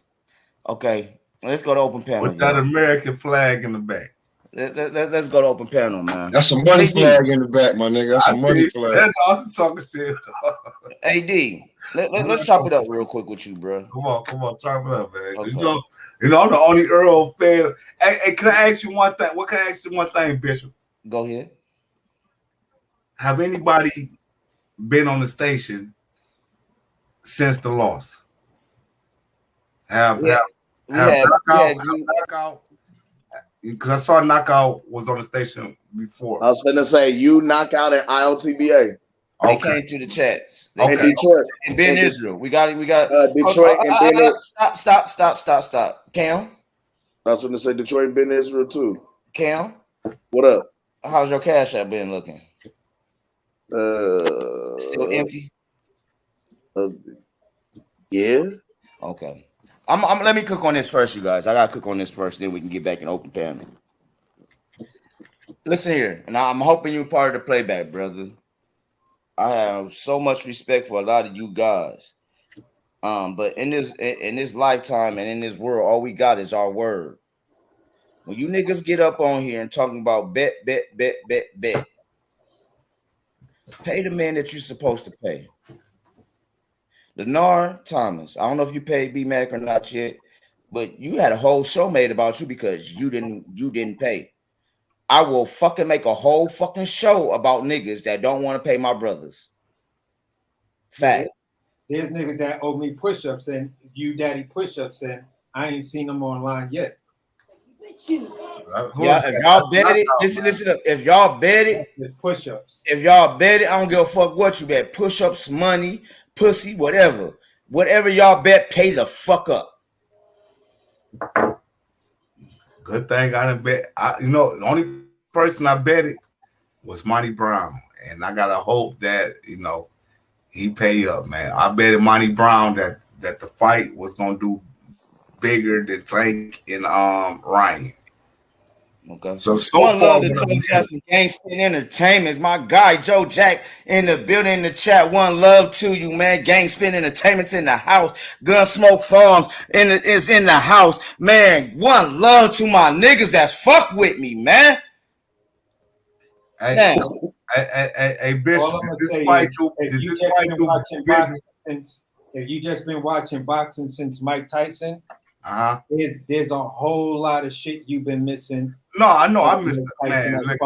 Okay, let's go to open panel. With that American flag in the back. Let's go to open panel, man. That's a money flag in the back, my nigga. That's a money flag. I'm talking shit. AD, let's chop it up real quick with you, bro. Come on, chop it up, man. Okay. I'm the only Earl fan. Hey, can I ask you one thing? What can I ask you one thing, Bishop? Go ahead. Have anybody been on the station since the loss? Have Knockout? Because I saw Knockout was on the station before. I was going to say you Knockout and ILTBA. They came to the chats. In Detroit and Ben Israel. We got Detroit and Ben. Stop. Cam. I was going to say Detroit and Ben Israel too. Cam, what up? How's your cash app been looking? Still empty? Yeah. Okay. I'm let me cook on this first, you guys. I gotta cook on this first, then we can get back in open panel. Listen here, and I'm hoping you're part of the playback, brother. I have so much respect for a lot of you guys. But in this lifetime and in this world, all we got is our word. When you niggas get up on here and talking about bet, pay the man that you're supposed to pay. Lennar Thomas, I don't know if you paid B-Mac or not yet, but you had a whole show made about you because you didn't pay. I will fucking make a whole fucking show about niggas that don't want to pay my brothers. Fact. There's niggas that owe me push-ups and you daddy push-ups, and I ain't seen them online yet. Yeah, if y'all bet it, listen up. If y'all bet it, it's push-ups. If y'all bet it, I don't give a fuck what you bet. Push-ups, money, pussy, whatever. Whatever y'all bet, pay the fuck up. Good thing I didn't bet. The only person I betted was Monty Brown, and I gotta hope that he pay up, man. I betted Monty Brown that the fight was gonna do bigger than Tank and Ryan. Okay. So One far, love to Joe Jack from Gang Spin Entertainment. My guy Joe Jack in the building, in the chat. One love to you, man. Gang Spin Entertainment's in the house. Gunsmoke Farms is in the house, man. One love to my niggas that's fuck with me, man. Hey, Bishop, did this fight do? If you just been watching boxing since Mike Tyson, there's a whole lot of shit you've been missing. No, I know I missed it, man. As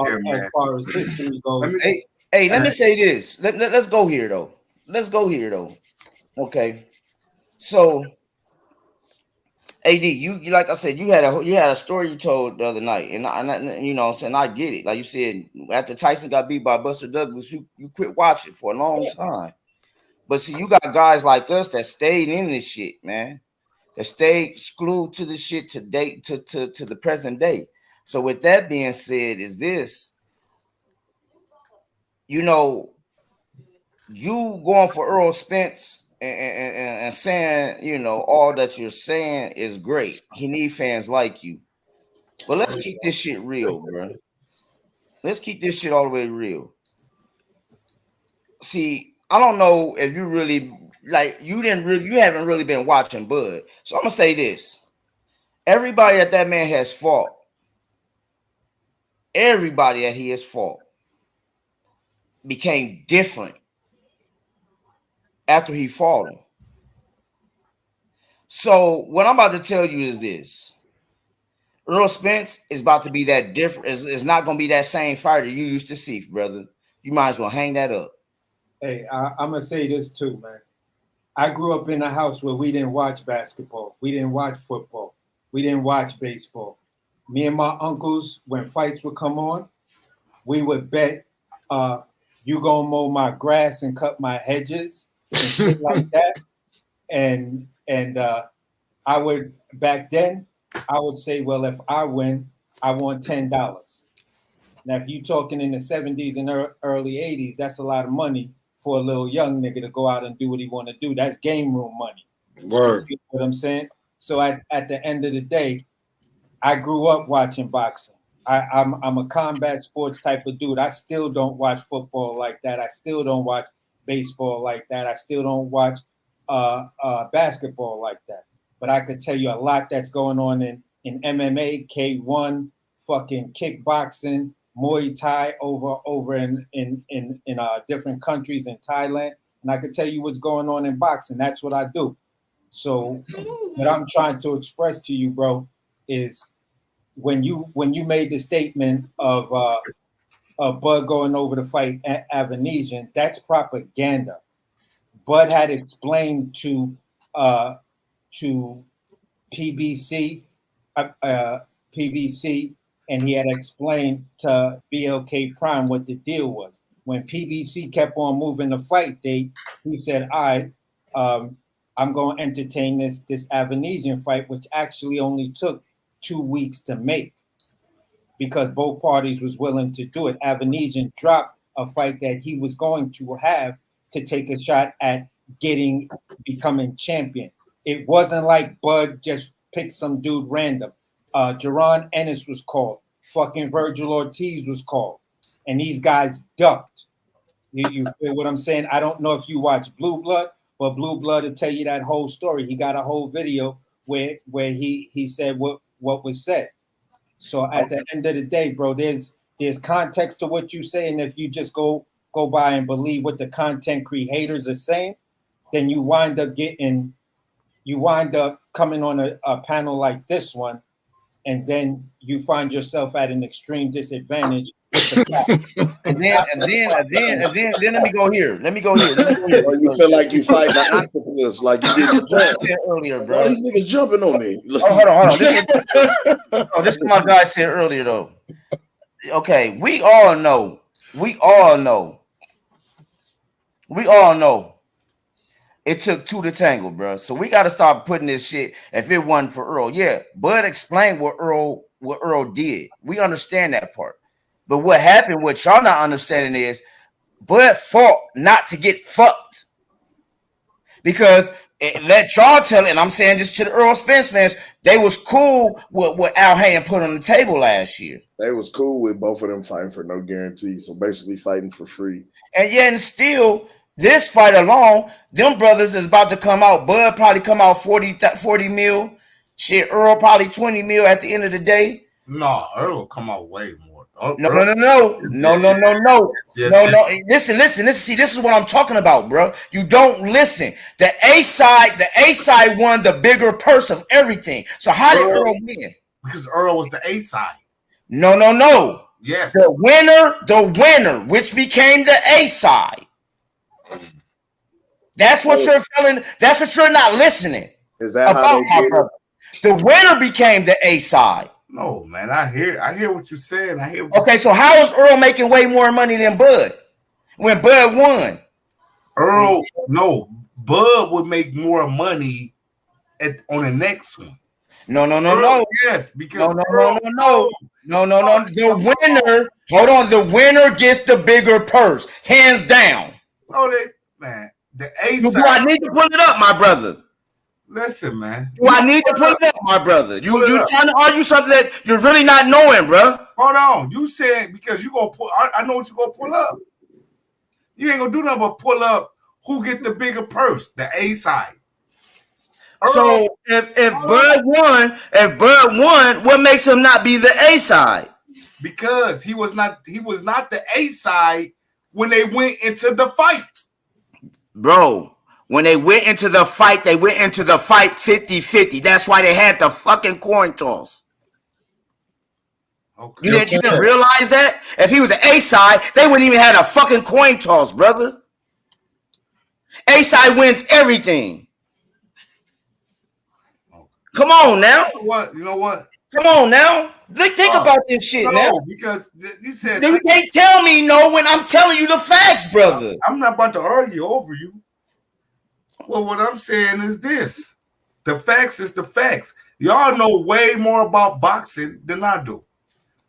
far as history goes. Hey, let me say this. Let's go here though. Okay. So, AD, you like I said, you had a story you told the other night, and I get it. Like you said, after Tyson got beat by Buster Douglas, you quit watching for a long time. But see, you got guys like us that stayed in this shit, man. That stayed glued to the shit to the present day. So with that being said, is this, you going for Earl Spence and saying, all that you're saying is great. He need fans like you. But let's keep this shit real, bro. Let's keep this shit all the way real. See, I don't know if you really you haven't really been watching Bud. So I'm gonna say this. Everybody that man has fought, everybody that he has fought became different after he fought him. So what I'm about to tell you is this. Earl Spence is about to be that different. It's not going to be that same fighter you used to see, brother. You might as well hang that up. Hey, I'm going to say this too, man. I grew up in a house where we didn't watch basketball. We didn't watch football. We didn't watch baseball. Me and my uncles, when fights would come on, we would bet you gonna mow my grass and cut my hedges and shit like that. And I would, back then, I would say, well, if I win, I want $10. Now, if you're talking in the 70s and early 80s, that's a lot of money for a little young nigga to go out and do what he want to do. That's game room money. Word. You know what I'm saying? So at the end of the day, I grew up watching boxing. I'm a combat sports type of dude. I still don't watch football like that. I still don't watch baseball like that. I still don't watch basketball like that. But I could tell you a lot that's going on in MMA, K1, fucking kickboxing, Muay Thai over in different countries in Thailand. And I could tell you what's going on in boxing. That's what I do. So what I'm trying to express to you, bro, is when you made the statement of Bud going over to fight Avanesian, that's propaganda. Bud had explained to PBC, and he had explained to BLK Prime what the deal was. When PBC kept on moving the fight date, he said, all right, I'm going to entertain this Avanesian fight, which actually only took 2 weeks to make because both parties was willing to do it. Avanesian dropped a fight that he was going to have to take a shot at becoming champion. It wasn't like Bud just picked some dude random. Jaron Ennis was called. Fucking Virgil Ortiz was called. And these guys ducked. You feel what I'm saying? I don't know if you watch Blue Blood, but Blue Blood will tell you that whole story. He got a whole video where he said what was said. So at the end of the day, bro, there's context to what you say, and if you just go by and believe what the content creators are saying, then you wind up coming on a panel like this one and then you find yourself at an extreme disadvantage with the cap. And then let me go here. Let me go here. Or you feel like you fighting an octopus, like you getting jumped. Earlier, Like, bro. oh, these niggas jumping on me. Oh, hold on. This is what my guy said earlier, though. Okay, we all know. It took two to tangle, bro. So we got to start putting this shit. If it wasn't for Earl, yeah, Bud explained what Earl did. We understand that part. But what happened, what y'all not understanding is Bud fought not to get fucked. Because let y'all tell it, and I'm saying this to the Earl Spence fans, they was cool with what Al Hayen put on the table last year. They was cool with both of them fighting for no guarantee. So basically fighting for free. And yeah, and still, this fight alone, them brothers is about to come out. Bud probably come out 40 mil. Shit, Earl probably 20 mil at the end of the day. No, Earl will come out way more. No. Listen. See, this is what I'm talking about, bro. You don't listen. The A side won the bigger purse of everything. So how did Earl win? Because Earl was the A side. No. Yes. The winner, which became the A side. That's what you're feeling. That's what you're not listening. Is that how they did it? The winner became the A side. No, man, I hear what you're saying. Okay, so how is Earl making way more money than Bud when Bud won? Bud would make more money on the next one. No. Yes, because no. The winner, hold on, the winner gets the bigger purse, hands down. The A side. Do I need to pull it up, my brother? Listen, man. Do I need to pull it up, my brother? You trying to argue something that you're really not knowing, bro? Hold on. You said because you gonna pull. I know what you gonna pull up. You ain't gonna do nothing but pull up who get the bigger purse, the A side. So if Bud won, what makes him not be the A side? Because he was not the A side when they went into the fight. Bro, when they went into the fight 50-50. That's why they had the fucking coin toss. Okay. You didn't realize that? If he was the A side, they wouldn't even have a fucking coin toss, brother. A side wins everything. Come on now. You know what? Come on now. Think about this shit now. Because you said you can't tell me no when I'm telling you the facts, brother. I'm not about to argue over you. Well, what I'm saying is this. The facts is the facts. Y'all know way more about boxing than I do.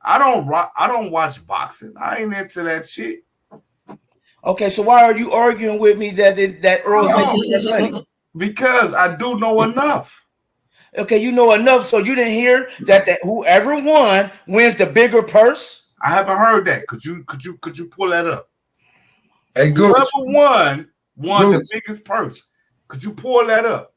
I don't watch boxing. I ain't into that shit. Okay, so why are you arguing with me that Earl's making that money? Because I do know enough. Okay, you know enough, so you didn't hear that whoever won wins the bigger purse? I haven't heard that. Could you pull that up? Hey, Goose. Whoever won the biggest purse. Could you pull that up?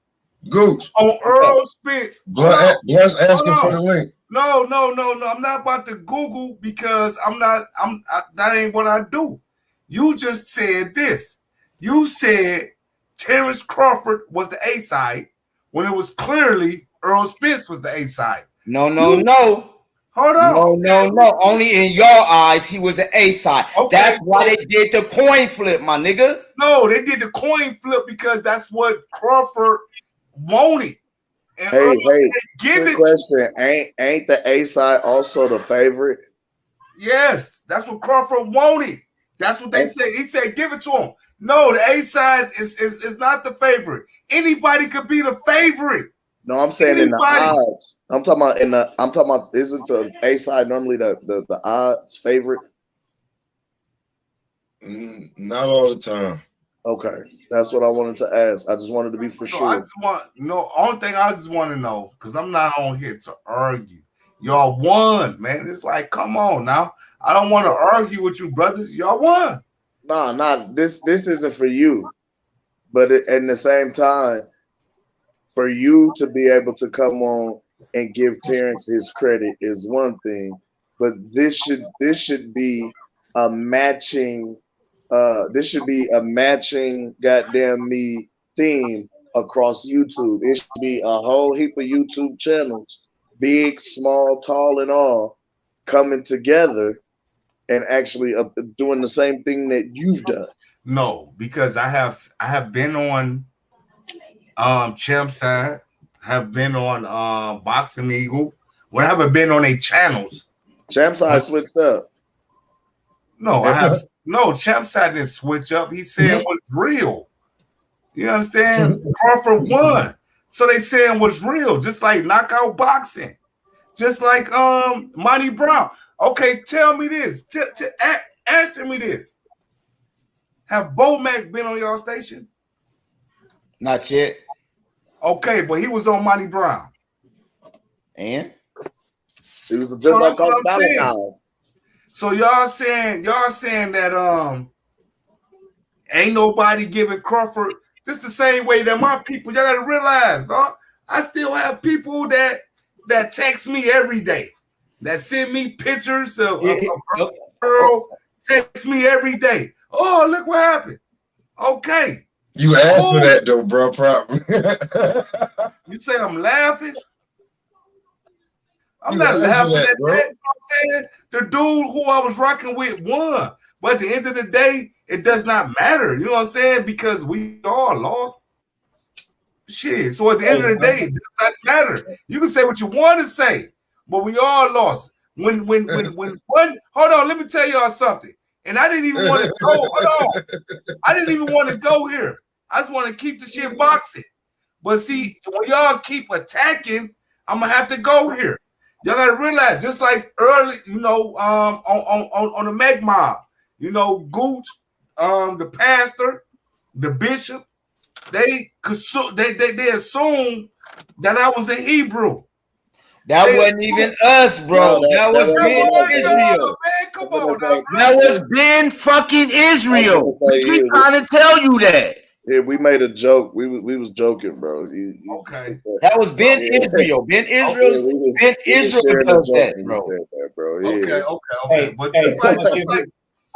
Goose. On Earl Spence. Let's ask him for the link. No. I'm not about to Google because that ain't what I do. You just said this. You said Terence Crawford was the A side when it was clearly Earl Spence was the A side. No. Hold on. No. Only in your eyes, he was the A side. Okay. That's why they did the coin flip, my nigga. No, they did the coin flip because that's what Crawford wanted. And Good question. Ain't the A side also the favorite? Yes, that's what Crawford wanted. That's what they said. He said, give it to him. No, the A side is not the favorite. Anybody could be the favorite. No, I'm saying in the odds. I'm talking about isn't the A side normally the odds favorite? Not all the time. Okay. That's what I wanted to ask. I just wanted to be for sure. Only thing I just want to know, because I'm not on here to argue. Y'all won, man. It's like, come on now. I don't want to argue with you, brothers. Y'all won. Nah, this isn't for you. But at the same time, for you to be able to come on and give Terrence his credit is one thing, but this should be a matching goddamn me theme across YouTube. It should be a whole heap of YouTube channels big, small, tall, and all, coming together and actually doing the same thing that you've done? No, because I have been on Champ Side, have been on Boxing Eagle. Well, I haven't been on a channels. Champ Side switched up. No, I have no. Champ Side didn't switch up. He said it was real. You understand? Crawford won, so they saying was real, just like knockout boxing, just like Monty Brown. Okay, tell me this. Answer me this. Have Bomac been on y'all station? Not yet. Okay, but he was on Monty Brown. And it was just like on Valentine. So y'all saying that ain't nobody giving Crawford just the same way that my people. Y'all gotta realize, dog. I still have people that text me every day, that send me pictures of Earl. Text me every day. Oh, look what happened. Okay. You asked for that though, bro. Probably. You say I'm laughing? I'm not laughing at that. You know what I'm saying? The dude who I was rocking with won. But at the end of the day, it does not matter. You know what I'm saying? Because we all lost. Shit. So at the end of the day, it does not matter. You can say what you want to say, but we all lost. When one, hold on, let me tell y'all something. And I didn't even want to go. Hold on. I didn't even want to go here. I just want to keep the shit boxing. But see, when y'all keep attacking, I'm gonna have to go here. Y'all gotta realize, just like early, you know, on the Meg Mob, you know, Gooch, the pastor, the bishop, they assumed that I was a Hebrew. That wasn't even us, bro. That was Ben Israel. Come on, that was Ben fucking Israel. We keep trying to tell you that. Yeah, we made a joke. We was joking, bro. Okay. That was Ben Israel. Ben Israel. Ben Israel does that, bro. Yeah. Okay.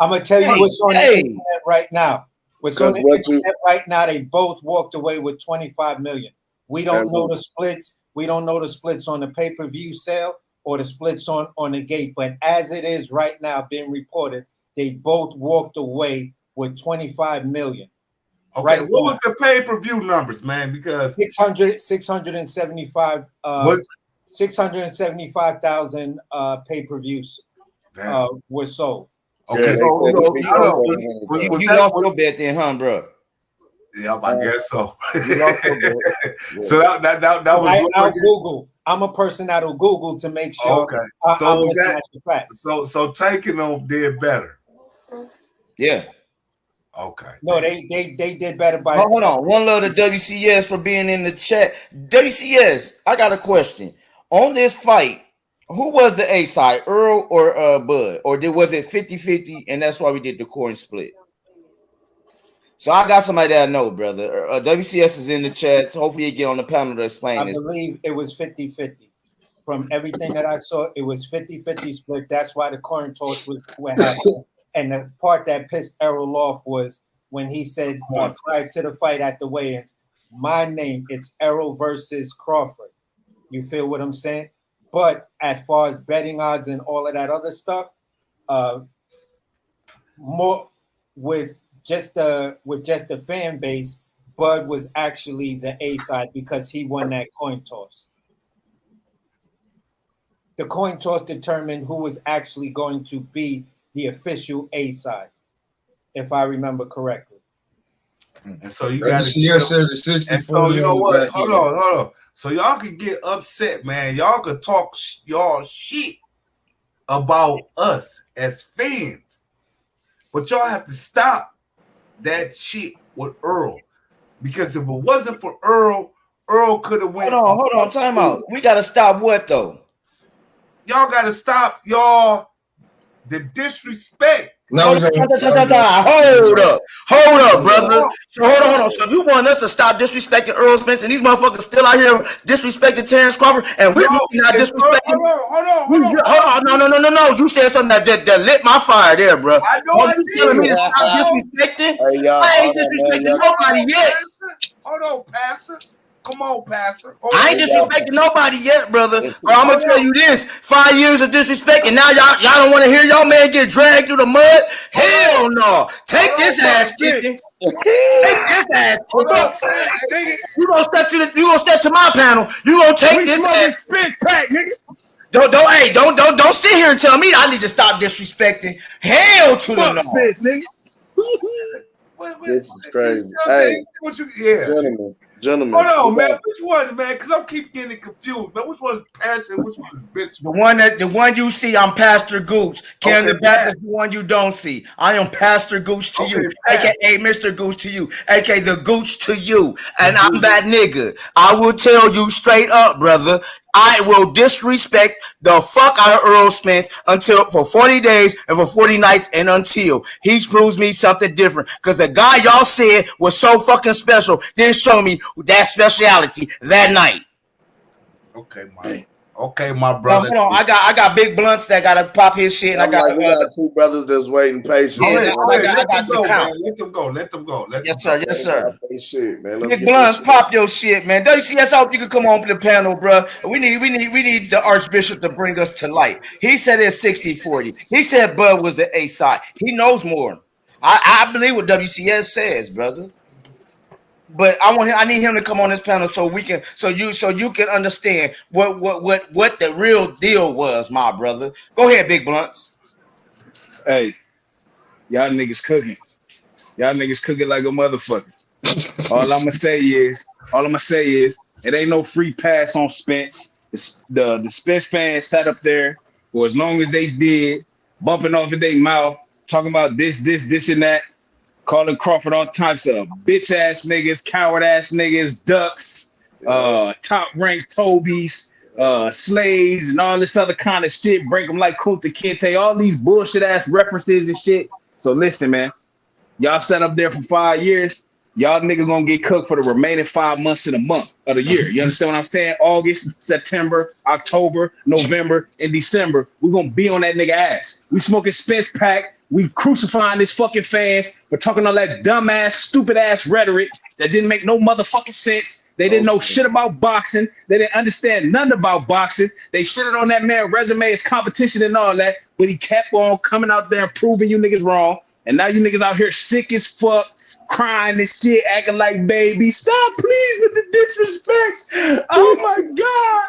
I'm gonna tell you what's on the internet right now. What's on the internet right now? They both walked away with 25 million. We don't know the splits. We don't know the splits on the pay-per-view sale or the splits on the gate. But as it is right now, being reported, they both walked away with 25 million. Okay, right what was the pay-per-view numbers, man? Because 675,000 pay-per-views were sold. Okay, so you lost your bet then, huh, bro? Yeah, I guess so. So that was I'll Google. I'm a person that'll Google to make sure. Okay, so taking them did better. Yeah. Okay. No, they did better by. Hold on. One love to WCS for being in the chat. WCS, I got a question. On this fight, who was the A side, Earl or Bud? Or was it 50-50 and that's why we did the coin split? So I got somebody that I know, brother. WCS is in the chat. So hopefully you get on the panel to explain this. I believe it was 50-50. From everything that I saw, it was 50-50 split. That's why the coin toss was what happened. And the part that pissed Errol off was when he said prior to the fight at the weigh-ins, my name, it's Errol versus Crawford. You feel what I'm saying? But as far as betting odds and all of that other stuff, more with just the fan base, Bud was actually the A side because he won that coin toss. The coin toss determined who was actually going to be the official A side, if I remember correctly. And so you got to. And so you know what? Hold on. So y'all could get upset, man. Y'all could talk y'all shit about us as fans, but y'all have to stop that shit with Earl, because if it wasn't for Earl could have went. Hold on, time out. We gotta stop what though? Y'all gotta stop the disrespect. No, hold up, brother. So hold on. So you want us to stop disrespecting Earl Spence, and these motherfuckers still out here disrespecting Terence Crawford, and we're not disrespecting. Hold on. No. You said something that lit my fire there, bro. I know I did. Me to stop disrespecting. I ain't disrespecting nobody yet. Hold on, Pastor. Come on, Pastor. I ain't disrespecting nobody yet, brother. But I'm gonna tell you this: 5 years of disrespect, and now y'all don't want to hear y'all man get dragged through the mud. Hell no! Take this ass kicking. Take this ass kicking. You gonna step to my panel? You gonna take this ass? Spence pack, nigga. Don't sit here and tell me I need to stop disrespecting. Hell to the no. Spence, nigga. This is crazy. Gentlemen. Hold on, man. Which one, man? Because I keep getting confused, man. Which one's Pastor? Which one's Bishop? The one you see, I'm Pastor Gooch. Cam the Baptist, the one you don't see. I am Pastor Gooch to you, aka Mr. Gooch to you, aka the Gooch to you, and I'm that nigga. I will tell you straight up, brother. I will disrespect the fuck out of Earl Spence for 40 days and for 40 nights and until he proves me something different. Because the guy y'all said was so fucking special didn't show me that speciality that night. Okay, my brother. Hold on, I got big blunts that gotta pop his shit, and we got two brothers that's waiting patiently. Let them go. Yes, sir. Shit, man. Big blunts, pop your shit, man. WCS, I hope you can come on to the panel, bro. We need the Archbishop to bring us to light. He said it's 60-40. He said Bud was the A side. He knows more. I believe what WCS says, brother. But I need him to come on this panel so you can understand what the real deal was, my brother. Go ahead, Big Blunts. Hey, y'all niggas cooking. Y'all niggas cooking like a motherfucker. All I'm gonna say is, it ain't no free pass on Spence. The Spence fans sat up there for as long as they did, bumping off of their mouth, talking about this, and that. Calling Crawford all types of bitch ass niggas, coward ass niggas, ducks, top ranked Tobies, slaves, and all this other kind of shit. Break them like Kunta Kinte, all these bullshit ass references and shit. So listen, man, y'all sat up there for 5 years. Y'all niggas gonna get cooked for the remaining 5 months in a month of the year. You understand what I'm saying? August, September, October, November, and December. We're gonna be on that nigga ass. We smoking Spence pack. We crucifying these fucking fans for talking all that dumbass, stupid ass rhetoric that didn't make no motherfucking sense. They didn't know shit about boxing. They didn't understand nothing about boxing. They shitted on that man resume as competition and all that, but he kept on coming out there and proving you niggas wrong. And now you niggas out here sick as fuck, crying and shit, acting like babies. Stop, please, with the disrespect. Oh my God,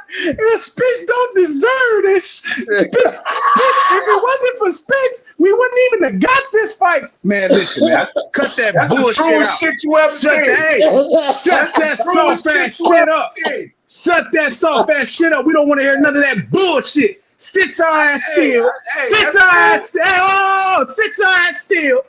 Spence don't deserve this. Spence, if it wasn't for Spence, we wouldn't even have got this fight. Man, listen, man, cut that bullshit out. Shit you ever Shut that soft ass shit up. Shut that soft ass shit up. We don't want to hear none of that bullshit. Sit your ass still. Sit your ass still. Oh, sit your ass still.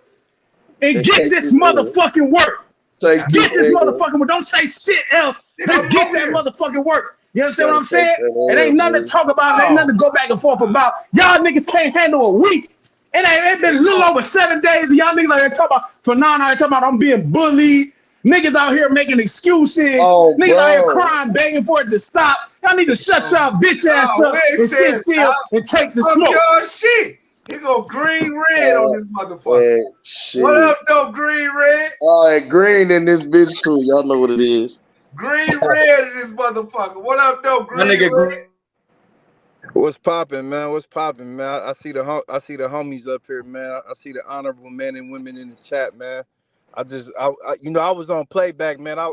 And get this motherfucking work. Get this motherfucking work. Don't say shit else. Just get that motherfucking work. You understand what I'm saying? It ain't nothing to talk about. It ain't nothing to go back and forth about. Y'all niggas can't handle a week. It been a little over 7 days. And y'all niggas out here talking about, for now, talking about I'm being bullied. Niggas out here making excuses. Niggas out here crying, begging for it to stop. Y'all need to shut y'all bitch ass up and sit still and take the smoke. Shit. He go green red on this motherfucker. What up, though, green red? All right, green in this bitch too. Y'all know what it is. Green red in this motherfucker. What up, though, green red? What's popping, man? What's popping, man? I see the homies up here, man. I see the honorable men and women in the chat, man. I was on playback, man. I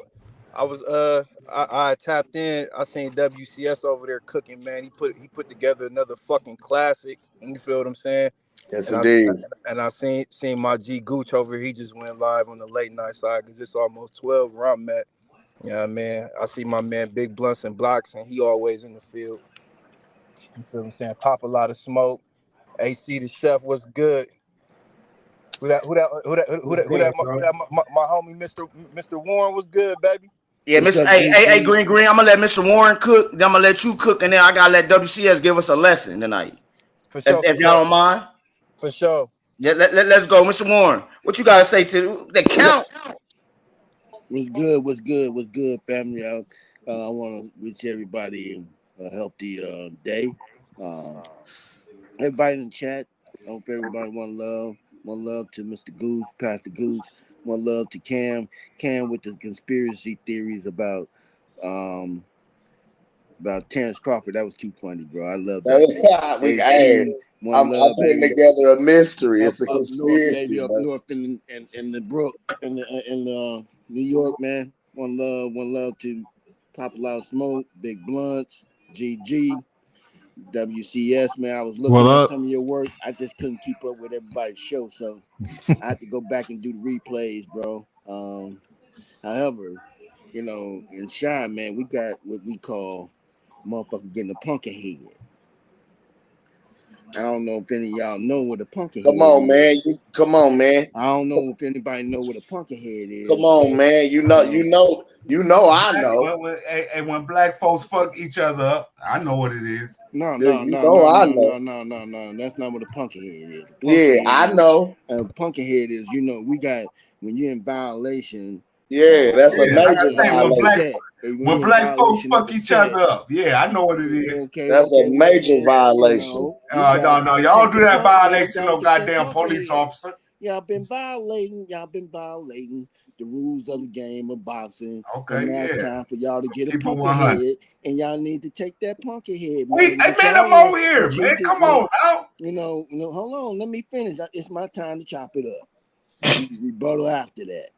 tapped in. I seen WCS over there cooking, man. He put together another fucking classic. You feel what I'm saying? Yes, indeed. I seen my G Gooch over here. He just went live on the late night side because it's almost 12 where I'm at. You know what I mean? I see my man Big Blunts and Blocks, and he always in the field. You feel what I'm saying? Pop a lot of smoke. AC the chef was good. Who that? My homie Mr. Warren was good, baby. Yeah, Mr. Hey, Green. I'm gonna let Mr. Warren cook. Then I'm gonna let you cook, and then I gotta let WCS give us a lesson tonight. For sure, if y'all don't mind. For sure. Yeah, let's go, Mr. Warren. What you gotta say to the count? What's good, family? I want to wish everybody a healthy day. Everybody in the chat, I hope everybody one love to Mr. Goose, Pastor Goose. One love to Cam with the conspiracy theories about About Terence Crawford, that was too funny, bro. I love I'm that. putting together a mystery. It's a Up north, conspiracy. baby, up north in the Brook, in New York, man. One love to Pop a Lot of Smoke, Big Blunts, GG, WCS, man. I was looking at some of your work. I just couldn't keep up with everybody's show, so I had to go back and do the replays, bro. However, you know, in Shine, man, we got what we call motherfucker getting a pumpkin head. I don't know if any of y'all know what a pumpkin head is. Come on, man. I don't know if anybody know what a pumpkin head is. Come on, man. You know, I know. When black folks fuck each other up, I know what it is. No. That's not what a pumpkin head is. I know. A pumpkin head is, you know, we got when you're in violation. Yeah, that's a major violation. When black folks fuck each other up, yeah, I know what it is. That's a major violation. No, y'all do that violation, no goddamn police officer. Y'all been violating the rules of the game of boxing. Okay, and now it's time for y'all to get a pumpkin head, and y'all need to take that pumpkin head. Wait, man, I'm over here, man. Come on now. You know, hold on, let me finish. It's my time to chop it up. We rebuttal after that.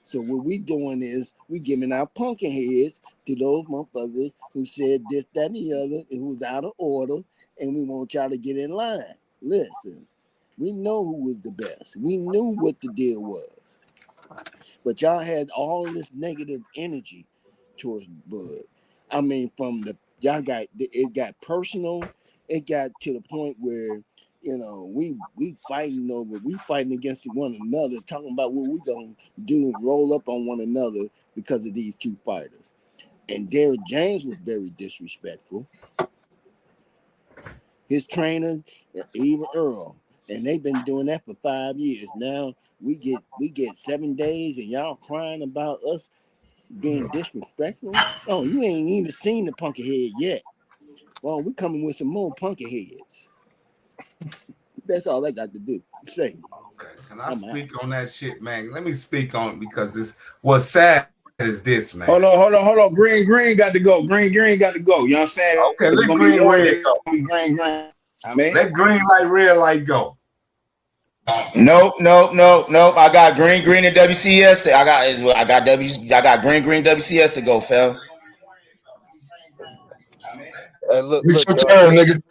So what we doing is we giving out pumpkin heads to those motherfuckers who said this, that, and the other, and who's out of order, and we want y'all to get in line. Listen, we know who was the best. We knew what the deal was. But y'all had all this negative energy towards Bud. I mean, it got personal. It got to the point where, you know, we fighting against one another, talking about what we gonna do and roll up on one another because of these two fighters. And Derrick James was very disrespectful. His trainer, even Earl, and they've been doing that for 5 years. Now we get 7 days, and y'all crying about us being disrespectful. Oh, you ain't even seen the pumpkin head yet. Well, we coming with some more pumpkin heads. That's all I got to do. Say. Okay, can I speak on that shit, man? Let me speak on it because what's sad is this, man. Hold on. Green got to go. Green got to go. You know what I'm saying? Okay, let green red go. Green. I mean, let green light, red light go. Nope. I got green and WCS. I got green WCS to go, fam. Look, your turn, nigga.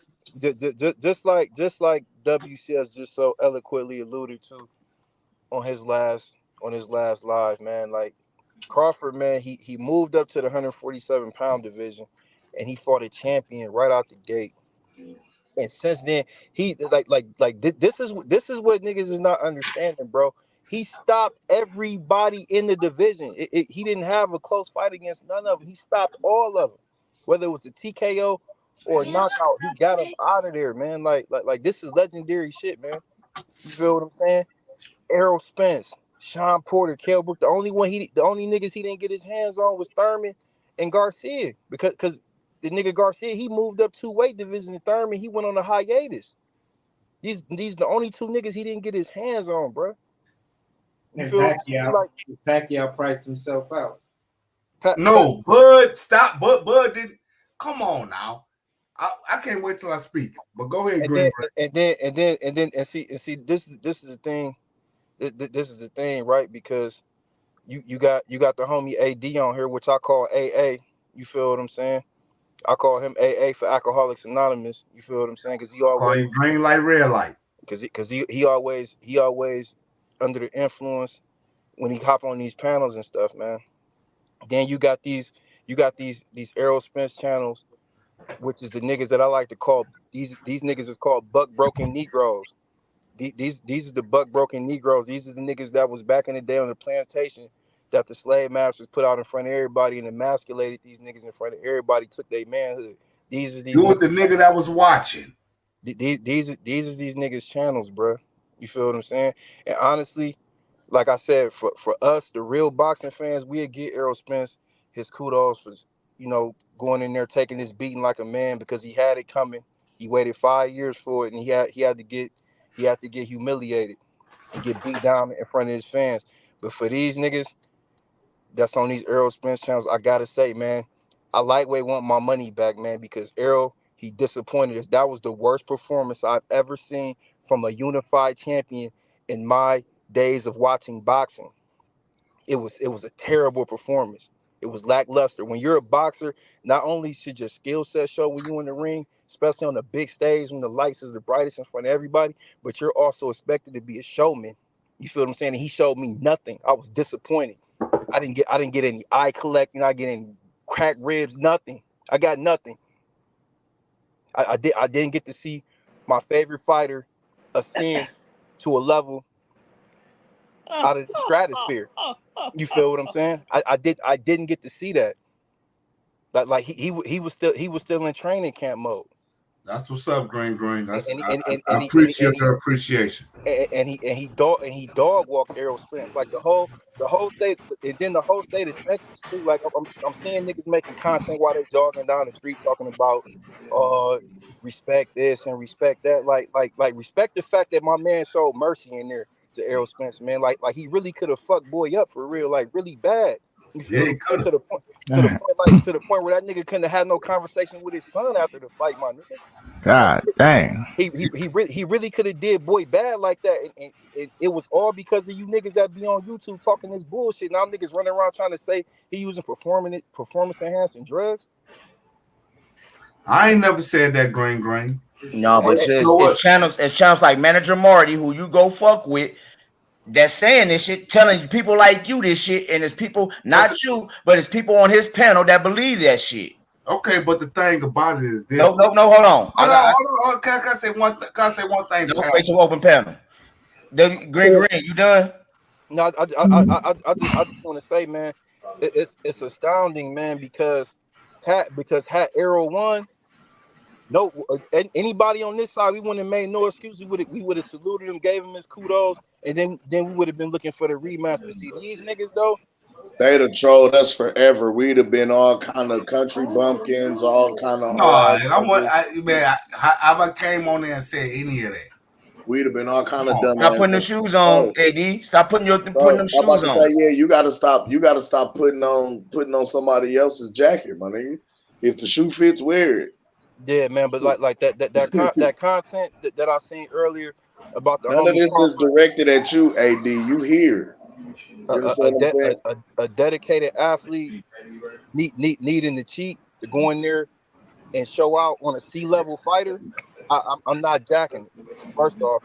Just like WCS just so eloquently alluded to on his last live, man. Like Crawford, man, he moved up to the 147-pound division, and he fought a champion right out the gate. And since then, he this is what niggas is not understanding, bro. He stopped everybody in the division. He didn't have a close fight against none of them. He stopped all of them, whether it was a TKO or a knockout. He got him out of there, man. Like this is legendary shit, man. You feel what I'm saying? Errol Spence, Sean Porter, Kell Brook. The only niggas he didn't get his hands on was Thurman and Garcia, because the nigga Garcia, he moved up 2 weight divisions. Thurman, he went on a hiatus. These the only 2 niggas he didn't get his hands on, bro. You feel Pacquiao priced himself out. No, Bud, stop. Bud didn't. Come on now. I can't wait till I speak. But go ahead, Green. And see, this is the thing. This is the thing, right? Because you got the homie AD on here, which I call AA. You feel what I'm saying? I call him AA for Alcoholics Anonymous. You feel what I'm saying? Because he always call you green light, red light. Because he always under the influence when he hop on these panels and stuff, man. Then you got these Errol Spence channels, which is the niggas that I like to call these niggas is called buck broken Negroes. These are the buck broken Negroes. These are the niggas that was back in the day on the plantation that the slave masters put out in front of everybody and emasculated these niggas in front of everybody, took their manhood. You was the nigga that was watching. These are these niggas' channels, bro. You feel what I'm saying? And honestly, like I said, for us, the real boxing fans, we'd get Errol Spence his kudos for, you know, going in there taking this beating like a man, because he had it coming. He waited 5 years for it, and he had to get humiliated and get beat down in front of his fans. But for these niggas, that's on these Errol Spence channels, I gotta say, man, I lightweight want my money back, man, because Errol, he disappointed us. That was the worst performance I've ever seen from a unified champion in my days of watching boxing. It was a terrible performance. It was lackluster. When you're a boxer, not only should your skill set show when you're in the ring, especially on the big stage when the lights is the brightest in front of everybody, but you're also expected to be a showman. You feel what I'm saying? And he showed me nothing. I was disappointed. I didn't get any eye collecting. I didn't get any cracked ribs. Nothing. I got nothing. I didn't get to see my favorite fighter ascend to a level out of the stratosphere. You feel what I'm saying? I didn't get to see that. Like he was still in training camp mode. That's what's up, Green. I And appreciate your appreciation. And he dog walked Errol Spence like the whole state, and then the whole state of Texas too. Like I'm seeing niggas making content while they jogging down the street talking about respect this and respect that. Like respect the fact that my man showed mercy in there to Errol Spence, man. Like he really could have fucked boy up for real, like really bad. You feel he could have. To the point where that nigga couldn't have had no conversation with his son after the fight, my nigga. God dang. He really could have did boy bad like that, and it was all because of you niggas that be on YouTube talking this bullshit. Now niggas running around trying to say he using performance enhancing drugs. I ain't never said that, Green. No, but it's channels like Manager Marty, who you go fuck with, that's saying this shit, telling people like you this shit, and it's people, not you, but it's people on his panel that believe that shit. Okay, but the thing about it is this. No, hold on. Hold on. Can I say one thing? Don't wait till open panel. Green, you done? No, I just want to say, man, it's astounding, man, because had Errol won, no, anybody on this side, we wouldn't have made no excuses. We would have saluted him, gave him his kudos, and then we would have been looking for the rematch. But see, these niggas though, they'd have trolled us forever. We'd have been all kind of country bumpkins, all kind of. No, I came on there and said any of that. We'd have been all kind of dumb. Stop putting the shoes on, AD. Stop putting them shoes on. Yeah, you gotta stop. You gotta stop putting on somebody else's jacket, my nigga. If the shoe fits, wear it. Yeah, man, but like that content that I seen earlier about the none of this is directed at you, AD. You here? A dedicated athlete needing to cheat to go in there and show out on a C-level fighter. I'm not jacking it. First off,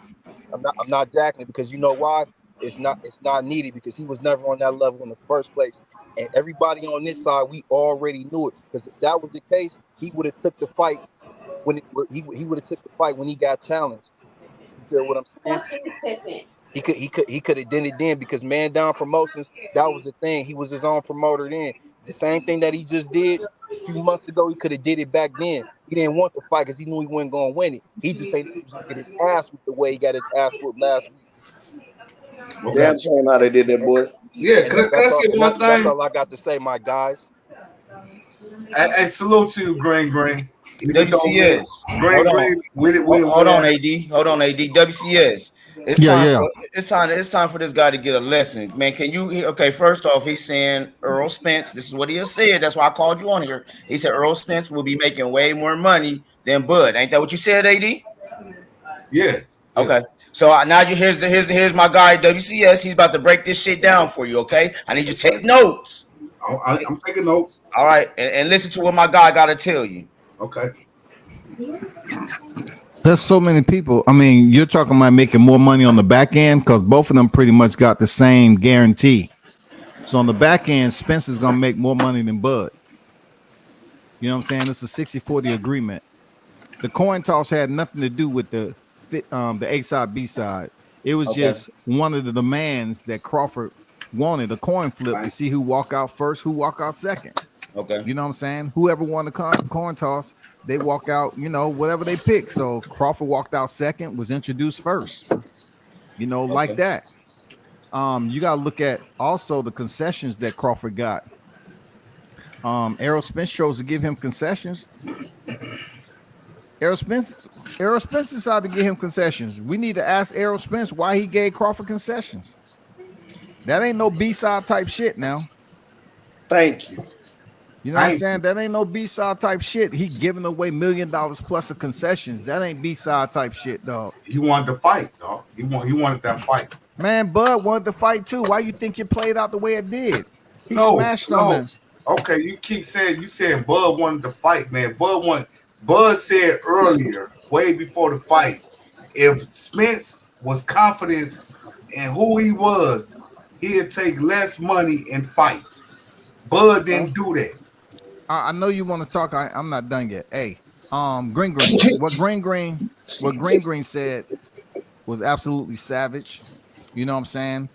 I'm not jacking it because you know why? It's not needed because he was never on that level in the first place. And everybody on this side, we already knew it. Because if that was the case, he would have took the fight when he would have took the fight when he got challenged. You feel what I'm saying? He could have done it then because Man Down Promotions, that was the thing. He was his own promoter then. The same thing that he just did a few months ago, he could have did it back then. He didn't want the fight because he knew he wasn't going to win it. He just said he was going to get his ass whipped the way he got his ass whipped last week. Damn shame how they did that, boy. Yeah, can I say one thing? That's all I got to say, my guys. Hey, salute to you, Green. WCS. Hold on, AD. WCS. It's time for this guy to get a lesson, man. Can you? Okay, first off, he's saying Errol Spence. This is what he has said. That's why I called you on here. He said Errol Spence will be making way more money than Bud. Ain't that what you said, AD? Yeah. Okay. So now here's my guy WCS. He's about to break this shit down for you. Okay. I need you to take notes. I'm taking notes. All right, and listen to what my guy got to tell you. Okay. There's so many people. I mean, you're talking about making more money on the back end because both of them pretty much got the same guarantee. So on the back end, Spence is going to make more money than Bud. You know what I'm saying? It's a 60-40 agreement. The coin toss had nothing to do with the A side, B side. It was just one of the demands that Crawford wanted, a coin flip to see who walk out first, who walk out second. Okay. You know what I'm saying? Whoever won the coin toss, they walk out, whatever they pick. So Crawford walked out second, was introduced first, like that. You got to look at also the concessions that Crawford got. Errol Spence chose to give him concessions. Errol Spence decided to give him concessions. We need to ask Errol Spence why he gave Crawford concessions. That ain't no B-side type shit now. Thank you. You know what I'm saying? That ain't no B-side type shit. He giving away $1 million plus of concessions. That ain't B-side type shit, dog. He wanted to fight, dog. He wanted that fight. Man, Bud wanted to fight too. Why you think it played out the way it did? He smashed something. Okay, you keep saying Bud wanted to fight, man. Bud said earlier, way before the fight, if Spence was confident in who he was, he'd take less money and fight. Bud didn't do that. I know you want to talk. I'm not done yet. Hey, Green. What Green said was absolutely savage. You know what I'm saying?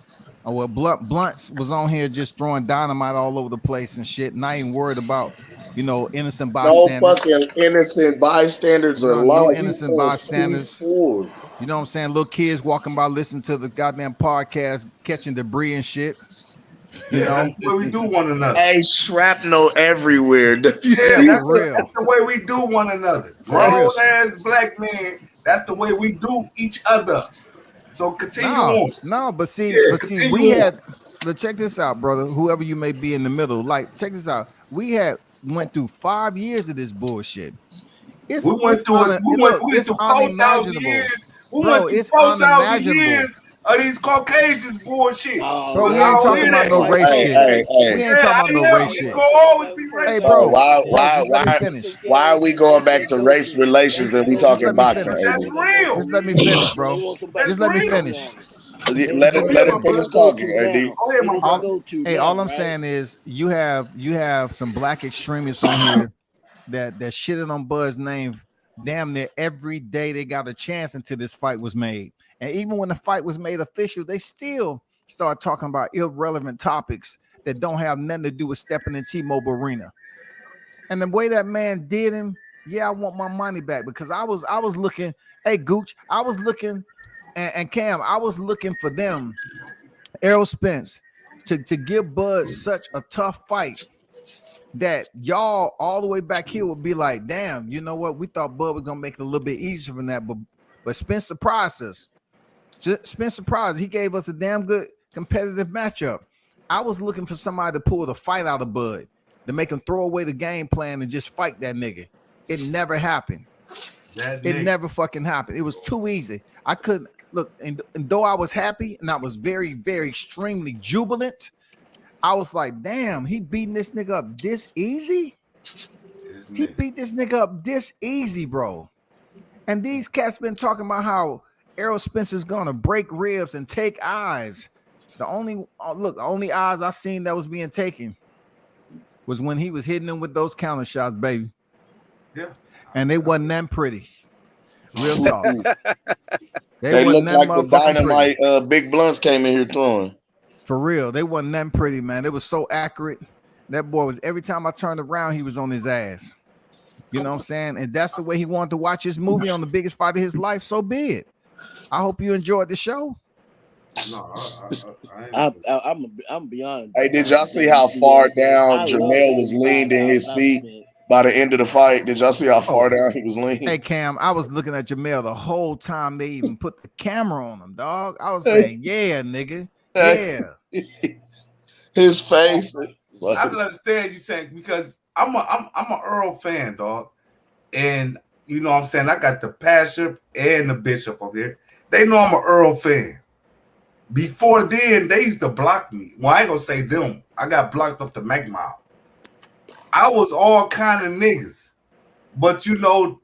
Well, Blunts was on here just throwing dynamite all over the place and shit. Not even worried about, innocent bystanders. No fucking innocent bystanders or no innocent bystanders. You know what I'm saying? Little kids walking by listening to the goddamn podcast, catching debris and shit. That's the way we do one another. Hey, shrapnel everywhere. That's the way we do one another. Grown ass black men. That's the way we do each other. So continue on. No, but see, we had. Check this out, brother. Whoever you may be in the middle, check this out. We went through 5 years of this bullshit. We went through 4,000 years. Bro, it's 4,000 years of these Caucasians bullshit. Bro, we ain't talking about no race shit. We ain't talking about no race shit. It's gonna always be race. Hey, bro, why are we going back to race relations and we talking boxing? That's real. Just let me finish, bro. Just let me finish. Let it finish talking, AD. Hey, all I'm saying is you have some black extremists on here that shitted on Bud's name damn near every day they got a chance until this fight was made. And even when the fight was made official, they still start talking about irrelevant topics that don't have nothing to do with stepping in T-Mobile Arena. And the way that man did him, I want my money back because I was looking, hey Gooch, I was looking, and Cam, I was looking for them, Errol Spence, to give Bud such a tough fight that y'all all the way back here would be like, damn, you know what? We thought Bud was gonna make it a little bit easier from that, but Spence surprised us. Spence surprised. He gave us a damn good competitive matchup. I was looking for somebody to pull the fight out of Bud, to make him throw away the game plan and just fight that nigga. It never happened. It never fucking happened. It was too easy. I couldn't look, and though I was happy and I was very, very extremely jubilant, I was like, damn, he beating this nigga up this easy? He beat this nigga up this easy, bro. And these cats been talking about how Errol Spence is gonna break ribs and take eyes. The only eyes I seen that was being taken was when he was hitting them with those counter shots, baby. Yeah. And they wasn't that pretty. Real talk. They look like the dynamite Big Blunts came in here throwing. For real. They wasn't that pretty, man. It was so accurate. That boy was, every time I turned around, he was on his ass. You know what I'm saying? And that's the way he wanted to watch his movie on the biggest fight of his life. So be it. I hope you enjoyed the show. No, I'm be honest. Hey, did y'all see how far down Jamel was leaned in his seat by the end of the fight? Did y'all see how far down he was leaning? Hey, Cam, I was looking at Jamel the whole time they even put the camera on him, dog. I was saying, yeah, nigga. Yeah. His face. I can understand you saying, because I'm a Earl fan, dog. And you know what I'm saying? I got the pastor and the bishop up here. They know I'm an Earl fan. Before then, they used to block me. Well, I ain't gonna say them. I got blocked off the Magmile. I was all kind of niggas. But you know,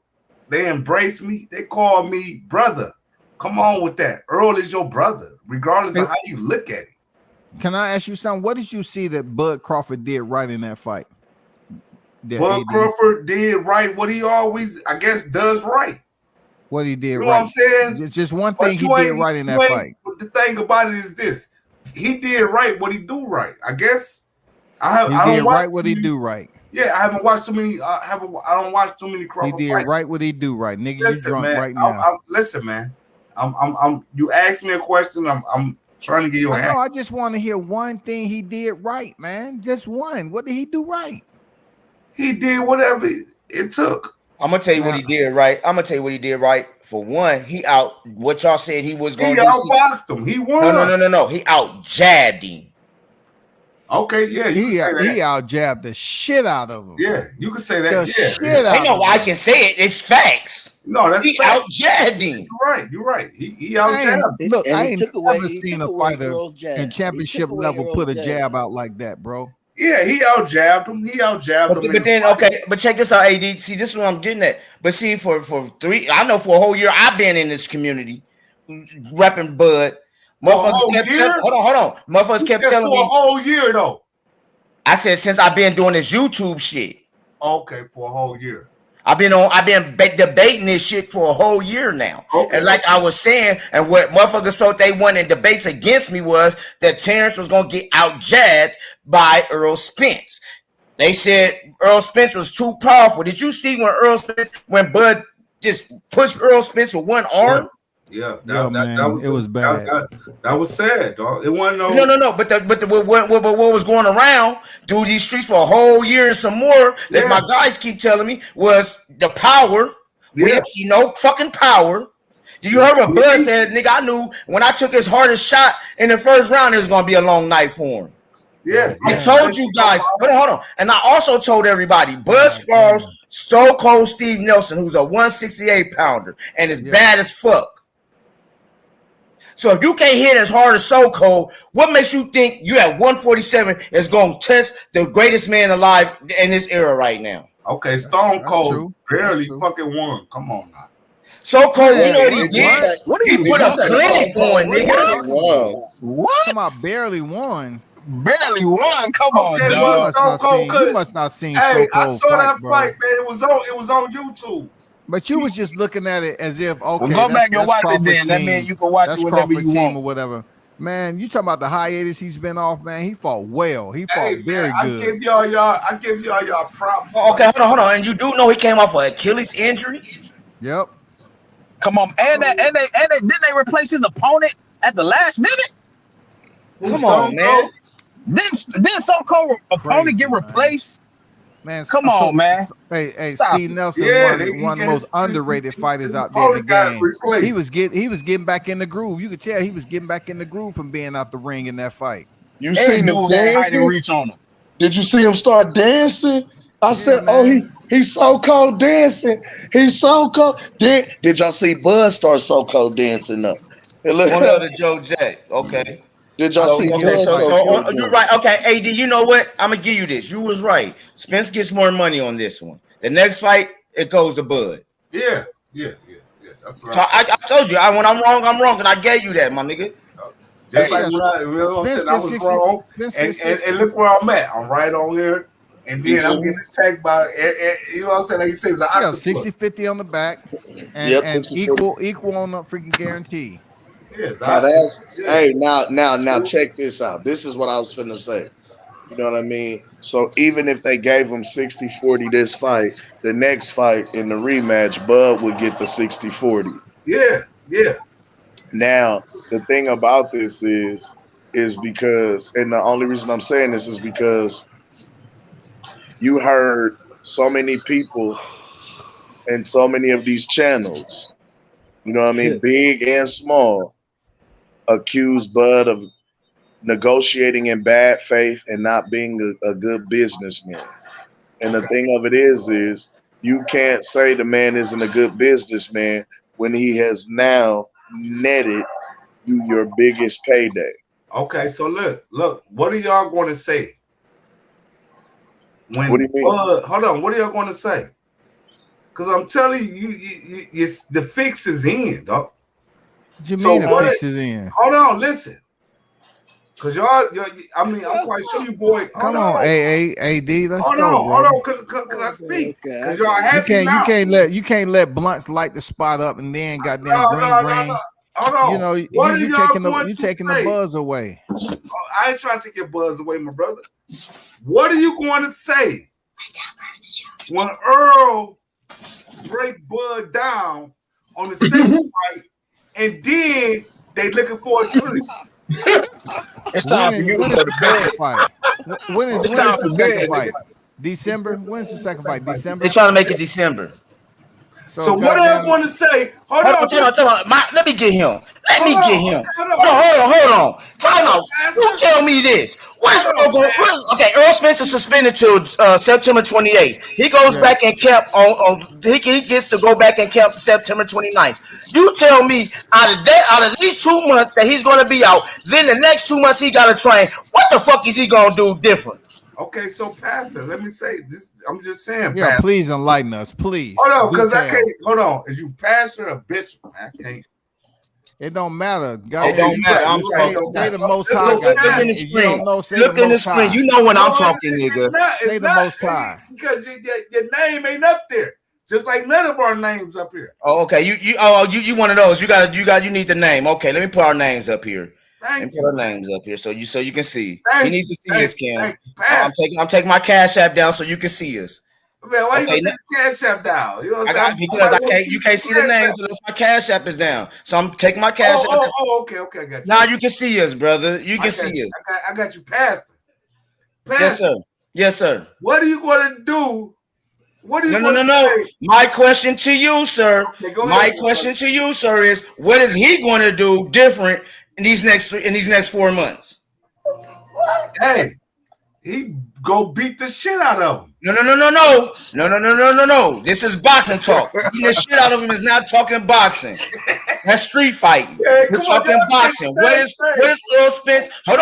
they embraced me. They called me brother. Come on with that. Earl is your brother, regardless of how you look at it. Can I ask you something? What did you see that Bud Crawford did right in that fight? Bud Crawford did right what he always, I guess, does right. What he did you know right. What I'm saying? Just one thing he did right in that fight. The thing about it is this. He did right what he do right. I guess. I don't right what he do right. Yeah, I haven't watched too many. I don't watch too many Crawford He did fights. right what he do right. Nigga, Listen, you drunk man, right now. Listen, man. You asked me a question. I'm trying to get you an answer. I just want to hear one thing he did right, man. Just one. What did he do right? He did whatever it took. I'm gonna tell you what he did right. For one, he out what y'all said he was going to do. He outboxed him. He won. No. He out jabbed him. Okay, yeah, you can say that. He out jabbed the shit out of him. Yeah, you can say that. The shit I out know of why I him. can say it. It's facts. No, that's he fact. out jabbed him. You're right. He out jabbed. Look, And I he ain't took away- never he seen took a away fighter Earl's jab. in He championship took away level Earl's put a jab. jab out like that, bro. Yeah, he out jabbed him. But then, okay, but check this out, AD. See, this is what I'm getting at. But see, for 3, I know for a whole year I've been in this community, repping Bud. Motherfuckers kept telling. Hold on. Motherfuckers kept telling me for a whole year though. I said since I've been doing this YouTube shit. Okay, for a whole year. I've been debating this shit for a whole year now. Okay. And like I was saying, and what motherfuckers thought they won in debates against me was that Terence was gonna get out jabbed by Earl Spence. They said Earl Spence was too powerful. Did you see when Bud just pushed Earl Spence with one arm? Yeah, man, it was bad. That was sad, dog. It wasn't No. But what was going around through these streets for a whole year and some more, that my guys keep telling me, was the power. We didn't see no fucking power. Did you hear what Bud said? Nigga, I knew when I took his hardest shot in the first round, it was gonna be a long night for him. Yeah, I told you guys. Hold on. And I also told everybody, Bud Sparrows, Stone Cold Steve Nelson, who's a 168 pounder and is bad as fuck. So if you can't hit as hard as So Cold, what makes you think you at 147 is going to test the greatest man alive in this era right now? Okay, Stone Cold barely fucking won. Come on now. So Cold, you know what he did? He put a clinic on, nigga. What? Come on, barely won. Barely won. Come on, Okay, dog. You must not seen Hey, So I Cold saw that bro. fight, man. It was on YouTube. But you was just looking at it as if, okay, Well, go back and watch it Crawford's then. That team. mean you can watch That's it whenever Crawford's you team want. or whatever. Man, you talking about the hiatus he's been off, man. He fought well. He fought very good. I give y'all props. Okay, hold on. And you do know he came off an Achilles injury? Yep. Come on, and didn't they replace his opponent at the last minute? Come on, man. Didn't So Cold opponent get replaced? Man, come on, man. Hey, Stop Steve it. Nelson, one of the most underrated fighters out there in the game. He was getting back in the groove. You could tell he was getting back in the groove from being out the ring in that fight. You seen him dancing? Reach on him. Did you see him start dancing? I said, oh, he's So Cold dancing. He's So Cold. Did y'all see Bud start So Cold dancing up? One of the Joe Jack. Okay. Did y'all see Bud? So you're right. Okay, AD, you know what? I'm going to give you this. You was right. Spence gets more money on this one. The next fight, it goes to Bud. Yeah. That's right. So I told you, when I'm wrong, and I gave you that, my nigga. Just like when I was wrong, and look where I'm at. I'm right on here, and then I'm getting attacked by, you know what I'm saying? Like he says, 60-50 on the back, and equal on the freaking guarantee. Hey, now check this out. This is what I was finna say. You know what I mean? So even if they gave him 60-40 this fight, the next fight in the rematch, Bud would get the 60-40. Yeah. Now, the thing about this is because, and the only reason I'm saying this is because you heard so many people and so many of these channels, you know what I mean, big and small, accuse Bud of negotiating in bad faith and not being a good businessman. And the thing of it is you can't say the man isn't a good businessman when he has now netted you your biggest payday. Okay, so look, what are y'all going to say? What do you mean? Hold on, what are y'all going to say? Because I'm telling you, the fix is in, dog. What you mean the fix is in? Hold on, listen. Because y'all, I mean, I'm quite sure you boy. Come on, AD, let's hold go. Hold on, can I speak? Because y'all happy now. You can't let blunts light the spot up and then goddamn green. Hold on. You know, you taking the buzz away. I ain't trying to take your buzz away, my brother. What are you going to say when Earl break Bud down on the second fight, and then they looking for a trip? It's time for you to go to bed. When is the second fight? December? When's the second fight? December? They're trying to make it December. So what I want to say? Hold on. Let me get him. Hold on. Time out. You tell me this. Okay, Earl Spence is suspended till September 28th. He goes back in camp he gets to go back in camp September 29th. You tell me out of these 2 months that he's going to be out, then the next 2 months he got to train. What the fuck is he going to do different? Okay, so Pastor, let me say this. I'm just saying, Yeah, Pastor. please enlighten us, please. Hold on, because I can't. Hold on, is you pastor or bishop? I can't. It don't matter. It don't matter. I'm say the Most High. Look in the screen. You don't know, say Look the in the Most High. screen. You know when I'm talking, nigga. Say the Most High. Because your name ain't up there. Just like none of our names up here. Oh, okay. You one of those. You need the name. Okay, let me put our names up here. Let me put our names up here so you can see. He needs to see us, Kim. I'm taking my Cash App down so you can see us. Man, why you gonna take the Cash App down? You know what I'm saying? Because you can't see the names unless my Cash App is down. So I'm taking my Cash App down. Okay, I got you. Now you can see us, brother. You can see us. I got you, Pastor. Yes, sir. What are you gonna do? No. My question to you, sir. My question to you, sir, is what is he going to do different in these next 4 months? Hey, he go beat the shit out of him. No. This is boxing talk. Beating the shit out of him is not talking boxing. That's street fighting. We're talking boxing. What is Earl Spence? Hold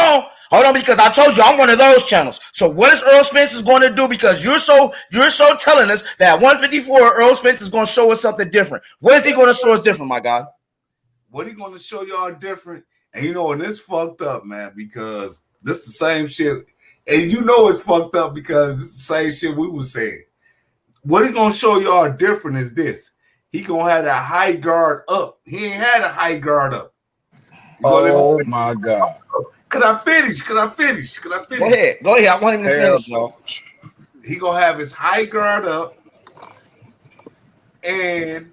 on, because I told you I'm one of those channels. So what is Earl Spence is going to do? Because you're so telling us that at 154 Earl Spence is going to show us something different. What is he going to show us different, my God? What he going to show y'all different? And and it's fucked up, man, because this the same shit. And it's fucked up because it's the same shit we was saying. What he gonna show y'all different is this. He gonna have that high guard up. He ain't had a high guard up. Oh my God. Can I finish? Go ahead. I want him to finish, y'all. He gonna have his high guard up. And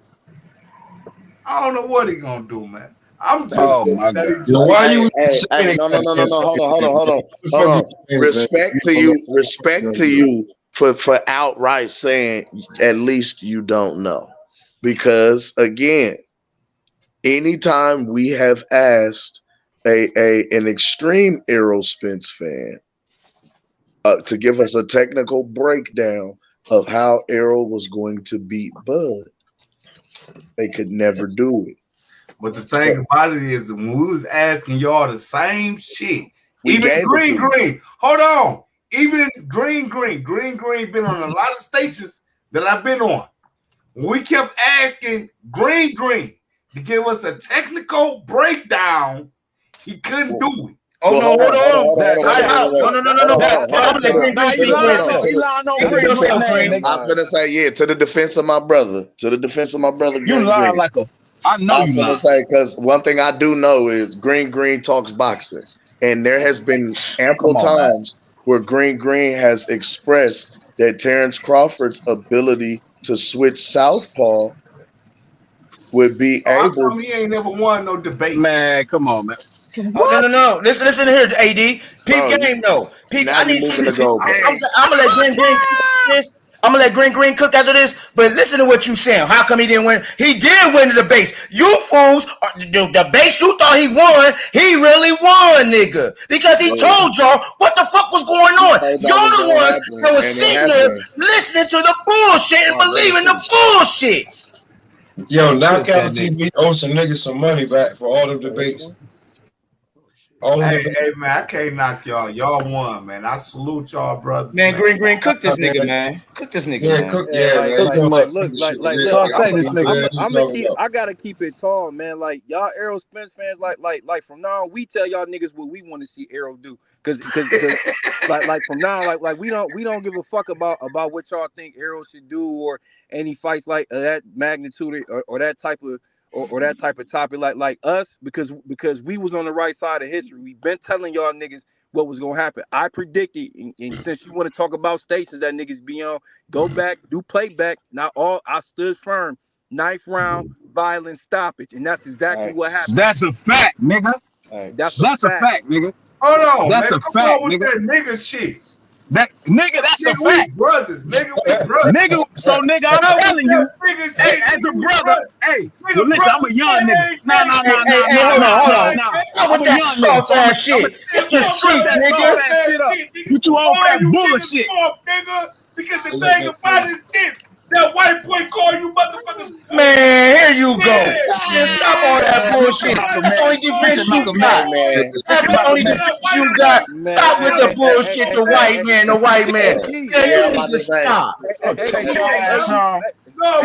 I don't know what he gonna do, man. I'm just why you hold on. Respect to you for outright saying at least you don't know. Because again, anytime we have asked an extreme Errol Spence fan to give us a technical breakdown of how Errol was going to beat Bud, they could never do it. But the thing about it is, when we was asking y'all the same shit, even Green, hold on, even Green been on a lot of stations that I've been on. When we kept asking Green to give us a technical breakdown, he couldn't do it. Oh no, hold on. I was gonna say, to the defense of my brother. You lie like a. I know you gonna say, because one thing I do know is Green talks boxing, and there has been ample times where Green has expressed that Terence Crawford's ability to switch southpaw would be able. He ain't never won no debate. Man, come on, man. No. Listen here, AD. Peep game though. I need to go. I'm gonna let Green cook this. I'm gonna let Green cook after this. But listen to what you saying. How come he didn't win? He did win the debates. You fools, the debates you thought he won, he really won, nigga. Because he told y'all what the fuck was going on. Y'all the ones that was sitting there listening to the bullshit and believing the bullshit. Yo, Knockout TV owes some niggas some money back for all them debates. Hey, man, I can't knock y'all. Y'all won, man. I salute y'all, brothers. Man, Green, cook this nigga, man. Cook this nigga, man. I gotta keep it tall, man. Like y'all Errol Spence fans, like from now on, we tell y'all niggas what we want to see Errol do. Cause like from now, like we don't give a fuck about what y'all think Errol should do or any fights like that magnitude or that type of. Or that type of topic like us because we was on the right side of history. We've been telling y'all niggas what was gonna happen. I predicted, and since you want to talk about stations that niggas be on, go back, do playback. Not all. I stood firm. 9th round, violent stoppage, and that's exactly what happened. That's a fact, nigga. That's a fact, nigga. Hold on, that's man. a fact, nigga. That nigga shit. That's a fact. We brothers. Nigga, so nigga, I'm telling you, as a brother, hey, well, listen, I'm a young nigga. No. with that soft ass shit. It's the streets, nigga. You too old for that bullshit. Nigga, because the thing about it is this. That white boy call you motherfuckers. Man, here you go. Man, stop all that bullshit. That's the only defense you got. That's the only defense you got. Stop with the bullshit, the white man. Man, you need to stop. Take your ass on. No,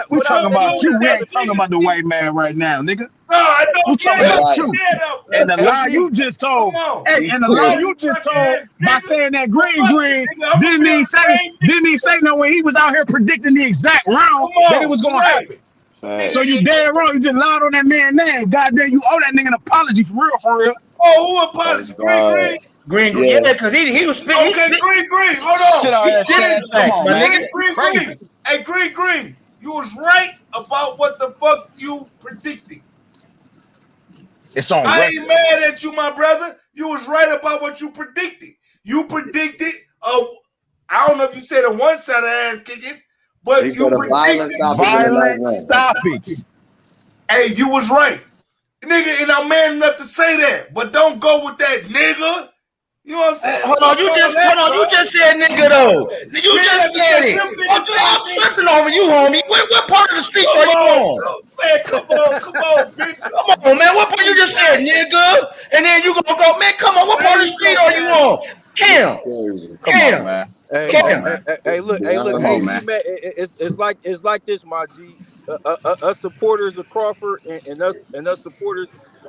We talking about you. We ain't talking about the white man right now, nigga. No, I know. We talking about you. And the lie you just told. Hey, and the lie you just told by saying that green didn't even say no when he was out here predicting the exact round that it was gonna happen. So you dead wrong. You just lied on that man's name. Goddamn, you owe that nigga an apology for real. Oh, who apology? Green, yeah, because he was spitting. Okay, Green, hold on. Shit out that shit. Facts, my nigga. Green. Hey, Green, you was right about what the fuck you predicted. It's on I record. ain't mad at you, my brother. You was right about what you predicted. You predicted I don't know if you said a one-sided ass kicking, but you predicted violent stopping. Hey, you was right. Nigga, and I'm man enough to say that, but don't go with that nigga. You know what I'm saying? Hold on, you just said nigga though. You just said it. I'm tripping over you, homie. What part of the streets are you on? Man, come on, bitch. Come on, man. What part you just said, nigga? And then you gonna go, man, come on, what part of the street are you on? Cam. Come on, man. Hey, look, it's like this, my G. Us supporters of Crawford and us supporters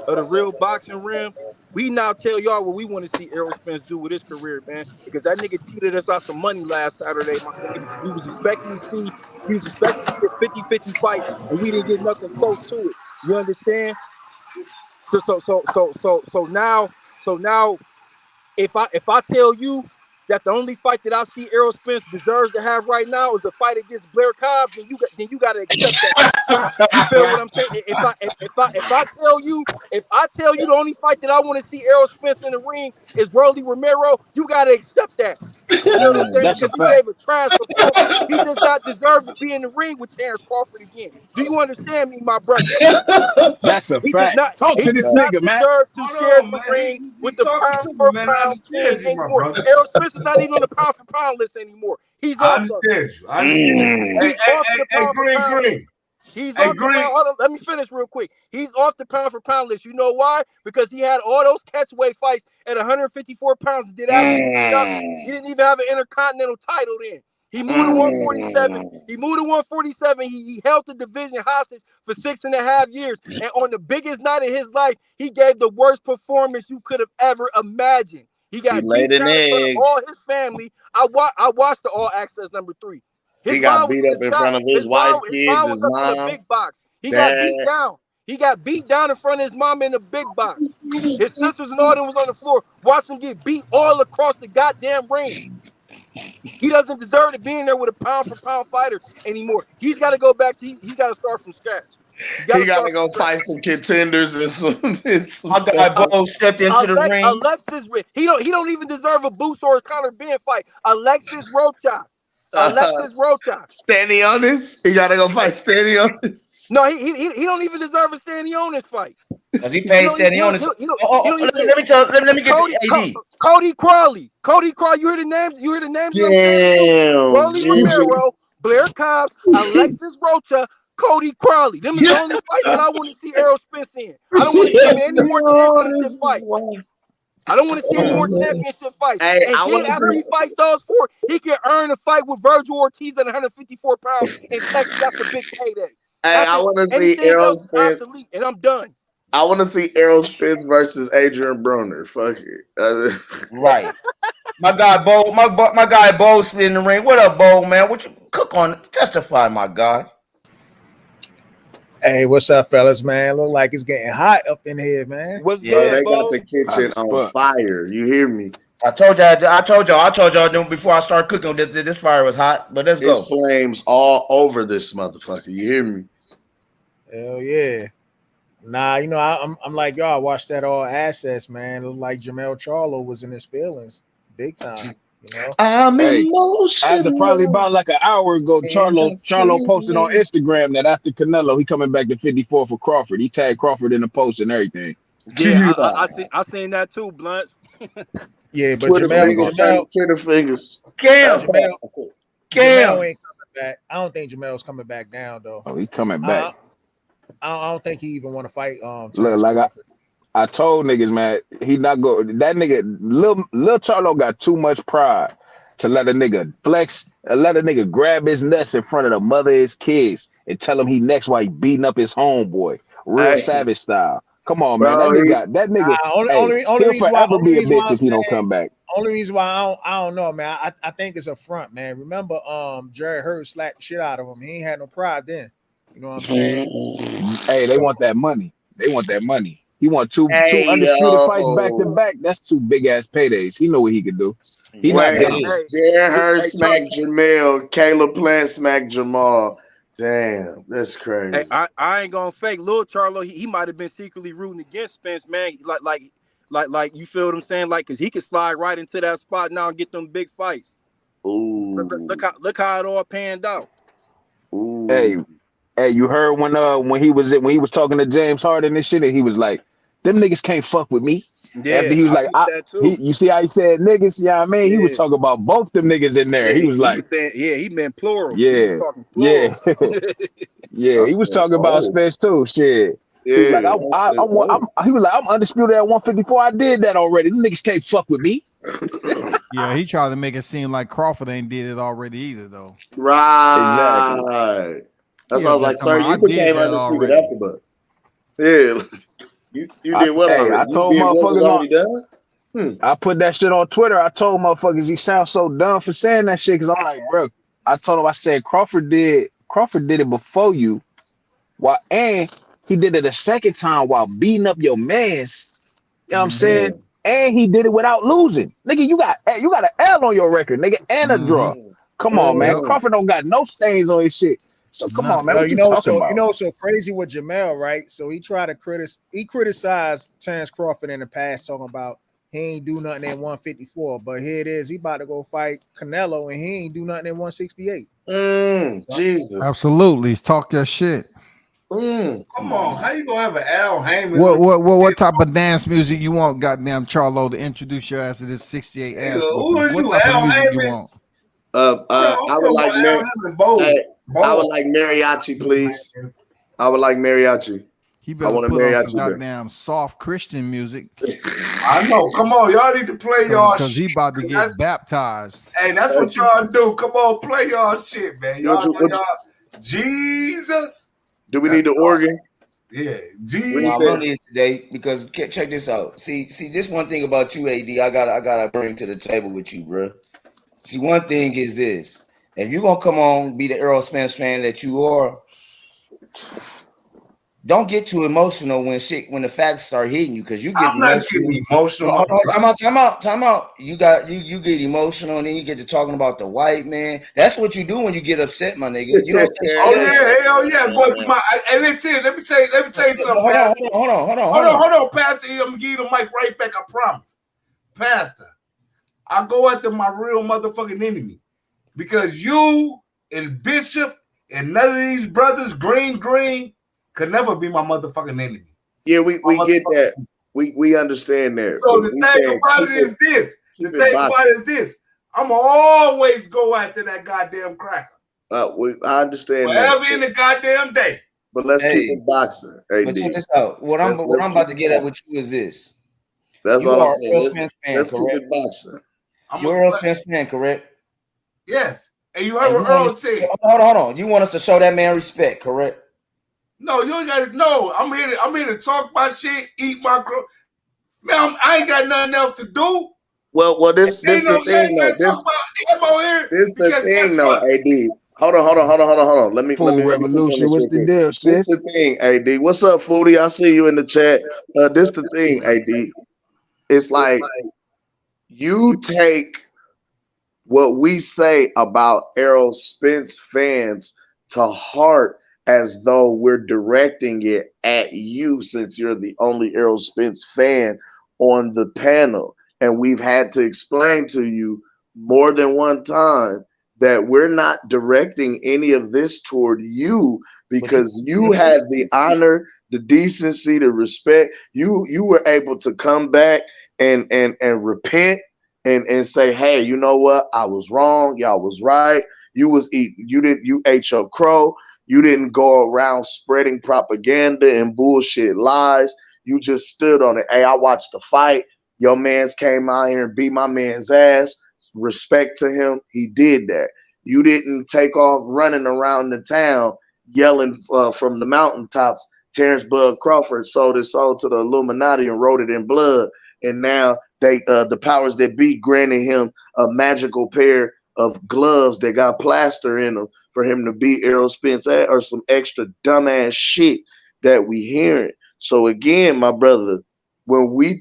of the real boxing rim, we now tell y'all what we want to see Errol Spence do with his career, man. Because that nigga cheated us out some money last Saturday, my nigga. We was expecting to see a 50-50 fight, and we didn't get nothing close to it. You understand? So now, if I tell you that the only fight that I see Errol Spence deserves to have right now is a fight against Blair Cobb, then you gotta accept that. You feel what I'm saying? If I tell you the only fight that I want to see Errol Spence in the ring is Rolly Romero, you gotta accept that. You know what I'm saying? That's a Because he fact. gave a trash performance. He does not deserve to be in the ring with Terence Crawford again. Do you understand me, my brother? That's a He does fact. not. Talk He to this does not nigga, man. deserve to share the ring with the pound for pound king anymore. Errol Spence is not even on the pound for pound list anymore. He's I off. understand you. I understand. He's off the pound for pound list. Green. He's off the pound. Hold on, let me finish real quick. He's off the pound for pound list. You know why? Because he had all those catchweight fights at 154 pounds and did absolutely nothing. He didn't even have an intercontinental title then. He moved to 147. He moved to 147. He held the division hostage for 6.5 years. And on the biggest night of his life, he gave the worst performance you could have ever imagined. He got beat down in front of all his family. I watched the All Access number 3. He got beat up in front of his wife, kids, his mom. In a big box. He got beat down. He got beat down in front of his mom in a big box. His sisters and all them was on the floor. Watch him get beat all across the goddamn ring. He doesn't deserve to be in there with a pound for pound fighter anymore. He's got to go back to. He got to start from scratch. He got to go fight some contenders and some. My guy Bo stepped into the ring. Alexis, he don't even deserve a Boots or a Conor Ben fight. Alexis Rocha. Stanionis. He got to go fight Stanionis. No, he don't even deserve a Stanionis fight. Because he paid Stanionis. Let me get to AD. Cody Crawley. You hear the names? Damn. Rolly Romero, Blair Cobb, Alexis Rocha, Cody Crawley. Them is the only fights that I want to see Errol Spence in. I don't want to see him in any more championship fights. Hey, and then after he fights those 4, he can earn a fight with Virgil Ortiz at 154 pounds in Texas. That's a big payday. Hey, I want to see Errol Spence. And I'm done. I want to see Errol Spence versus Adrian Broner. Fuck it. Right. My guy Bo slid in the ring. What up, Bo, man? What you cook on? Testify, my guy. Hey, what's up, fellas, man? Look like it's getting hot up in here, man. What's good, they got the kitchen on fire. You hear me? I told y'all before I start cooking. This fire was hot, but let's go. There's flames all over this motherfucker. You hear me? Hell yeah. Nah, you know, I'm like y'all. I watched that All Access, man. It looked like Jamel Charlo was in his feelings, big time. You know? I'm As of probably about like an hour ago, Charlo posted on emotional. Instagram that after Canelo, he coming back to 54 for Crawford. He tagged Crawford in the post and everything. Yeah, I seen that too, Blunt. Yeah, but Twitter fingers, Twitter fingers. Jamel ain't coming back. I don't think Jamel's coming back down though. Oh, he coming back. I don't think he even want to fight. Look, like I told niggas, man, he not go. That nigga, Lil Charlo got too much pride to let a nigga flex, let a nigga grab his nuts in front of the mother of his kids and tell him he next while he beating up his homeboy, real savage style. Come on, man, that nigga, he'll forever be a bitch if he don't come back. Only reason why I don't know, man. I think it's a front, man. Remember, Jared Hurd slapped the shit out of him. He ain't had no pride then. You know what I'm saying? Hey, they want that money. They want that money. He want two undisputed fights back to back. That's two big ass paydays. He know what he can do. He not dumb. Jared Hurd smacked Jamel. Caleb Plant smacked Jamal. Damn, that's crazy. Hey, I ain't gonna fake. Lil Charlo, he might have been secretly rooting against Spence, man. Like you feel what I'm saying? Like, cause he could slide right into that spot now and get them big fights. Ooh. Look how it all panned out. Ooh. Hey, you heard when he was talking to James Harden and shit, and he was like, "Them niggas can't fuck with me." Yeah, after he was like, you see how he said niggas? Yeah, I mean, he was talking about both them niggas in there. Yeah, he was like, he meant plural. Yeah, he was talking plural. yeah, he was talking about Spence too. Shit. He was like, he was like, I'm undisputed at 154. I did that already. Them niggas can't fuck with me. Yeah, he tried to make it seem like Crawford ain't did it already either, though. Right. Exactly. That's why I was like, sir, you became undisputed after, but yeah, you did well already. I told motherfuckers I put that shit on Twitter. I told motherfuckers he sounds so dumb for saying that shit because I'm like, bro, I told him, I said Crawford did it before you. And he did it a second time while beating up your mans. You know what I'm saying? And he did it without losing. Nigga, you got an L on your record, nigga, and a draw. Come on, man. Crawford don't got no stains on his shit. So come on, man. What you talking about? You know, so crazy with Jamel, right? So he tried to criticized Terence Crawford in the past, talking about he ain't do nothing at 154. But here it is, he about to go fight Canelo, and he ain't do nothing at 168. Jesus. Absolutely, talk that shit. Come on, how you gonna have an Al Heyman? What type of dance music you want, goddamn Charlo, to introduce your ass to this 68 ass? What type of music you want? I would like mariachi, please. I would like mariachi. He better put on some goddamn soft Christian music. I know. Come on, y'all need to play y'all shit. Because he about to get baptized. Hey, that's what y'all do. Come on, play y'all shit, man. Y'all Jesus. Do we need the organ? Yeah, Jesus. I learned it today because check this out. See, this one thing about you, AD. I gotta bring to the table with you, bro. See, one thing is this: if you're gonna come on, be the Errol Spence fan that you are, don't get too emotional when the facts start hitting you, because you get emotional. Time out. You get emotional, and then you get to talking about the white man. That's what you do when you get upset, my nigga. You don't say, hell yeah. And listen, let me tell you something. Hold on, Pastor. I'm gonna give you the mic right back. I promise, Pastor. I go after my real motherfucking enemy, because you and Bishop and none of these brothers, Green, could never be my motherfucking enemy. Yeah, we get that. We understand that. So the thing about it is this. I'm gonna always go after that goddamn cracker. I understand whatever that. In the goddamn day. But let's keep it boxing. But check this out. What I'm about to get at with you is this. That's you all are I'm saying. Earl Spence fan, let's correct? keep it boxing. You're Earl Spence fan, correct? Yes. And you heard what Earl said. Hold on. You want us to show that man respect, correct? No, you ain't got to. No, I'm here to talk my shit, eat my crow. Man, I ain't got nothing else to do. Well, this the thing, though. This the thing, though, AD. Hold on. Let me revolution. What's the deal, sis? This the thing, AD. What's up, Foodie? I see you in the chat. This the thing, AD. It's like you take what we say about Errol Spence fans to heart as though we're directing it at you, since you're the only Errol Spence fan on the panel. And we've had to explain to you more than one time that we're not directing any of this toward you because you had the honor, the decency, the respect. You were able to come back and repent and say, hey, you know what? I was wrong. Y'all was right. You ate your crow. You didn't go around spreading propaganda and bullshit lies. You just stood on it. Hey, I watched the fight. Your mans came out here and beat my man's ass. Respect to him. He did that. You didn't take off running around the town yelling from the mountaintops. Terence Bud Crawford sold his soul to the Illuminati and wrote it in blood. And now the powers that be granted him a magical pair of gloves that got plaster in them for him to beat Errol Spence or some extra dumbass shit that we hearing. So again, my brother, when we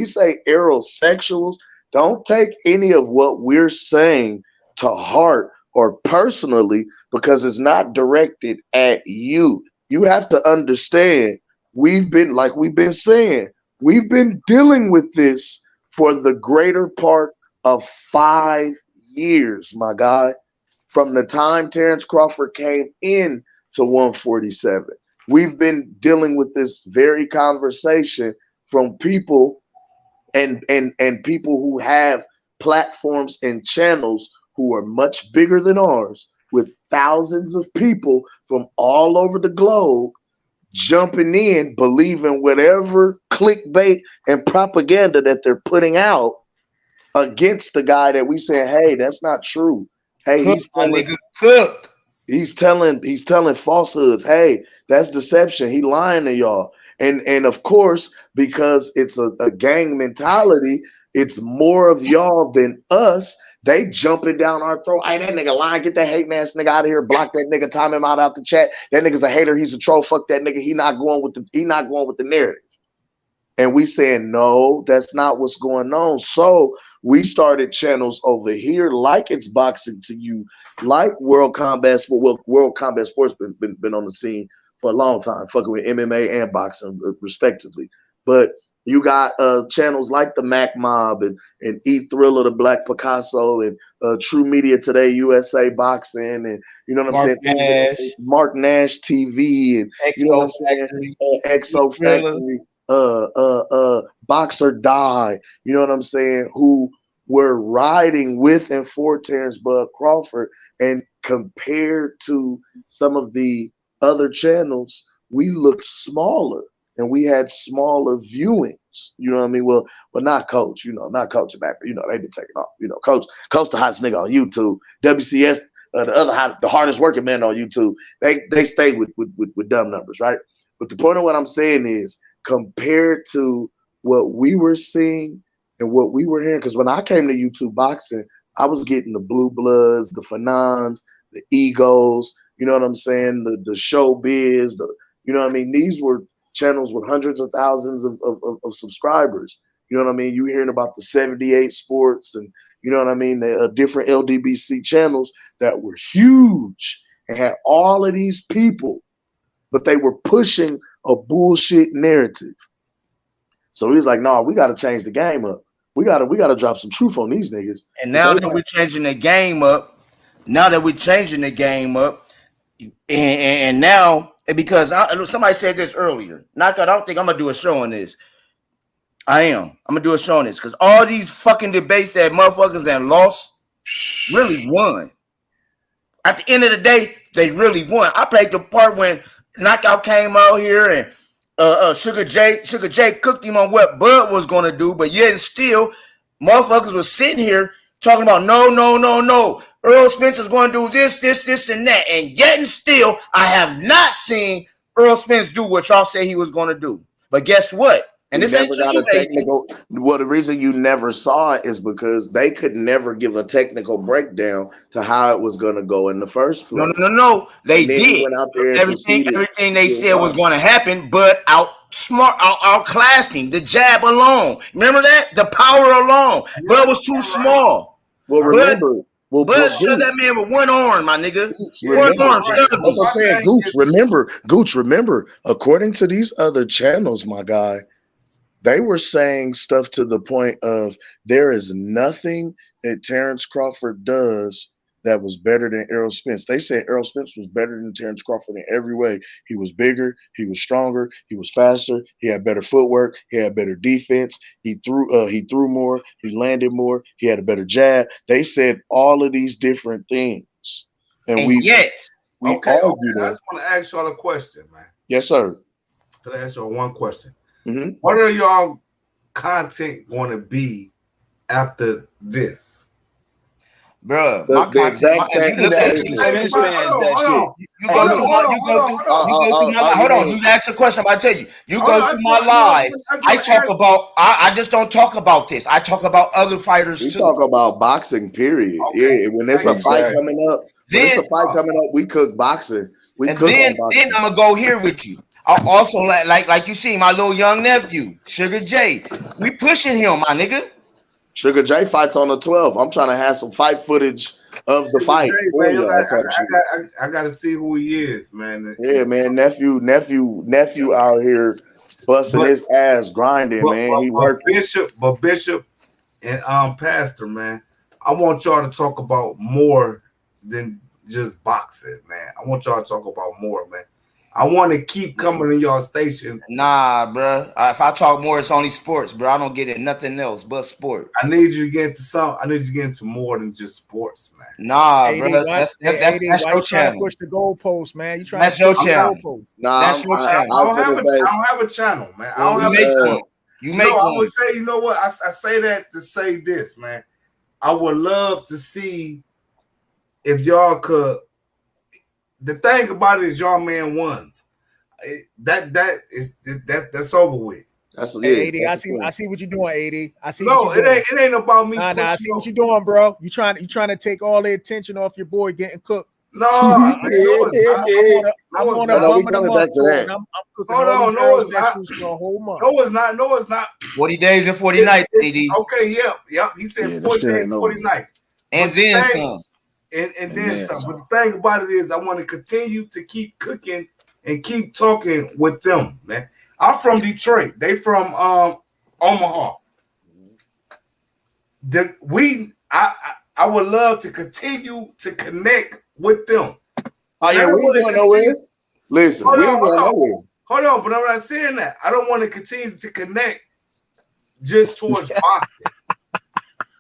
say aerosexuals, don't take any of what we're saying to heart or personally because it's not directed at you. You have to understand, we've been saying, we've been dealing with this for the greater part of 5 years, my guy. From the time Terence Crawford came in to 147, we've been dealing with this very conversation from people and people who have platforms and channels who are much bigger than ours, with thousands of people from all over the globe jumping in, believing whatever clickbait and propaganda that they're putting out against the guy that we say, hey, that's not true. Hey, he's telling falsehoods. Hey, that's deception. He lying to y'all. And of course, because it's a gang mentality, it's more of y'all than us. They jumping down our throat. Hey, that nigga lying. Get that hating ass nigga out of here. Block that nigga. Time him out the chat. That nigga's a hater. He's a troll. Fuck that nigga. He not going with the narrative. And we saying, no, that's not what's going on. So we started channels over here like It's Boxing to You, like World Combat Sports. Well, World Combat Sports been on the scene for a long time, fucking with MMA and boxing respectively. But you got channels like the Mac Mob and Eat Thriller, the Black Picasso, and True Media Today, USA Boxing, and you know what I'm saying? Mark Nash TV, and you know what I'm saying? XO Factory, Box or Die, you know what I'm saying? Who were riding with and for Terence Bud Crawford, and compared to some of the other channels, we looked smaller. And we had smaller viewings, you know what I mean? Well, not Coach, not Coach back, they've been taking off. Coach the hottest nigga on YouTube. WCS, the hardest working man on YouTube. They stay with dumb numbers, right? But the point of what I'm saying is, compared to what we were seeing and what we were hearing, because when I came to YouTube boxing, I was getting the Blue Bloods, the Fanons, the Egos, you know what I'm saying? The Showbiz, you know what I mean? These were channels with hundreds of thousands of subscribers. You know what I mean? You hearing about the 78 Sports and you know what I mean? The different LDBC channels that were huge and had all of these people, but they were pushing a bullshit narrative. So he's like, no, we got to change the game up. We got to drop some truth on these niggas. And now that we're changing the game up, and now, because somebody said this earlier, not that I don't think I'm gonna do a show on this. I'm gonna do a show on this because all these fucking debates that motherfuckers that lost really won. At the end of the day, they really won. I played the part when Knockout came out here and Sugar J cooked him on what Bud was gonna do, but yet and still, motherfuckers was sitting here talking about no. Earl Spence is going to do this, and that. And yet and still, I have not seen Earl Spence do what y'all say he was going to do. But guess what? And this ain't technical. Well, the reason you never saw it is because they could never give a technical breakdown to how it was going to go in the first place. No. They did. Went out there everything they said was going to happen, but outclassed him. The jab alone. Remember that? The power alone. Bud was too small. Well, remember. Bud showed that man with one arm, my nigga. One arm. That's what I'm saying. Gooch, remember, according to these other channels, my guy, they were saying stuff to the point of there is nothing that Terence Crawford does that was better than Errol Spence? They said Errol Spence was better than Terence Crawford in every way. He was bigger, he was stronger, he was faster, he had better footwork, he had better defense, he threw more, he landed more, he had a better jab. They said all of these different things. And we okay, argued I just want to ask y'all a question, man. Yes, sir. Can I ask y'all one question? Mm-hmm. What are y'all content going to be after this? Bro, the exact same. You ask a question. I tell you, you go through my live. I just don't talk about this. I talk about other fighters We too. talk about boxing, period. Okay. Yeah, when there's a fight coming up, we cook boxing. Then I'm gonna go here with you. I also like you see my little young nephew, Sugar J. We pushing him, my nigga. Sugar J fights on the 12th. I'm trying to have some fight footage of the fight. I got to see who he is, man. Yeah, man, nephew out here busting his ass, grinding, man. He worked. Bishop and Pastor, man. I want y'all to talk about more than just boxing, man. I want y'all to talk about more, man. I want to keep coming to y'all station. Nah, bro. If I talk more, it's only sports, bro. I don't get it nothing else but sport. I need you to get into some. I need you to get into more than just sports, man. Nah, AD, bro. That's why your you trying to channel. push the goalpost, man? You trying That's to your push the channel. goalpost. Nah, that's your channel. I don't have a channel, man. I don't have a channel. You make I one. would say, you know what? I say that to say this, man. I would love to see if y'all could. The thing about it is, y'all man won. That's over with. That's Hey, AD, I see what you're doing, AD. I see. No, what you're doing. it ain't about me. Nah, I see what you're doing, bro. You trying to take all the attention off your boy getting cooked. No, I'm on a bum of the month tour, and I'm cooking all these arrow sessions for a whole month. No, it's not. 40 days and 40 nights, AD. Okay, yep. He said 40 days, 40 nights. And then some. And then some. But the thing about it is, I want to continue to keep cooking and keep talking with them, man. I'm from Detroit. They from Omaha. I would love to continue to connect with them. Oh yeah, we ain't going nowhere. Listen, we ain't going nowhere. Hold on, but I'm not saying that. I don't want to continue to connect just towards boxing.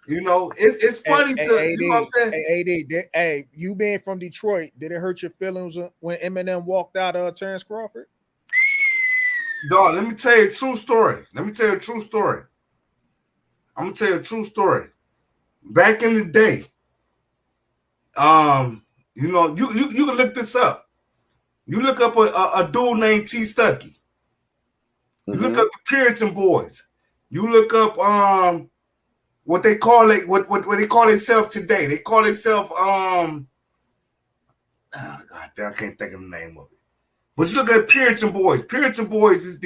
You know, it's funny to AD, you know what I'm saying. Hey, you being from Detroit, did it hurt your feelings when Eminem walked out of Terence Crawford? Dog, let me tell you a true story. I'm gonna tell you a true story. Back in the day, you know, you can look this up. You look up a dude named T. Stuckey. You look up the Puritan Boys. You look up what they call it, what they call themselves today. They call themselves God damn, I can't think of the name of it. But you look at Puritan Boys. Puritan Boys is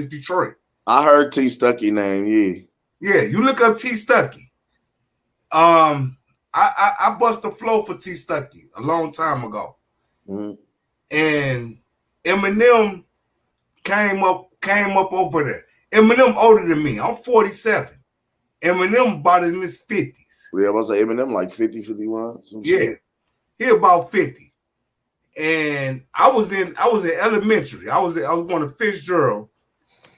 Detroit. I heard T. Stuckey name, yeah. Yeah, you look up T. Stuckey. I bust a flow for T. Stuckey a long time ago. And Eminem came up over there. Eminem older than me. I'm 47. Eminem about in his 50s. Yeah, I was like Eminem like 50, 51. Yeah. He about 50. And I was in elementary. I was going to Fitzgerald.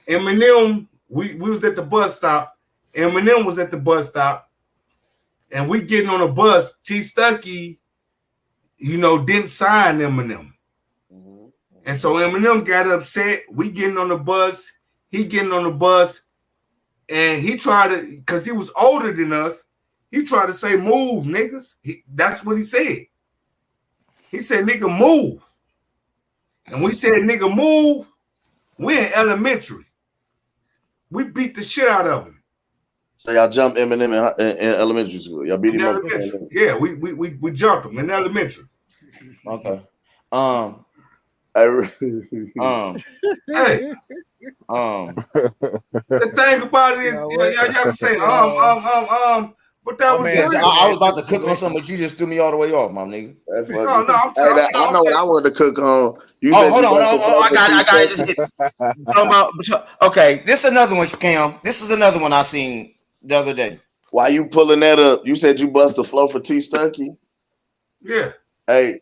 Eminem, we was at the bus stop. Eminem was at the bus stop. And we getting on a bus. T. Stuckey, you know, didn't sign Eminem. And so Eminem got upset. We getting on the bus. He getting on the bus. And he tried to, because he was older than us, he tried to say, move, niggas. That's what he said. He said, nigga, move. And we said, nigga, move. We in elementary. We beat the shit out of him. So y'all jumped Eminem in elementary school. Y'all beat him up. Yeah, we jumped him in elementary. Okay. Hey. The thing about it is, y'all can say, but that was just, I was about to cook on something, but you just threw me all the way off, my nigga. I know what I wanted to cook on. Hold on. I got it. Okay, this is another one, Cam. This is another one I seen the other day. Why you pulling that up? You said you bust the flow for T Stucky? Yeah. Hey,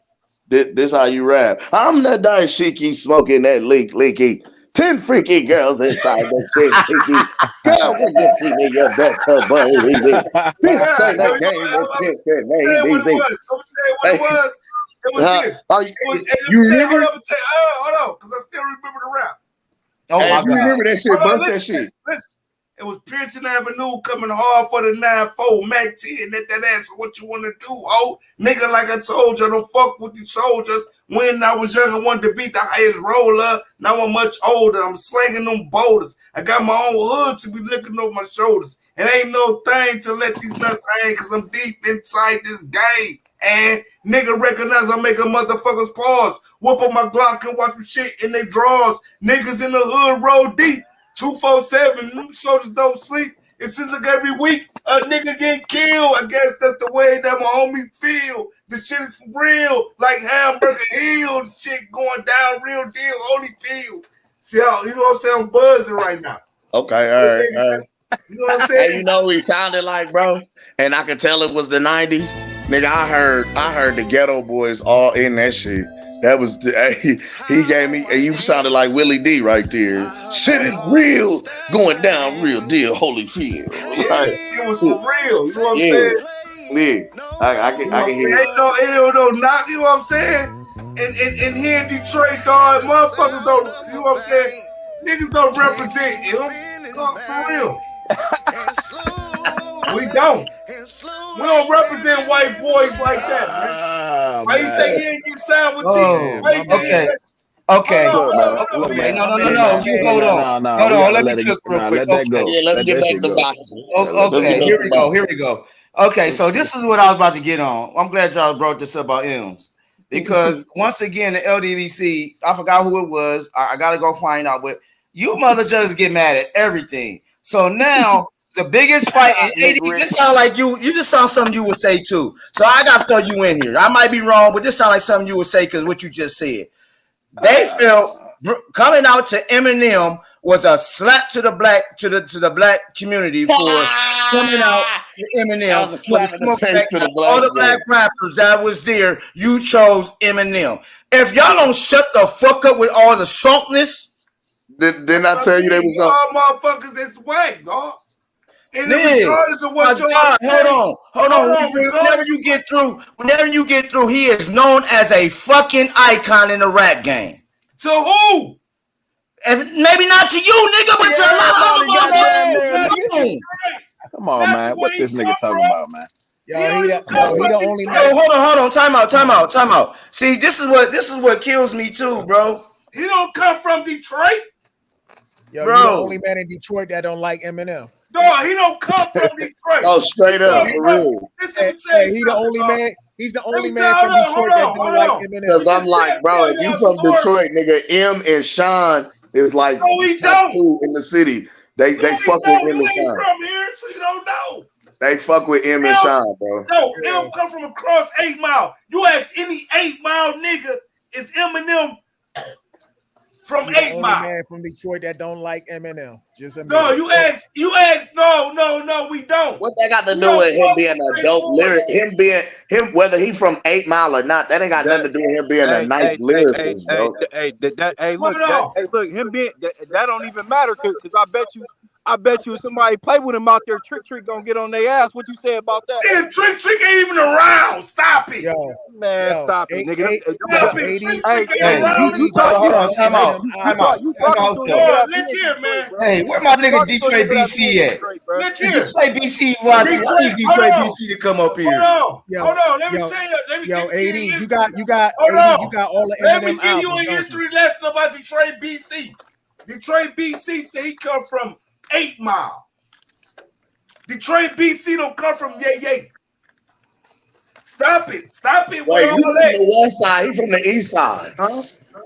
this how you rap. I'm the dashiki smoking that leaky. 10 freaky girls inside the shit leaky. Girl, when you see me, you better believe it. This ain't a game of chicken, baby. What it was? It was this. You remember? Hold on, because I still remember the rap. Oh, hey, you remember that shit? Bust that shit. Listen. It was Pearson Avenue coming hard for the 9-4 Mac 10. That ass what you want to do, oh? Nigga, like I told you, I don't fuck with these soldiers. When I was young, I wanted to beat the highest roller. Now I'm much older. I'm slinging them boulders. I got my own hood to be looking over my shoulders. And ain't no thing to let these nuts hang, because I'm deep inside this game. And nigga recognize I make a motherfuckers pause. Whoop up my Glock and watch them shit in their drawers. Niggas in the hood roll deep. 247, them soldiers don't sleep. It seems like every week a nigga get killed. I guess that's the way that my homie feel. The shit is for real, like Hamburger Hill. The shit going down, real deal, holy deal. See how, you know what I'm saying? I'm buzzing right now. Okay, all right. You know what I'm saying? Hey, you know what he sounded like, bro? And I could tell it was the 90s. Nigga, I heard the Ghetto Boys all in that shit. That was he gave me. You sounded like Willie D right there. Shit is real, going down, real deal, Holyfield. Right? It was for real. You know what I'm saying? Yeah, I can hear. Ain't no knock. You know what I'm saying? And here in Detroit, dog, motherfuckers don't. You know what I'm saying? Niggas don't represent him. For real. We don't. We don't represent white boys like that, man. Why you think he ain't get signed with T? Okay. No. You hold on. Hold on. Let me cook real quick. Yeah, let's get back to boxing. Okay, here we go. Okay, so this is what I was about to get on. I'm glad y'all brought this up about M's. Because once again, the LDBC, I forgot who it was. I got to go find out. But you mother judges get mad at everything. So now the biggest fight in 80, this sound like you just sound something you would say too. So I got to throw you in here. I might be wrong, but this sound like something you would say because what you just said. They felt coming out to Eminem was a slap to the black community for coming out to Eminem. All the black rappers that was there, you chose Eminem. If y'all don't shut the fuck up with all the softness, didn't I tell you they was all motherfuckers is whack, dog. And regardless of what hold on. Whenever you get through, he is known as a fucking icon in the rap game. To who? Maybe not to you, nigga, but to a lot of other motherfuckers. Come on, man. What this nigga talking about, man? Yo, he the only man. Hold on. Time out. See, this is what kills me too, bro. He don't come from Detroit. Yo, bro, he the only man in Detroit that don't like Eminem. No, he don't come from Detroit. Oh, straight up, for real. Hey, he the only man. He's the only man from Detroit that don't like Eminem. Because I'm like, bro, if you from Detroit, nigga, M and Sean is like top two in the city. They fuck with M and Sean. From here, so you don't know. They fuck with M and Sean, bro. No, M come from across 8 Mile. You ask any 8 Mile nigga, is Eminem from 8 Mile? Man from Detroit that don't like Eminem. No, you ask. No, we don't. What that got to do with him being a dope lyric? Him, whether he's from 8 Mile or not, that ain't got nothing to do with him being a nice lyricist, bro. Look, him being that don't even matter because I bet you if somebody play with him out there, Trick gonna get on their ass. What you say about that? Yeah, Trick ain't even around. Stop it. Stop it, nigga. Hold on, time out. Look here, man. Hey, where my nigga Detroit BC at? Look here. Detroit BC, watch. I need Detroit BC to come up here. Hold on. Let me tell you. AD, you got all the Eminem. Let me give you a history lesson about Detroit BC. Detroit BC say he come from 8 Mile. Detroit BC don't come from Yay. Stop it. Wait, you from the west side? He from the east side, huh?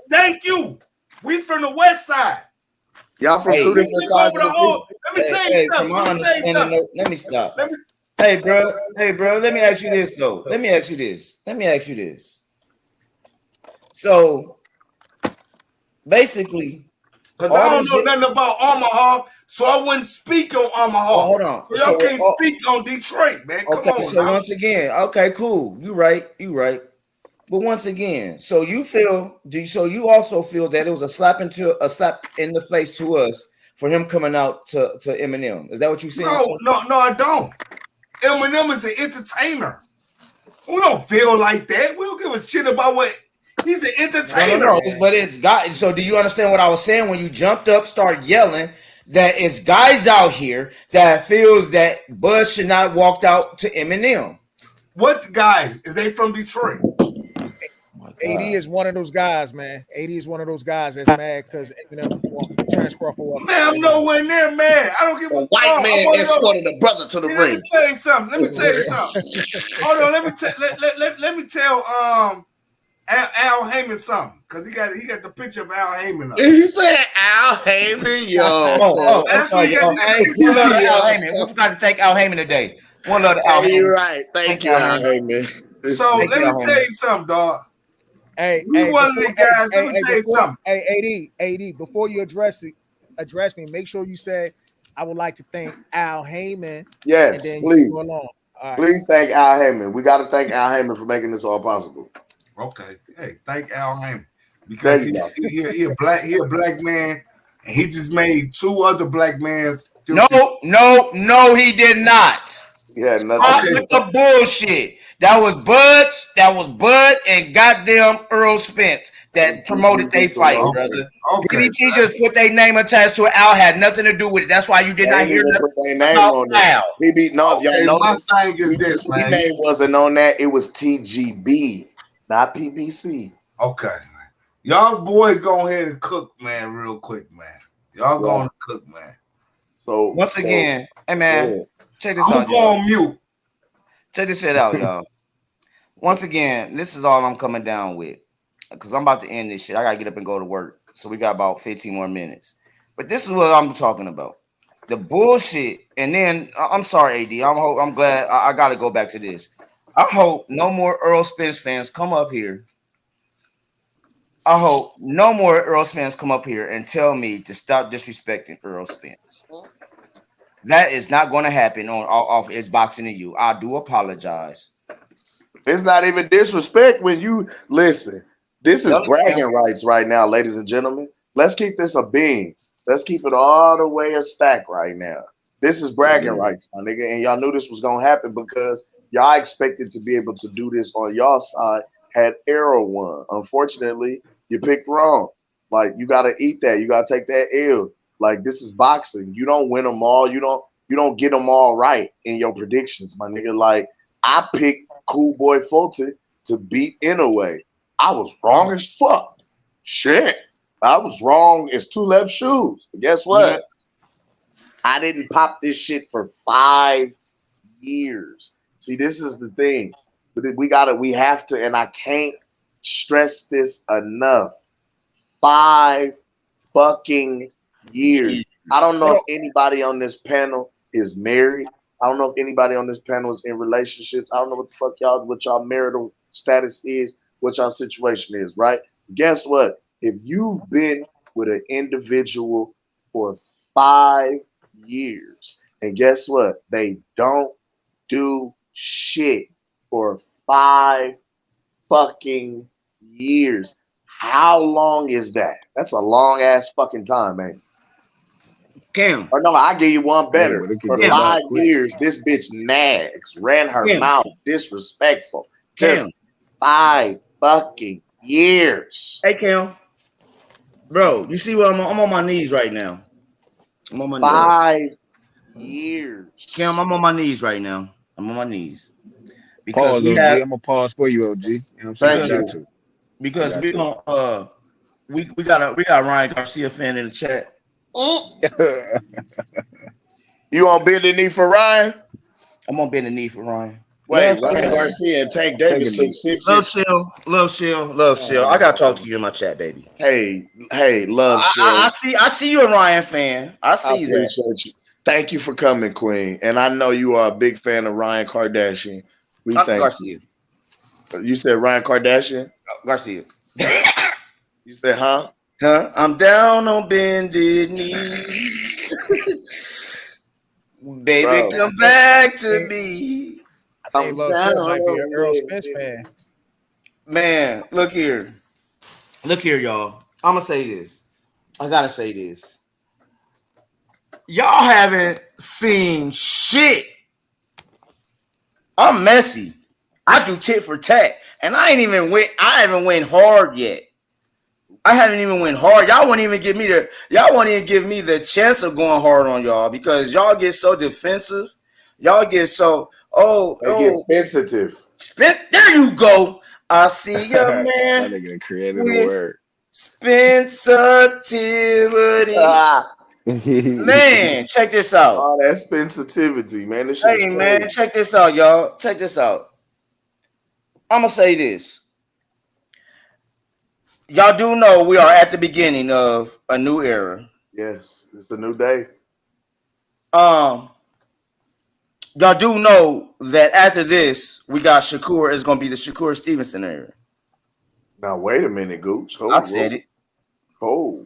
Thank you. We from the west side. Y'all from two different sides of the city. Let me tell you something. Let me stop. Hey, bro. Let me ask you this, though. Let me ask you this. So, basically, because I don't know nothing about Omaha. so I wouldn't speak on Omaha. Oh, hold on. So y'all can't speak on Detroit, man. Come Okay, on. so now. once again, okay, cool. You right. But once again, so you also feel that it was a slap in the face to us for him coming out to Eminem. Is that what you saying? No, I don't. Eminem is an entertainer. We don't feel like that. We don't give a shit about what he's an entertainer. No, but it's got. So do you understand what I was saying when you jumped up, started yelling that it's guys out here that feels that Bud should not have walked out to Eminem? What guys? Is they from Detroit? AD is one of those guys, man. AD is one of those guys that's mad because Terence Crawford. Man, I'm nowhere near mad. I don't give a white man escorted a brother to the ring. Let me tell you something. Hold on. Let me tell Al Heyman something, because he got the picture of Al Heyman up. He said Al Heyman, yo. I'm sorry, yo. We love Al Heyman. We forgot to thank Al Heyman today. One love to Al Heyman. You're right. Thank you, Al Heyman. So let me tell you something, dog. Hey, one of the guys. Let me tell you something. Hey, AD, before you address me, make sure you say, I would like to thank Al Heyman. Yes, and then please. You go along. All right. Please thank Al Heyman. We got to thank Al Heyman for making this all possible. Okay. Hey, thank Al Heyman, because he a black man, and he just made two other black mans. No, he did not. Yeah, nothing. Stop with the bullshit. That was Bud and goddamn Earl Spence that promoted they fight, brother. PBT just put their name attached to it. Al had nothing to do with it. That's why you did not hear nothing about Al. If y'all notice, my thing is this, man. His name wasn't on that. It was TGB, not PBC. Okay. Y'all boys go ahead and cook, man, real quick, man. Y'all going to cook, man. So once again, hey man, check this out. I'm on mute. Check this shit out, y'all. Once again, this is all I'm coming down with, because I'm about to end this shit. I gotta get up and go to work, so we got about 15 more minutes. But this is what I'm talking about: the bullshit. And then I'm sorry, AD. I'm glad I gotta go back to this. I hope no more Earl Spence fans come up here. I hope no more Earl Spence come up here and tell me to stop disrespecting Earl Spence. That is not going to happen off It's Boxing to You. I do apologize. It's not even disrespect when you listen. This is bragging rights right now, ladies and gentlemen. Let's keep this a beam. Let's keep it all the way a stack right now. This is bragging rights, my nigga. And y'all knew this was going to happen because y'all expected to be able to do this on y'all side had Arrow won. Unfortunately, you picked wrong. Like, you got to eat that. You got to take that L. Like, this is boxing. You don't win them all. You don't get them all right in your predictions, my nigga. Like, I picked Cool Boy Fulton to beat Inouye. I was wrong as fuck. Shit. I was wrong as two left shoes. But guess what? Yeah. I didn't pop this shit for 5 years. See, this is the thing. We have to, and I can't stress this enough. 5 fucking years. I don't know if anybody on this panel is married. I don't know if anybody on this panel is in relationships. I don't know what the fuck what y'all marital status is, what y'all situation is, right? Guess what? If you've been with an individual for 5 years, and guess what? They don't do shit for 5 fucking years. How long is that? That's a long ass fucking time, man. Cam. Or no, I give you one better. For 5 years, this bitch nags, ran her mouth, disrespectful. Just 5 fucking years. Hey, Cam. Bro, you see what I'm on my knees right now. I'm on my 5 years. Cam, I'm on my knees right now. I'm on my knees. Because pause, OG. I'm gonna pause for you, OG. You know what I'm saying? Thank you. Because we gonna we got Ryan Garcia fan in the chat. You on bend the knee for Ryan? I'm on bend the knee for Ryan. Wait, Ryan Garcia and Tank Davis took 6 years. Love Shield. I gotta talk to you in my chat, baby. Hey, Love Shield. I see you a Ryan fan. I appreciate you. Thank you for coming, Queen. And I know you are a big fan of Ryan Kardashian. We thank Garcia. You said Ryan Kardashian? Garcia. You said, huh? I'm down on bended knees. Baby, come back to me. I think Love Phil might be an Earl Spence fan. Man, look here. Look here, y'all. I'm going to say this. I got to say this. Y'all haven't seen shit. I'm messy. I do tit for tat. And I haven't went hard yet. I haven't even went hard. Y'all won't even give me the chance of going hard on y'all because y'all get so defensive. Y'all get so get sensitive. There you go. I see your man. That nigga created a word. Sensitivity. Man, check this out. Oh, that's sensitivity, man. Hey, man, check this out, y'all. Check this out. I'm gonna say this. Y'all do know we are at the beginning of a new era. Yes, it's a new day. Y'all do know that after this, we got Shakur is gonna be the Shakur Stevenson era. Now wait a minute, Gooch. I said it. Oh.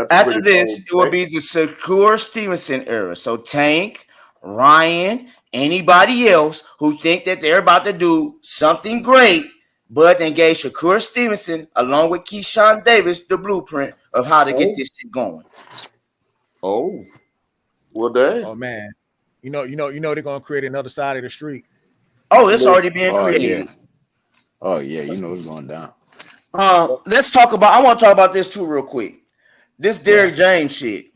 After this, it will be the Shakur Stevenson era. So Tank, Ryan, anybody else who think that they're about to do something great, but then gave Shakur Stevenson along with Keyshawn Davis the blueprint of how to get this shit going. Oh, well, dang. Oh man, you know they're gonna create another side of the street. Oh, it's already being created. Oh yeah, you know it's going down. Let's talk about. I want to talk about this too, real quick. This Derrick James shit.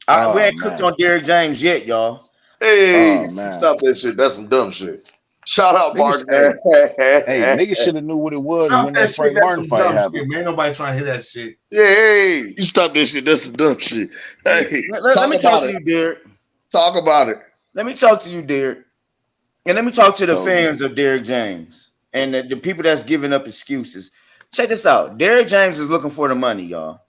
We ain't cooked on Derrick James yet, y'all. Hey, stop that shit. That's some dumb shit. Shout out, Mark. Hey, niggas should have knew what it was when that Frank Martin fight happened. Man, nobody trying to hear that shit. Yeah, hey, you stop that shit. That's some dumb shit. Hey, let me talk to you, Derrick. Talk about it. Let me talk to you, Derrick. And let me talk to the fans of Derrick James and the people that's giving up excuses. Check this out. Derrick James is looking for the money, y'all.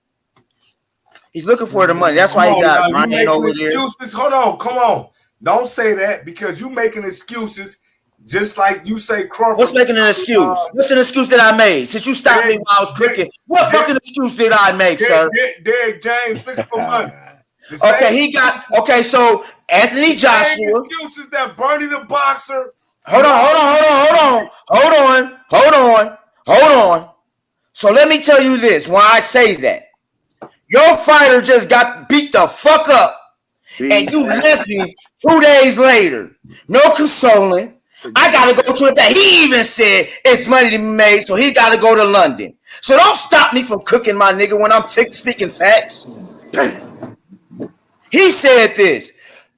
He's looking for the money. That's why he got Ryan over there. Hold on, come on. Don't say that because you making excuses just like you say Crawford. What's making an excuse? What's an excuse that I made? Since you stopped me while I was cooking, what fucking excuse did I make, sir? Derrick James looking for money. Okay, so Anthony Joshua. Excuses that Bernie the boxer. Hold on. So let me tell you this when I say that. Your fighter just got beat the fuck up, and you left me 2 days later. No consoling. I gotta go to it. He even said it's money to be made, so he gotta go to London. So don't stop me from cooking, my nigga, when I'm speaking facts. He said this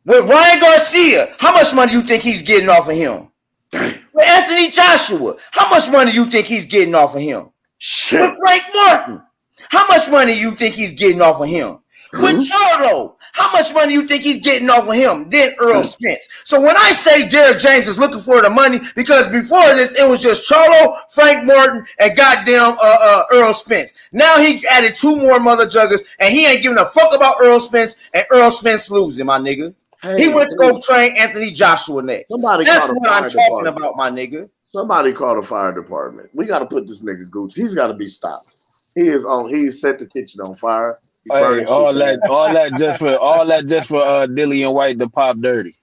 with Ryan Garcia. How much money you think he's getting off of him? With Anthony Joshua, how much money you think he's getting off of him? Shit. With Frank Martin, how much money you think he's getting off of him? With Charlo, how much money you think he's getting off of him? Then Earl Spence. So when I say Derrick James is looking for the money, because before this, it was just Charlo, Frank Martin, and goddamn Earl Spence. Now he added 2 more mother juggers, and he ain't giving a fuck about Earl Spence, and Earl Spence losing, my nigga. He went to go train Anthony Joshua next. That's what I'm talking about, my nigga. Somebody call the fire department. We got to put this nigga Gooch. He's got to be stopped. He set the kitchen on fire. Hey, all that just for Dillian White to pop dirty.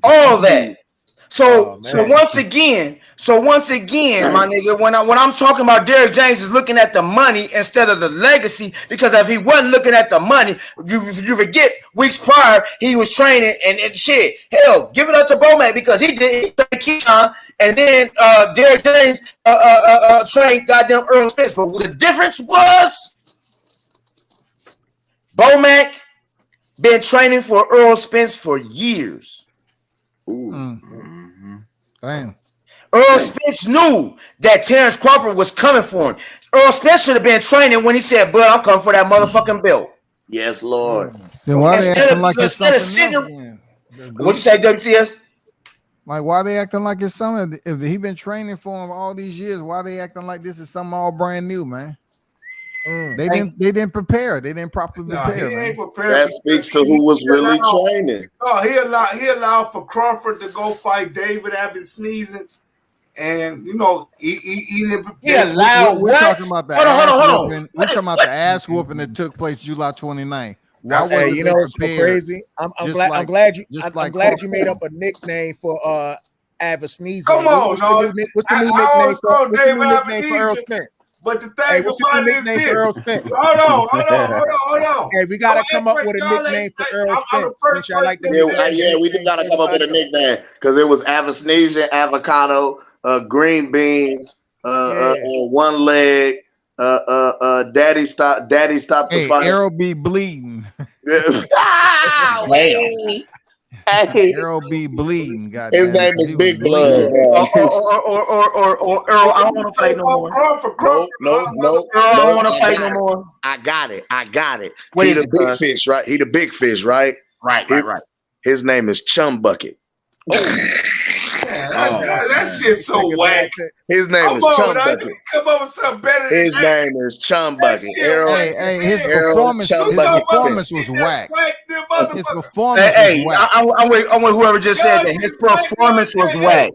All that. So once again, my nigga, when I'm talking about Derrick James is looking at the money instead of the legacy, because if he wasn't looking at the money, you forget weeks prior he was training and shit. Hell, give it up to Bomac because he did Keyshawn, and then Derrick James trained goddamn Earl Spence. But the difference was Bomac been training for Earl Spence for years. Damn. Earl Spence knew that Terence Crawford was coming for him. Earl Spence should have been training when he said, "Bud, I'm coming for that motherfucking belt." Yes, Lord. Then why they acting like it's something else? What'd you say, WCS? Like, why they acting like it's something? If he been training for him all these years, why they acting like this is something all brand new, man? They didn't prepare. They didn't properly prepare. He ain't man. prepared. That speaks to who was really training. No, he allowed for Crawford to go fight David after sneezing, and you know he didn't prepare. We're talking about the ass whooping. We're talking about the ass whooping that took place July 29th. Why Hey, wasn't you they know what's so prepared? crazy? I'm Just glad. like- I'm glad you. just I'm like glad you made Crawford. up a nickname for Avasnesia. Come on, what's dog. the new, what's the I new nickname always for? call What's the Dave new nickname for Earl Avenesia, Spence? but the Hey, thing what's the about new it is nickname for this. Earl Spence? Hold on. Hey, we gotta Don't come act up like with a y'all nickname ain't- for Earl I'm the Spence. first Since y'all like to person give that Yeah, we do gotta come up with a nickname because it was Avasnesia, avocado, green beans, one leg, daddy stop the Hey, fight. Arrow be bleeding. Ah, wait. Hey. Arrow be bleeding. His Goddamn. name is He Big was Blood. bleeding. Or Earl, I don't want to fight no more. Nope. Earl, I don't want to fight no more. I got it. What He is the it, big cuz? fish, right? He the big fish, right? Right. His name is Chum Bucket. That shit's so whack. His name is Chum Bucket. Come up with something better than His that. name is Chum Bucket. His Errol performance was whack. His performance Hey, was whack. I'm with whoever just said that. His performance was whack.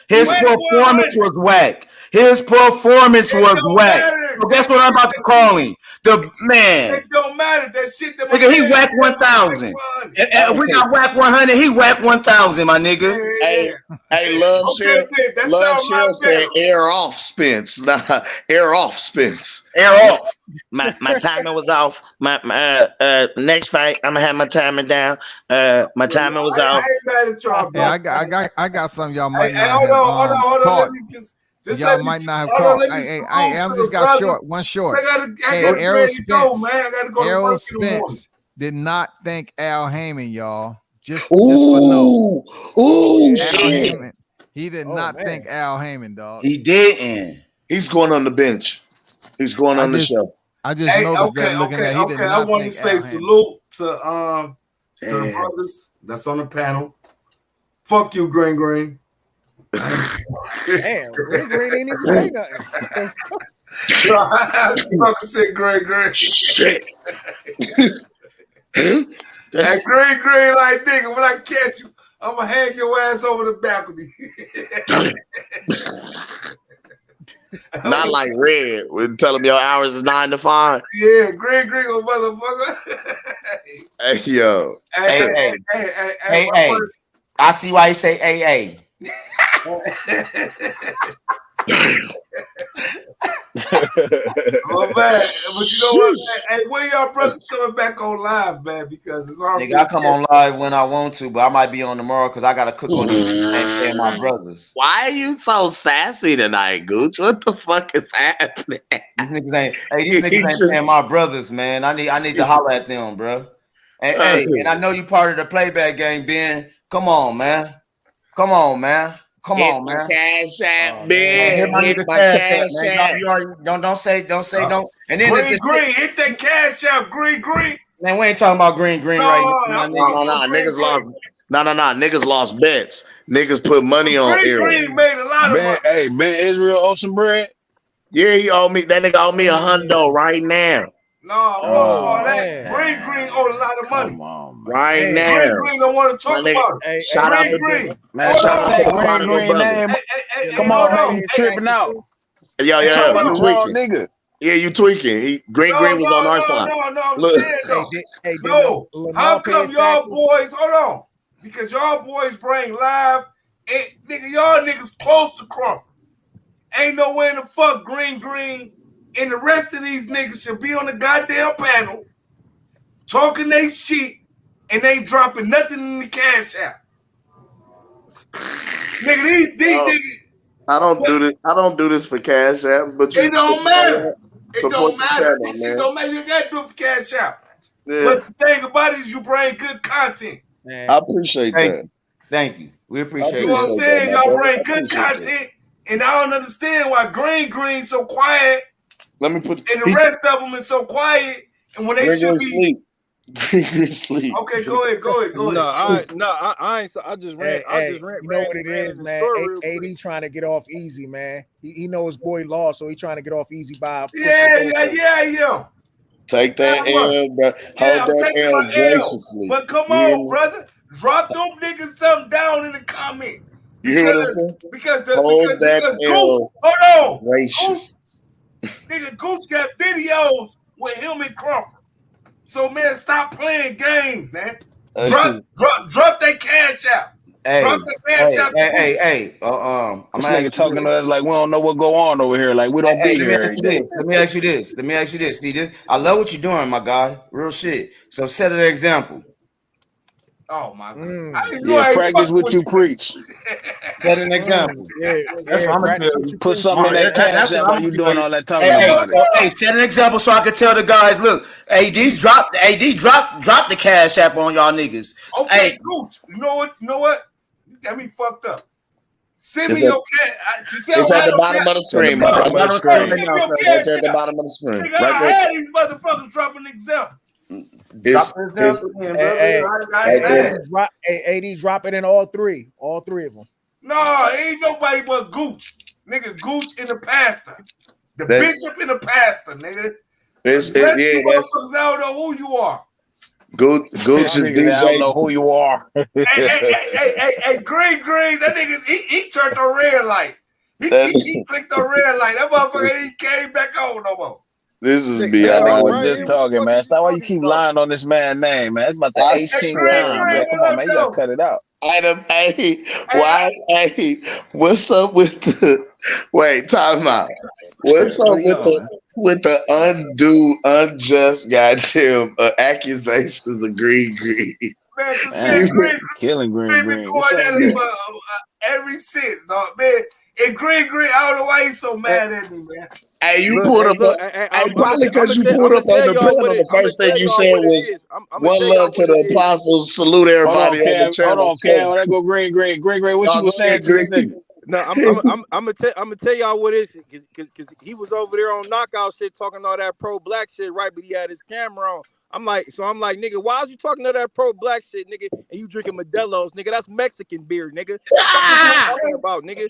His performance was whack. His performance was whack. So guess what I'm about to call him? The man. It don't matter. That shit that Nigga, he whacked 1,000. If we got whack 100, he whacked 1,000, my nigga. Hey, Love Cheryl said air off Spence. Nah, air off Spence. Air off. My timing was off. My next fight, I'm gonna have my timing down. My timing was off. I ain't mad at y'all, bro. Yeah, I got some y'all might not hold have on. caught. Let me just Y'all might not have caught. Hey, I'm just got short. One short. I Hey, gotta Errol Spence, go, Spence. man. I gotta go to Errol work in the morning. Spence did not thank Al Heyman, y'all. Just for no. Ooh, Al shit. Heyman. He did not thank Al Heyman, dog. He didn't. He's going on the bench. He's going on the show. I just noticed that looking at he did not I want to thank say Al Heyman. salute to the brothers that's on the panel. Fuck you, Green. Damn, Green ain't even say nothing. I'm fucking shit, Green. Shit. That Green like nigga, when I catch you, I'm gonna hang your ass over the balcony. Not like Red. We're telling your hours is 9 to 5. Yeah, Green, motherfucker. Hey, yo. Hey. I see why you say AA. Oh man, but you know what? Hey, when y'all brothers coming back on live, man? Because it's already. Nigga, I come on live when I want to, but I might be on tomorrow because I gotta cook on these and my brothers. Why are you so sassy tonight, Gooch? What the fuck is happening? These niggas ain't paying my brothers, man. I need to holler at them, bro. Hey, and I know you part of the playback game, Ben. Come on, man. Come on, man. Cash app, Ben. Hit my Hit nigga my cash cash app, man. app. You already, don't say don't. And then Green, hit that cash out, Green. Man, we ain't talking about green right now. No. Niggas lost. No. Niggas lost bets. Niggas put money on Errol. Green made a lot of money. Hey, Ben Israel owe some bread. Yeah, he owed me. That nigga owe me $100 right now. No, fuck all that. Green owed a lot of money. Right now. Green don't want to talk about it. Shout out to Green. Man, shout out to the prodigal brother. Come on, man, you tripping out. Yo, You talking you about the wrong tweaking. nigga. Yeah, you tweaking. Green was on our side. No, I'm Look. saying though. How come y'all boys? Hold on, because y'all boys bring live. And nigga, y'all niggas close to Crawford. Ain't no way in the fuck Green and the rest of these niggas should be on the goddamn panel talking they shit and they dropping nothing in the cash app. Nigga, these niggas. I don't do this for cash apps, but It don't matter. It don't matter. Channel, This shit don't matter. You gotta do it for cash out. Yeah. But the thing about it is you bring good content. I appreciate that. Thank you. We appreciate it. You know what I'm saying? Y'all bring good content, and I don't understand why Green so quiet. Let me put and the rest of them is so quiet, and when they should be sleep. Okay, go ahead. I just ran. You know what it is, man. AD trying to get off easy, man. He know his boy lost, so he trying to get off easy by yeah. Take that L, bro. Hold that L graciously. But come on, brother. Drop them niggas something down in the comment. You hear what I'm saying? Because L hold on. Gracious. Nigga, Goose got videos with him and Crawford. So man, stop playing games, man. Drop that cash out. Hey, Drop that cash out. hey. This nigga talking to us like we don't know what go on over here. Like we don't be here every day. Let me ask you this. See this? I love what you're doing, my guy. Real shit. So set an example. Oh my God. Yeah, practice what you preach. Set an example. That's what I'm gonna do. Put something in that cash app while you doing all that talking about it. Hey, set an example so I can tell the guys, look, AD drop the cash app on y'all niggas. Okay, Hey, Gooch. You know what? You got me fucked up. Send me It's your cash. It's at the bottom of the screen, my brother. It's at the bottom of the screen. Nigga, Right I there. had these motherfuckers dropping an example. AD drop it in all three of them. No, ain't nobody but Gooch. Nigga, Gooch and the pastor. The bishop and the pastor, nigga. I don't know who you are. Gooch is DJ. I don't know who you are. Hey, Green, that nigga, he turned the red light. He clicked the red light. That motherfucker, he came back on no more. This is I beyond. was just talking, man. Stop why you keep lying on this man's name, man. It's about the 18th time, man. Come on, man. You gotta cut it out. What's up with the time out? What's up with the unjust goddamn accusations of Green? Man, killing Green. Been going at him every since, dog, man. And Green, I don't know why he's so mad at me, man. Hey, you pulled up. Probably because you pulled up on the building. The first thing you said was one love to the apostles. Salute everybody on the channel. Hold on, Cam. Let go, Green. What you was saying to this nigga? No, I'm gonna tell y'all what it is, because he was over there on knockout shit talking all that pro black shit, right? But he had his camera on. I'm like, nigga, why is you talking all that pro black shit, nigga? And you drinking Modelo's, nigga? That's Mexican beer, nigga. What you talking about, nigga?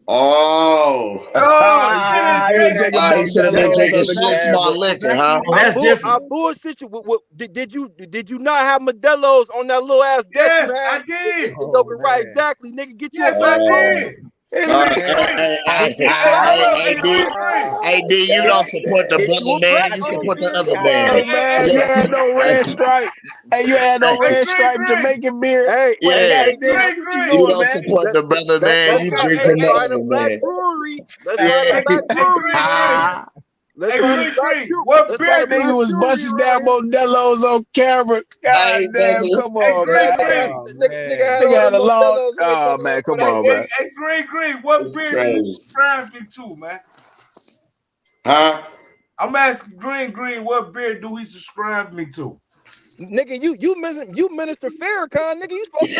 Oh, he should have been drinking slick small liquor, huh? That's different. I bullshit you. Did you not have Modelo's on that little ass desk? Yes, you had? I did. Right, exactly, nigga. Get you. Yes, I did. Hey, D, you don't support the brother, man. You support the other man. Man, you had no red stripe. Hey, you had no red stripe Jamaican beer. Hey, you don't support the brother, man. You drink from the other man. Let's find a black brewery. Let's what beer nigga was busting down Modelo's on camera? God damn, come on, man. Nigga had a long. Oh man, come on, man. Hey, Green, what beer do you subscribe me to, man? Huh? I'm asking Green, what beer do he subscribe me to? Nigga, you Minister Farrakhan, nigga, you supposed to.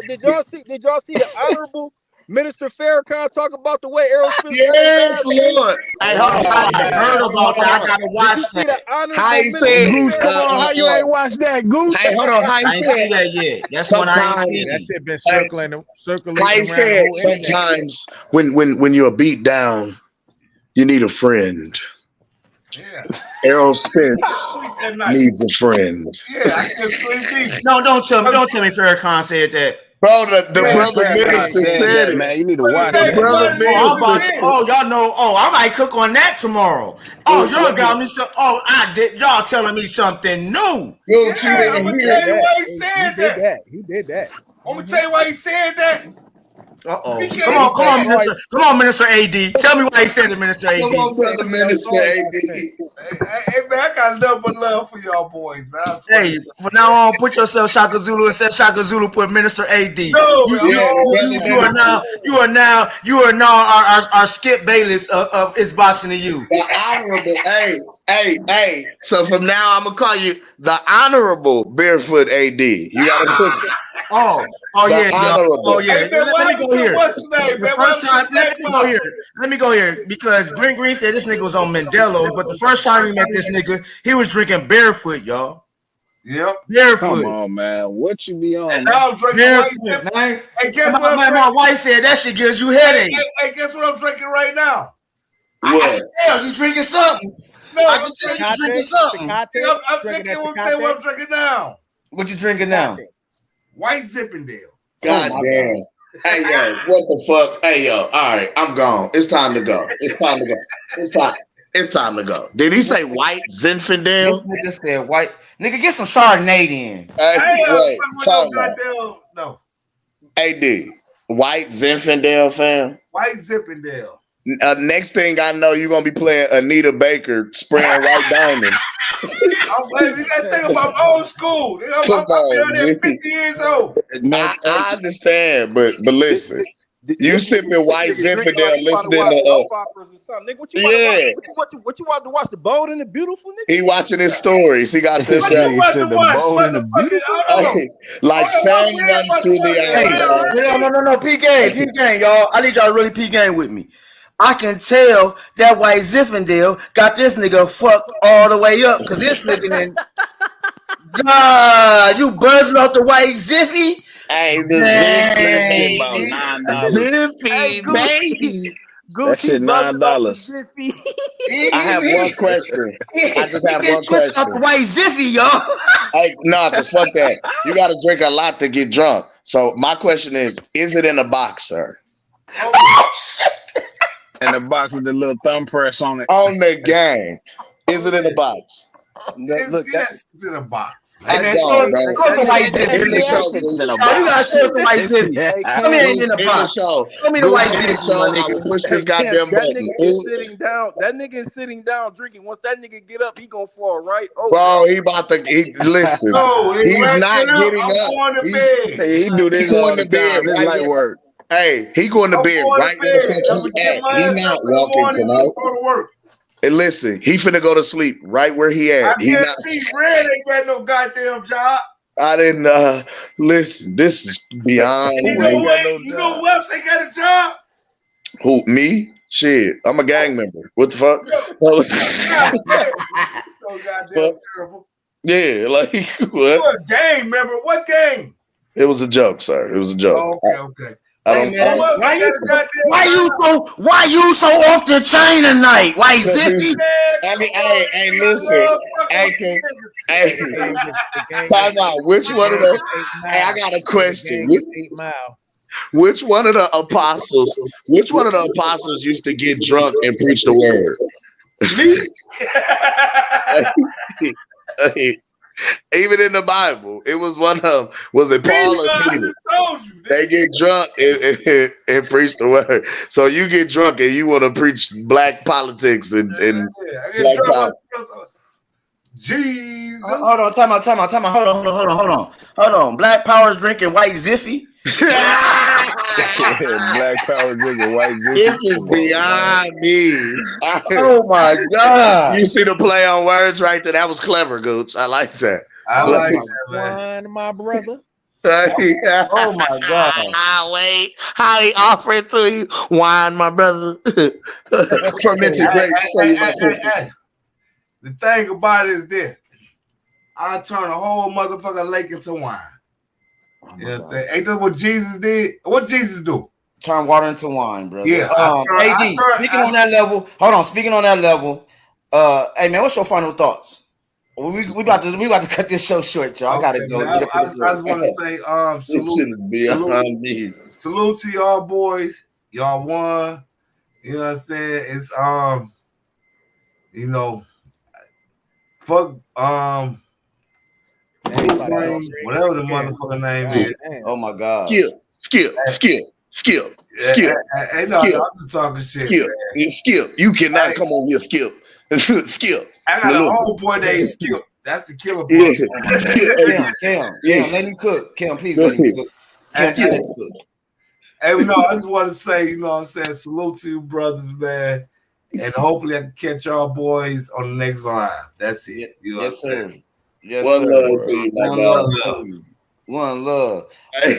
Did y'all see the honorable Minister Farrakhan talk about the way Errol Spence? Yes, Lord. I heard about that. I gotta watch that. How he said, Goose, come on, how you ain't watched that, Goose? Hey, hold on, how I he ain't said see that yet. That's what I ain't seen. That shit been circling how he said, sometimes when you're beat down, you need a friend. Yeah. Errol Spence needs a friend. Yeah, I can sleep. No, don't tell me Farrakhan said that. Bro, the brother minister said it. Man, you need to watch the that. Brother minister. Y'all know. Oh, I might cook on that tomorrow. Oh, y'all got me some. Oh, I did. Y'all telling me something new. I'm gonna tell you why he said that. He did that. I'm gonna tell you why he said that. Come on, Minister AD. Tell me why he said it, Minister AD. Come on, brother Minister AD. Hey, man, I got nothing but love for y'all boys, man. I swear. Hey, from now on, put yourself Shaka Zulu instead. Shaka Zulu put Minister AD. No, you are now our Skip Bayless of It's Boxing to You. The honorable, hey. So from now I'm gonna call you the honorable Barefoot AD. You gotta put. Oh yeah. Hey, man, Let me go here. What's his name, man? Let me go here because Green said this nigga was on Mandela, but the first time we met this nigga, he was drinking barefoot, y'all. Yep. Barefoot. Come on, man. What you be on? Now I'm drinking barefoot, man. Hey, guess what I'm drinking? My wife said that shit gives you headache. Hey, guess what I'm drinking right now? I can tell you drinking something. No, I can tell you drinking something. I'm drinking what I'm drinking now. What you drinking now? White Zippendale. God damn. Hey yo, what the fuck? Hey yo, all right, I'm gone. It's time to go. It's time to go. It's time to go. Did he say white Zinfandel? Nigga said white. Nigga, get some Chardonnay in. Hey, wait, time out. Goddamn, no. AD, white Zinfandel, fam. White Zippendale. Next thing I know, you're gonna be playing Anita Baker spraying white diamond. You gotta think about old school. I'm down there 50 years old. I understand, but listen, you sipping white Zinfandel, listening to Nigga, what you want to watch? The Bold and the Beautiful, nigga? he watching his stories. He got this. Like Sam runs through the No. Peep game, y'all. I need y'all to really peep game with me. I can tell that white Zinfandel got this nigga fucked all the way up because this nigga God, you buzzing off the white Ziffy? Hey, the Ziffy, baby. That shit $9. I have one question. I just have one question. Off the white Ziffy, y'all. Hey, no, cause fuck that. You got to drink a lot to get drunk. So my question is it in a box, sir? In the box with the little thumb press on it. On the game. Is it in a box? Yes, it's in a box. Hey man, show the white Ziffy. You gotta show the white Ziffy. Come here in the box. Show me the white Ziffy. I will push this goddamn button. That nigga is sitting down drinking. Once that nigga get up, he gonna fall right over. Bro, he about to listen. He's not getting up. He do this all the time. This light work. Hey, he going to bed right where the fuck he at. He not walking tonight. And listen, he finna go to sleep right where he at. He not. Red ain't got no goddamn job. I didn't listen. This is beyond. You know who else ain't got a job? Who, me? Shit, I'm a gang member. What the fuck? So goddamn terrible. Yeah, like what? You're a gang member. What gang? It was a joke, sir. It was a joke. Oh, okay. I don't. Why you so off the chain tonight? Why Zippy? I mean, hey, listen. Hey, time out. Which one of the? Hey, I got a question. Which one of the apostles? Which one of the apostles used to get drunk and preach the word? Me. Even in the Bible, it was one of them. Was it Paul or Peter? They get drunk and preach the word. So you get drunk and you want to preach black politics and black politics. Jesus. Hold on, time out. Hold on. Black Power's drinking white Ziffy. Black Power drinking white Ziffy. This is beyond me. Oh my God. You see the play on words right there? That was clever, Gooch. I like that. I like that, man. My brother. Oh my God. Wait. How he offer it to you? Wine, my brother. Fermented grapes. Hey. The thing about it is this. I turn a whole motherfucking lake into wine. You know what I'm saying? Ain't that what Jesus did? What Jesus do? Turn water into wine, brother. Yeah. Speaking on that level. Hey man, what's your final thoughts? We about to cut this show short, y'all. I gotta go. I just want to say, salute to y'all boys. Y'all won. You know what I'm saying? It's fuck whatever the motherfucker name is. Oh my God. Skip. Hey, no, I'm just talking shit. Skip. You cannot come on here, Skip. Skip. I got a homeboy named Skip. That's the killer boy. Cam, let me cook. Cam, please let me cook. Hey, no, I just want to say, you know what I'm saying, salute to you brothers, man. And hopefully I can catch y'all boys on the next live. That's it. You know yes, sir. Yes, one sir. love to you, my God. One love.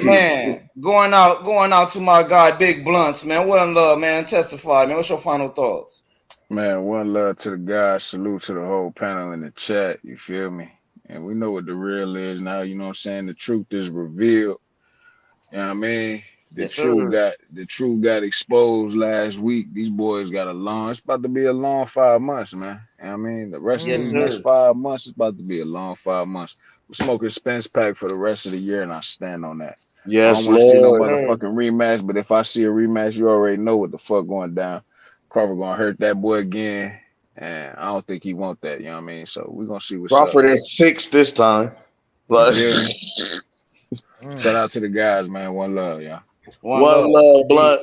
Man, going out to my guy, Big Blunts, man. One love, man. Testify, man. What's your final thoughts? Man, one love to the guys. Salute to the whole panel in the chat. You feel me? And we know what the real is now. You know what I'm saying? The truth is revealed. You know what I mean? The Yes, truth sir. got exposed last week. These boys got it's about to be a long 5 months, man. You know what I mean? The rest of Yes, these next sir. 5 months is about to be a long 5 months. We're smoking Spence pack for the rest of the year, and I stand on that. I Yes, don't want to see no Lord. motherfucking rematch, but if I see a rematch, you already know what the fuck going down. Crawford gonna hurt that boy again, and I don't think he want that. You know what I mean? So we're gonna see what's up. Crawford is 6 this time. But Yeah. Shout out to the guys, man. One love, y'all. One one love. love, blood.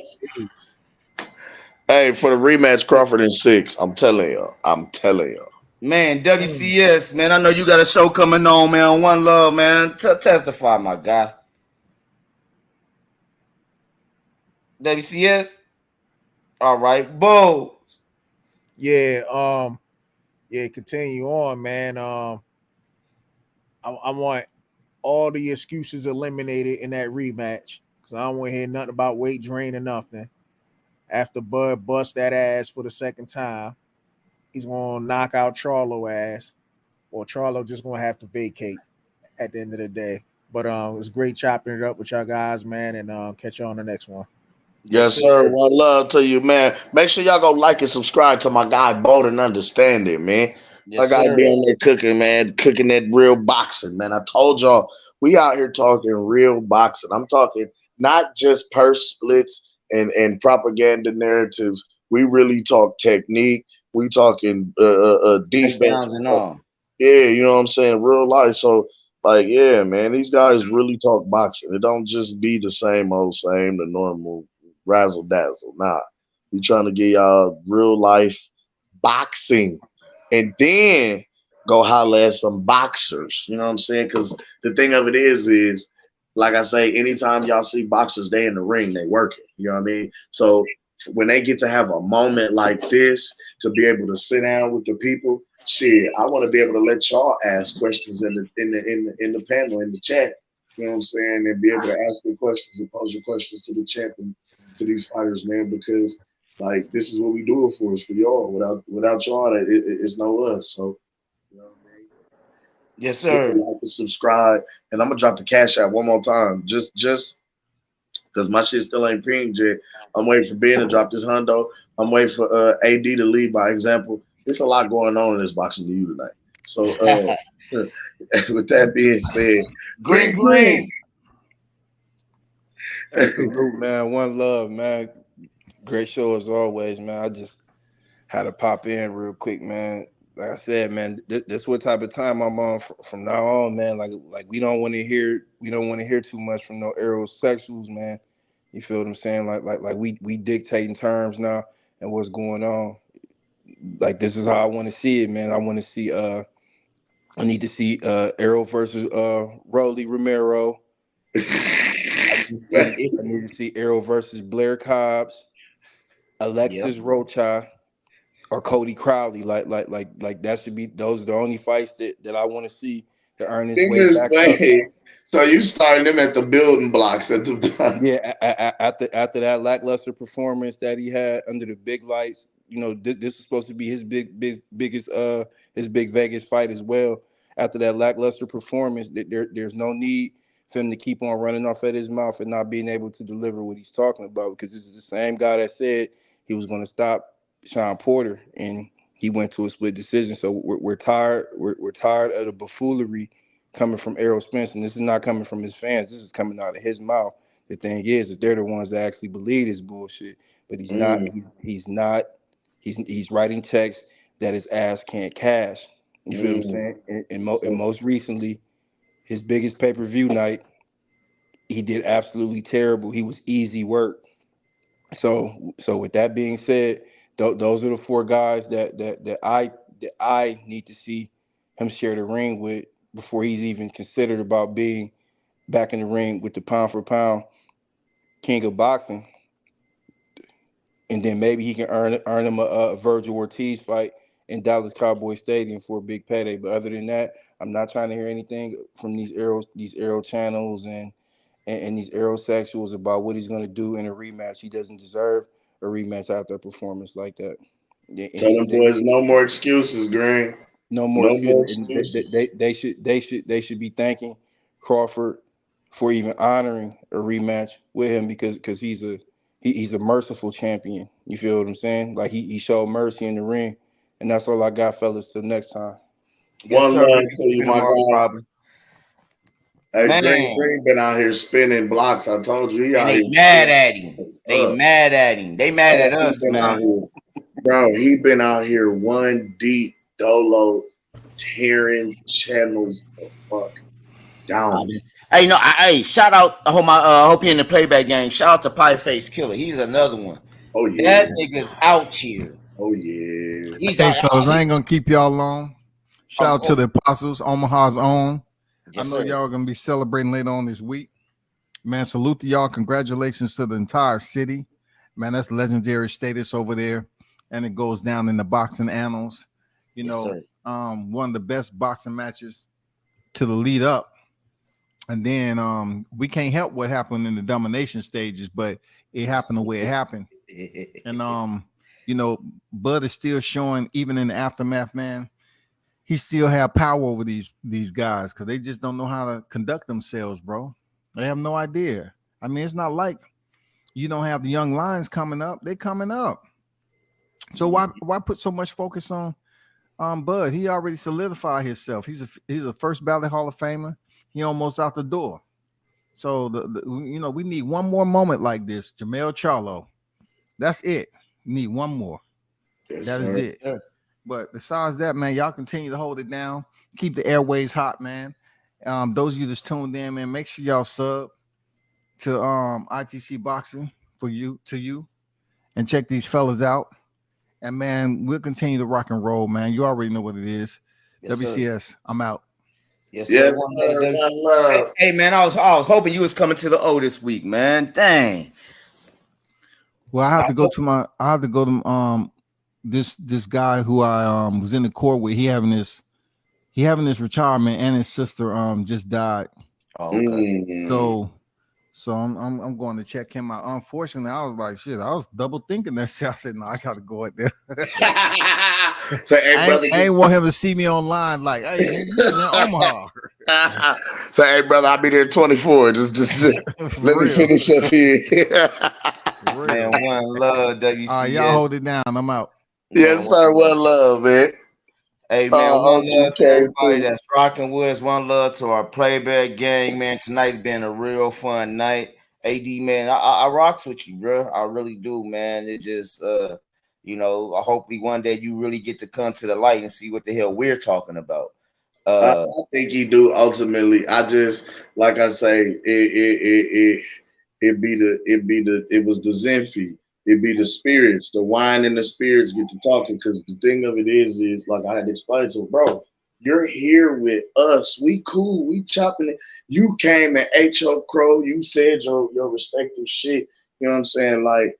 Hey, for the rematch, Crawford in 6. I'm telling y'all. Man, WCS, man. I know you got a show coming on, man. One love, man. Testify, my guy. WCS. All right, Bo. Yeah, continue on, man. I want all the excuses eliminated in that rematch because I don't want to hear nothing about weight drain or nothing. After Bud bust that ass for the second time, he's gonna knock out Charlo ass, or Charlo just gonna have to vacate at the end of the day. But it was great chopping it up with y'all guys, man, and catch you on the next one. Yes, sir. One love to you, man. Make sure y'all go like and subscribe to my guy, Bold and Understanding, man. My Yes, guy sir. be on there cooking, man, cooking that real boxing, man. I told y'all, we out here talking real boxing. I'm talking not just purse splits and propaganda narratives. We really talk technique. We talking defense. Takedowns and all. Yeah, you know what I'm saying? Real life. So, like, yeah, man, these guys really talk boxing. It don't just be the same old same, the normal razzle dazzle. Nah, we trying to get y'all real life boxing, and then go holler at some boxers. You know what I'm saying? Because the thing of it is like I say, anytime y'all see boxers, they in the ring, they working. You know what I mean? So when they get to have a moment like this, to be able to sit down with the people, shit, I want to be able to let y'all ask questions in the panel, in the chat. You know what I'm saying? And be able to ask the questions and pose your questions to the chat and to these fighters, man, because like this is what we do it for, is for y'all. Without y'all, it's no us. So, you know what I mean? Yes, Hit sir. the like and subscribe, and I'm gonna drop the cash out one more time, just because my shit still ain't pinged yet. I'm waiting for Ben to drop this hundo. I'm waiting for AD to lead by example. There's a lot going on in this boxing to you tonight. So, with that being said, green. Hey, salute, man. One love, man. Great show as always, man. I just had to pop in real quick, man. Like I said, man, this what type of time I'm on from now on, man. Like we don't want to hear too much from no aerosexuals, man. You feel what I'm saying? Like we dictating terms now and what's going on. Like this is how I want to see it, man. I want to see I need to see Arrow versus Rolly Romero. I need to see Arrow versus Blair Cobbs, Alexis Rocha, or Cody Crowley. Like that should be, those are the only fights that I want to see to earn his way back up. So you starting them at the building blocks at the Yeah, after that lackluster performance that he had under the big lights, you know, this was supposed to be his biggest his big Vegas fight as well. After that lackluster performance, there's no need for him to keep on running off at his mouth and not being able to deliver what he's talking about, because this is the same guy that said he was going to stop Sean Porter, and he went to a split decision. So we're tired. We're tired of the buffoonery coming from Errol Spence, and this is not coming from his fans. This is coming out of his mouth. The thing is that they're the ones that actually believe this bullshit. But he's not. He's not. He's writing checks that his ass can't cash. You feel what I'm saying? And most recently, his biggest pay-per-view night, he did absolutely terrible. He was easy work. So with that being said, those are the four guys that I need to see him share the ring with before he's even considered about being back in the ring with the pound for pound king of boxing. And then maybe he can earn him a Virgil Ortiz fight in Dallas Cowboy Stadium for a big payday. But other than that, I'm not trying to hear anything from these arrow channels and these aerosexuals about what he's going to do in a rematch. He doesn't deserve a rematch after a performance like that. Tell them boys no more excuses, Green. No more excuses. excuses. They should be thanking Crawford for even honoring a rematch with him because he's a merciful champion. You feel what I'm saying? Like he showed mercy in the ring, and that's all I got, fellas. Till next time. One love to you, my guy. Hey, Man. Green been out here spinning blocks. I told you he And out they here. mad at him. They mad at him. They mad at us, man. Bro, he been out here one deep dolo tearing channels the fuck down. Hey, shout out. I hope you're in the playback game. Shout out to Pie Face Killer. He's another one. Oh yeah, that nigga's out here. Oh yeah. He's Hey, out. fellas, I ain't gonna keep y'all long. Shout out to the Apostles, Omaha's own. Yes, I know sir. y'all are gonna be celebrating later on this week. Man, salute to y'all. Congratulations to the entire city. Man, that's legendary status over there. And it goes down in the boxing annals. You Yes, know, sir. one of the best boxing matches to the lead up. And then we can't help what happened in the domination stages, but it happened the way it happened. And you know, Bud is still showing, even in the aftermath, man, he still have power over these guys because they just don't know how to conduct themselves, bro. They have no idea. I mean, it's not like you don't have the young lions coming up. They're coming up. So why put so much focus on Bud? He already solidified himself. He's a first ballot Hall of Famer. He almost out the door. So we need one more moment like this. Jamel Charlo. That's it. We need one more. Yes, that is sir. it. But besides that, man, y'all continue to hold it down. Keep the airways hot, man. Those of you that's tuned in, man, make sure y'all sub to ITC Boxing to you, and check these fellas out. And man, we'll continue to rock and roll, man. You already know what it is. Yes, WCS, sir. I'm out. Yes, sir. Hey, man, I was hoping you was coming to the O this week, man. Dang. Well, I have to go to this guy who I was in the court with. He having this retirement, and his sister just died. Oh, okay. So I'm going to check him out. Unfortunately, I was like, shit, I was double thinking that shit. I said, no, I gotta go out there. So, hey, brother, I ain't want him to see me online like, hey, man, you was in Omaha. So, hey, brother, I'll be there 24. Just let me finish up here. Man, one love, WCS. Y'all hold it down. I'm out. Yes, sir. One love, man. Hey, man, one love to everybody that's rocking with us. One love to our playback gang, man. Tonight's been a real fun night. AD, man, I rocks with you, bro. I really do, man. It just, hopefully one day you really get to come to the light and see what the hell we're talking about. I think he do ultimately. I just, like I say, it was the Zenfi. It be the spirits, the wine and the spirits get to talking. Because the thing of it is like I had to explain to him, bro, you're here with us. We cool. We chopping it. You came and ate your crow. You said your respective shit. You know what I'm saying? Like.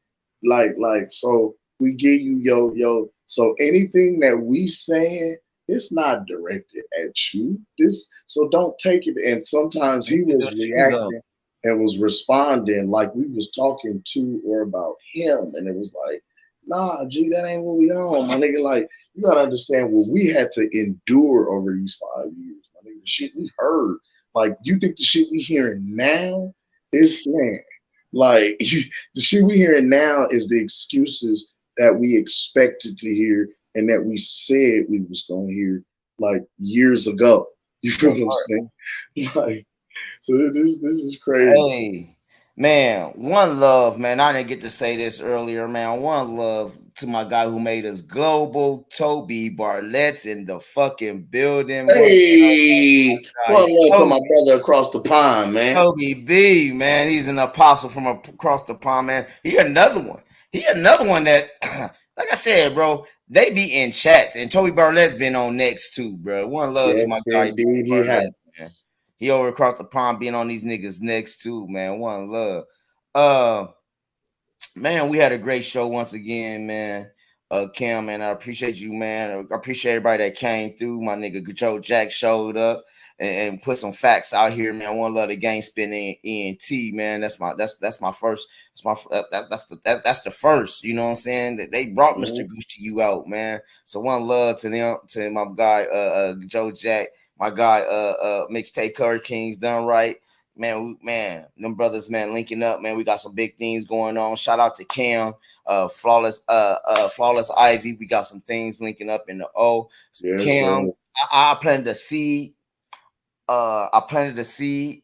So we give you yo. So anything that we saying, it's not directed at you. So don't take it. And sometimes he was reacting and was responding like we was talking to or about him, and it was like, nah, G, that ain't what we on, my nigga. Like, you gotta understand what we had to endure over these 5 years, my nigga. The shit we heard, like, you think the shit we hearing now is man, like the shit we hearing now is the excuses that we expected to hear and that we said we was gonna hear like years ago. You feel what I'm saying? Like, so this is crazy. Hey, man, one love, man. I didn't get to say this earlier, man. One love to my guy who made us global. Toby Barlett's in the fucking building. Hey, one love to my brother across the pond, man. Toby B, man. He's an apostle from across the pond, man. He another one that, like I said, bro, they be in chats, and Toby Barlett's been on next too, bro. One love to my guy. Indeed, he has. Man. He over across the pond being on these niggas next too, man. One love. Man, we had a great show once again, man. Cam, man, I appreciate you, man. I appreciate everybody that came through. My nigga Joe Jack showed up and put some facts out here, man. One love the game spinning ENT, man. That's the first, you know what I'm saying? That they brought Mr. Gucci you out, man. So one love to them, to my guy Joe Jack. My guy, Mixtape Curry Kings done right. man, them brothers, man, linking up, man. We got some big things going on. Shout out to Cam, Flawless Ivy. We got some things linking up in the O. Yes, Cam, sir. I planted a seed. I planted a seed.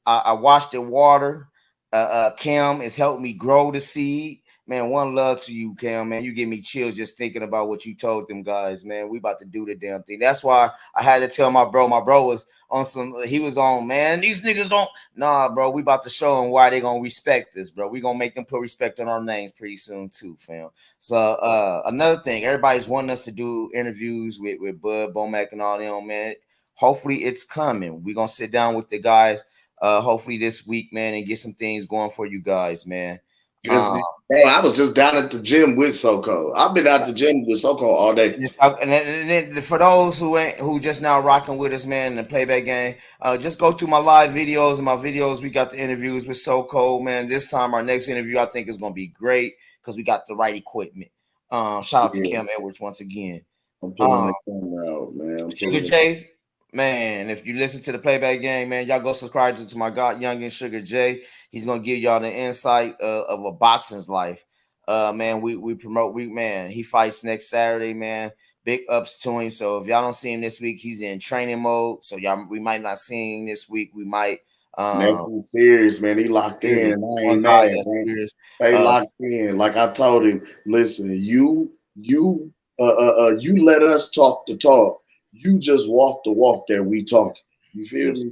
I watched it water. Cam has helped me grow the seed. Man, one love to you, Cam, man. You give me chills just thinking about what you told them guys, man. We about to do the damn thing. That's why I had to tell my bro. My bro was on he was on, man, these niggas don't. Nah, bro, we about to show them why they gonna respect this, bro. We gonna make them put respect on our names pretty soon too, fam. So another thing, everybody's wanting us to do interviews with Bud, Bomac, and all them, man. Hopefully it's coming. We gonna sit down with the guys hopefully this week, man, and get some things going for you guys, man. Bro, I was just down at the gym with Soko. I've been out the gym with Soko all day. And then for those who just now rocking with us, man, in the playback game, just go through my live videos and my videos. We got the interviews with Soko, man. This time our next interview I think is gonna be great because we got the right equipment. Shout out to Cam Edwards once again. I'm pulling the camera out, man. Sugar J, man, if you listen to the playback game, man, y'all go subscribe to my God Youngin Sugar J. He's gonna give y'all the insight of a boxing's life. Man, we promote man. He fights next Saturday, man. Big ups to him. So if y'all don't see him this week, he's in training mode. So we might not see him this week. We might Next serious, man. He locked in. I ain't mad, man. They locked in. Like I told him, listen, you let us talk the talk. You just walk the walk that we talk. You feel me?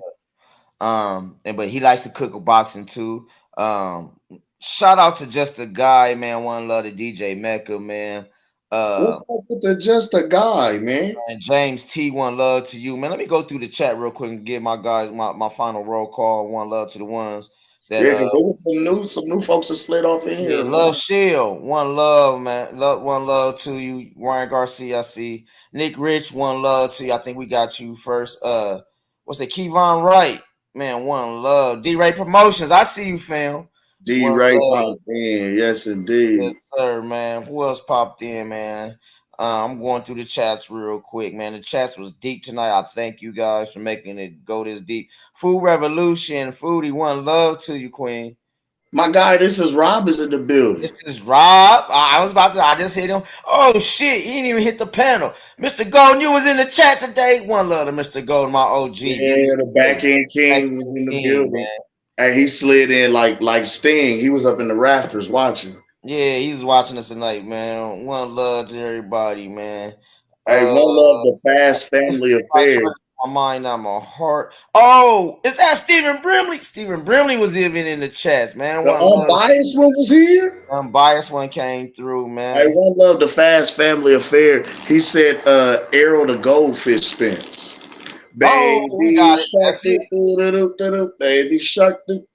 But he likes to cook a boxing too. Shout out to Just a Guy, man. One love to DJ Mecca, man. What's up with the Just a Guy, man? And James T, one love to you, man. Let me go through the chat real quick and give my guys my final roll call. One love to the ones that there was some new folks that slid off in here. Love Shield, one love, man. One love to you, Ryan Garcia. I see Nick Rich, one love to you. I think we got you first. What's it? Kevon Wright, man. One love. D-Ray Promotions. I see you, fam. D-Ray popped in, yes indeed. Yes, sir, man. Who else popped in, man? I'm going through the chats real quick, man. The chats was deep tonight. I thank you guys for making it go this deep. Food Revolution, Foodie, one love to you, Queen. My guy, this is Rob is in the building. This is Rob. I just hit him. Oh shit, he didn't even hit the panel. Mr. Golden, you was in the chat today. One love to Mr. Golden, my OG. Yeah, the back end king was in the building. Man. And he slid in like Sting. He was up in the rafters watching. Yeah, he was watching us tonight, man. One love to everybody, man. Hey, one love the Fast Family Affair. My mind, not my heart. Oh, is that Stephen Brimley? Stephen Brimley was even in the chats, man. The unbiased one was here. Unbiased one came through, man. Hey, one love the Fast Family Affair. He said, Arrow the Goldfish Spence. Baby, we got it. Baby shark. Baby.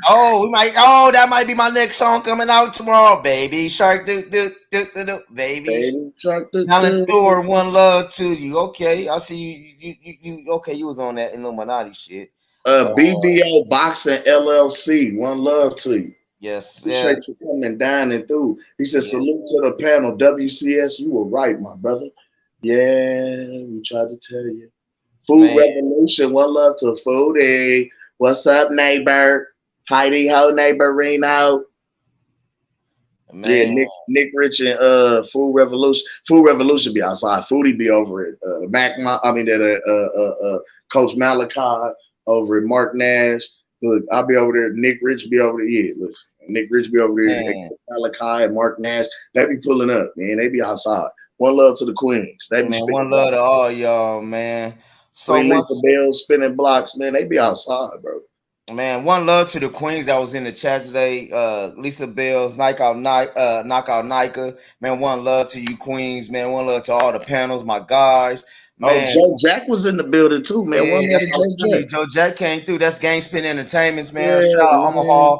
That might be my next song coming out tomorrow. Baby shark. Baby shark. Door, one love to you. Okay, I see you. Okay, you was on that Illuminati shit. BBO Boxing LLC. One love to you. Yes. Appreciate you coming down and through. He said, salute to the panel. WCS, you were right, my brother. Yeah, we tried to tell you. Food Revolution, one love to Foodie. What's up, neighbor? Heidi ho, neighbor Reno. Man. Yeah, Nick Rich and Food Revolution. Food Revolution be outside. Foodie be over at Coach Malachi over at Mark Nash. Look, I'll be over there. Nick Rich be over there. Yeah, listen. Nick Rich be over there. Malachi and Mark Nash. They be pulling up, man. They be outside. One love to the Queens. They be one love to all y'all, man. So Lisa Bell spinning blocks, man. They be outside, bro. Man, one love to the Queens that was in the chat today. Lisa Bell's knockout Nika. Man, one love to you, Queens. Man, one love to all the panels, my guys. Man. Oh, Joe Jack was in the building too, man. Yeah, Joe Jack came through. That's Gang Spin Entertainments, man. Shout out Omaha.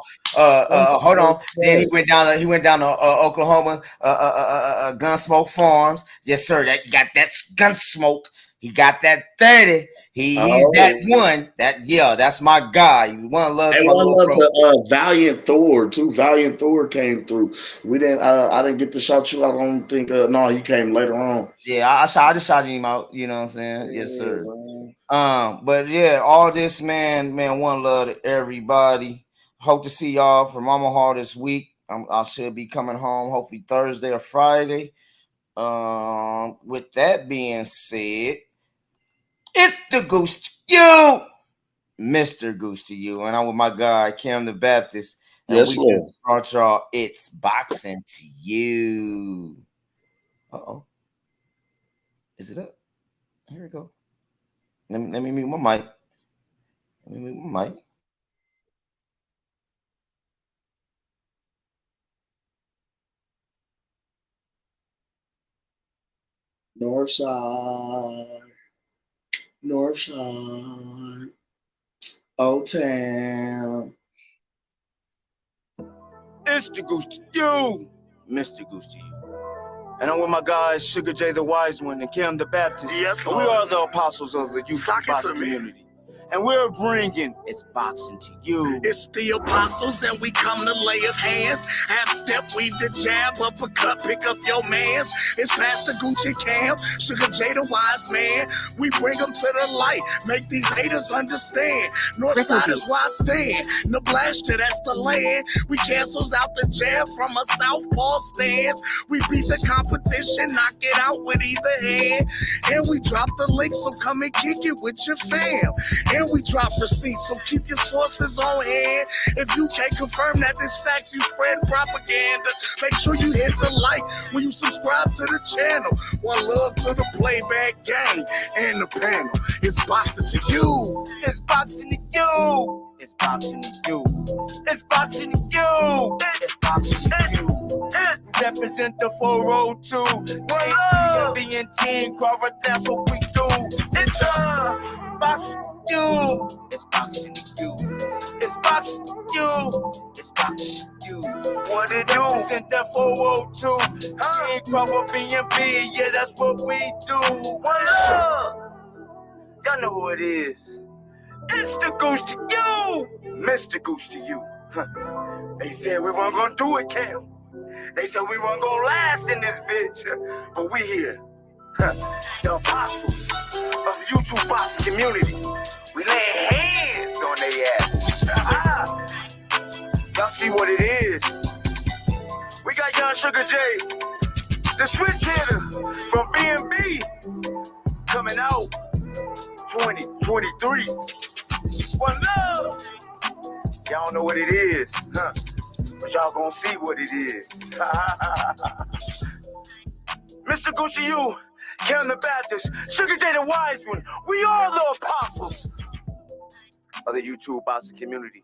Hold on. Then he went down to Oklahoma. Gunsmoke Farms. Yes, sir. That got that Gunsmoke. He got that 30. He's that one. That's my guy. One love to Hey, my one little love bro. to Valiant Thor too. Valiant Thor came through. We didn't. I didn't get to shout you out. I don't think. No, he came later on. Yeah, I just shouted him out. You know what I'm saying? Yes, sir. But yeah, all this, man, one love to everybody. Hope to see y'all from Omaha this week. I should be coming home hopefully Thursday or Friday. With that being said, it's the Goose to you, Mr. Goose to you, and I'm with my guy Cam the Baptist, and Yes, we Lord. just brought y'all It's Boxing to You. Is it up? Here we go. Let me mute my mic. Northside, Old Town. It's the Goose to you, Mr. Goose to you. And I'm with my guys, Sugar J the Wise One and Cam the Baptist. Yes, and we are the apostles of the youth boxing community. And we're bringing It's Boxing to You. It's the apostles and we come to lay of hands. Half step, weave the jab, uppercut, pick up your mans. It's Pastor Gucci Cam, Sugar J the Wise Man. We bring them to the light, make these haters understand. Northside is where I stand. Nebraska, that's the land. We cancels out the jab from a southpaw stance. We beat the competition, knock it out with either hand. And we drop the link, so come and kick it with your fam. And we drop receipts, so keep your sources on hand. If you can't confirm that this facts, you spread propaganda. Make sure you hit the like when you subscribe to the channel. One love to the playback gang and the panel. It's boxing to you. It's boxing to you. It's boxing to you. It's boxing to you. It's boxing to you. Represent the 402. Being Team Crawford, that's what we do. It's boxing to you. It's boxing to you. It's boxing to you. It's boxing to you. What it do? Represent that 402. Team Crawford BNB, yeah, that's what we do. What up? Y'all know who it is. It's the Goose to you, Mr. Goose to you. They said we weren't gonna do it, Cam. They said we weren't gonna last in this bitch, but we here. The apostles of the YouTube boxing community. We lay hands on their ass. Y'all see what it is. We got young Sugar J, the switch hitter from B&B, coming out 2023. One love. Y'all know what it is, but y'all gonna see what it is. Mr. Gucci, you, Cam the Baptist, Sugar J the Wise One, we are the apostles of the YouTube boxing community.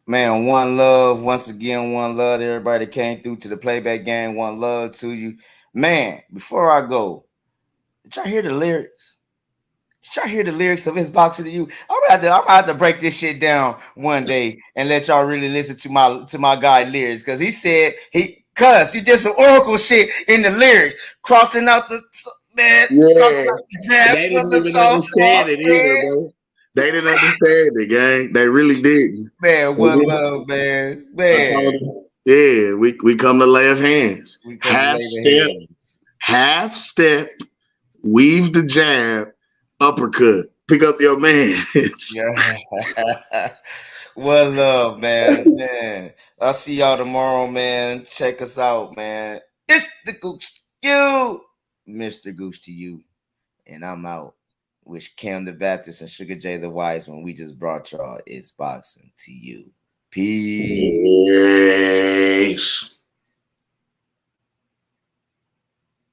Man, one love. Once again, one love to everybody that came through to the playback game. One love to you. Man, before I go, did y'all hear the lyrics? Did y'all hear the lyrics of It's Boxing to You? I'm gonna have to break this shit down one day and let y'all really listen to my guy lyrics. Because he said you did some oracle shit in the lyrics, crossing out the man. Yeah, they didn't even understand it either, bro. They didn't understand it, gang. They really didn't. Man, one love, man. Yeah, we come to lay of hands. Half step, weave the jab, uppercut. Pick up your man. Yeah. One love, man. I'll see y'all tomorrow, man. Check us out, man. It's the Goose to you, Mr. Goose to you. And I'm out. With Cam the Baptist and Sugar J the Wise One. We just brought y'all It's Boxing to You. Peace.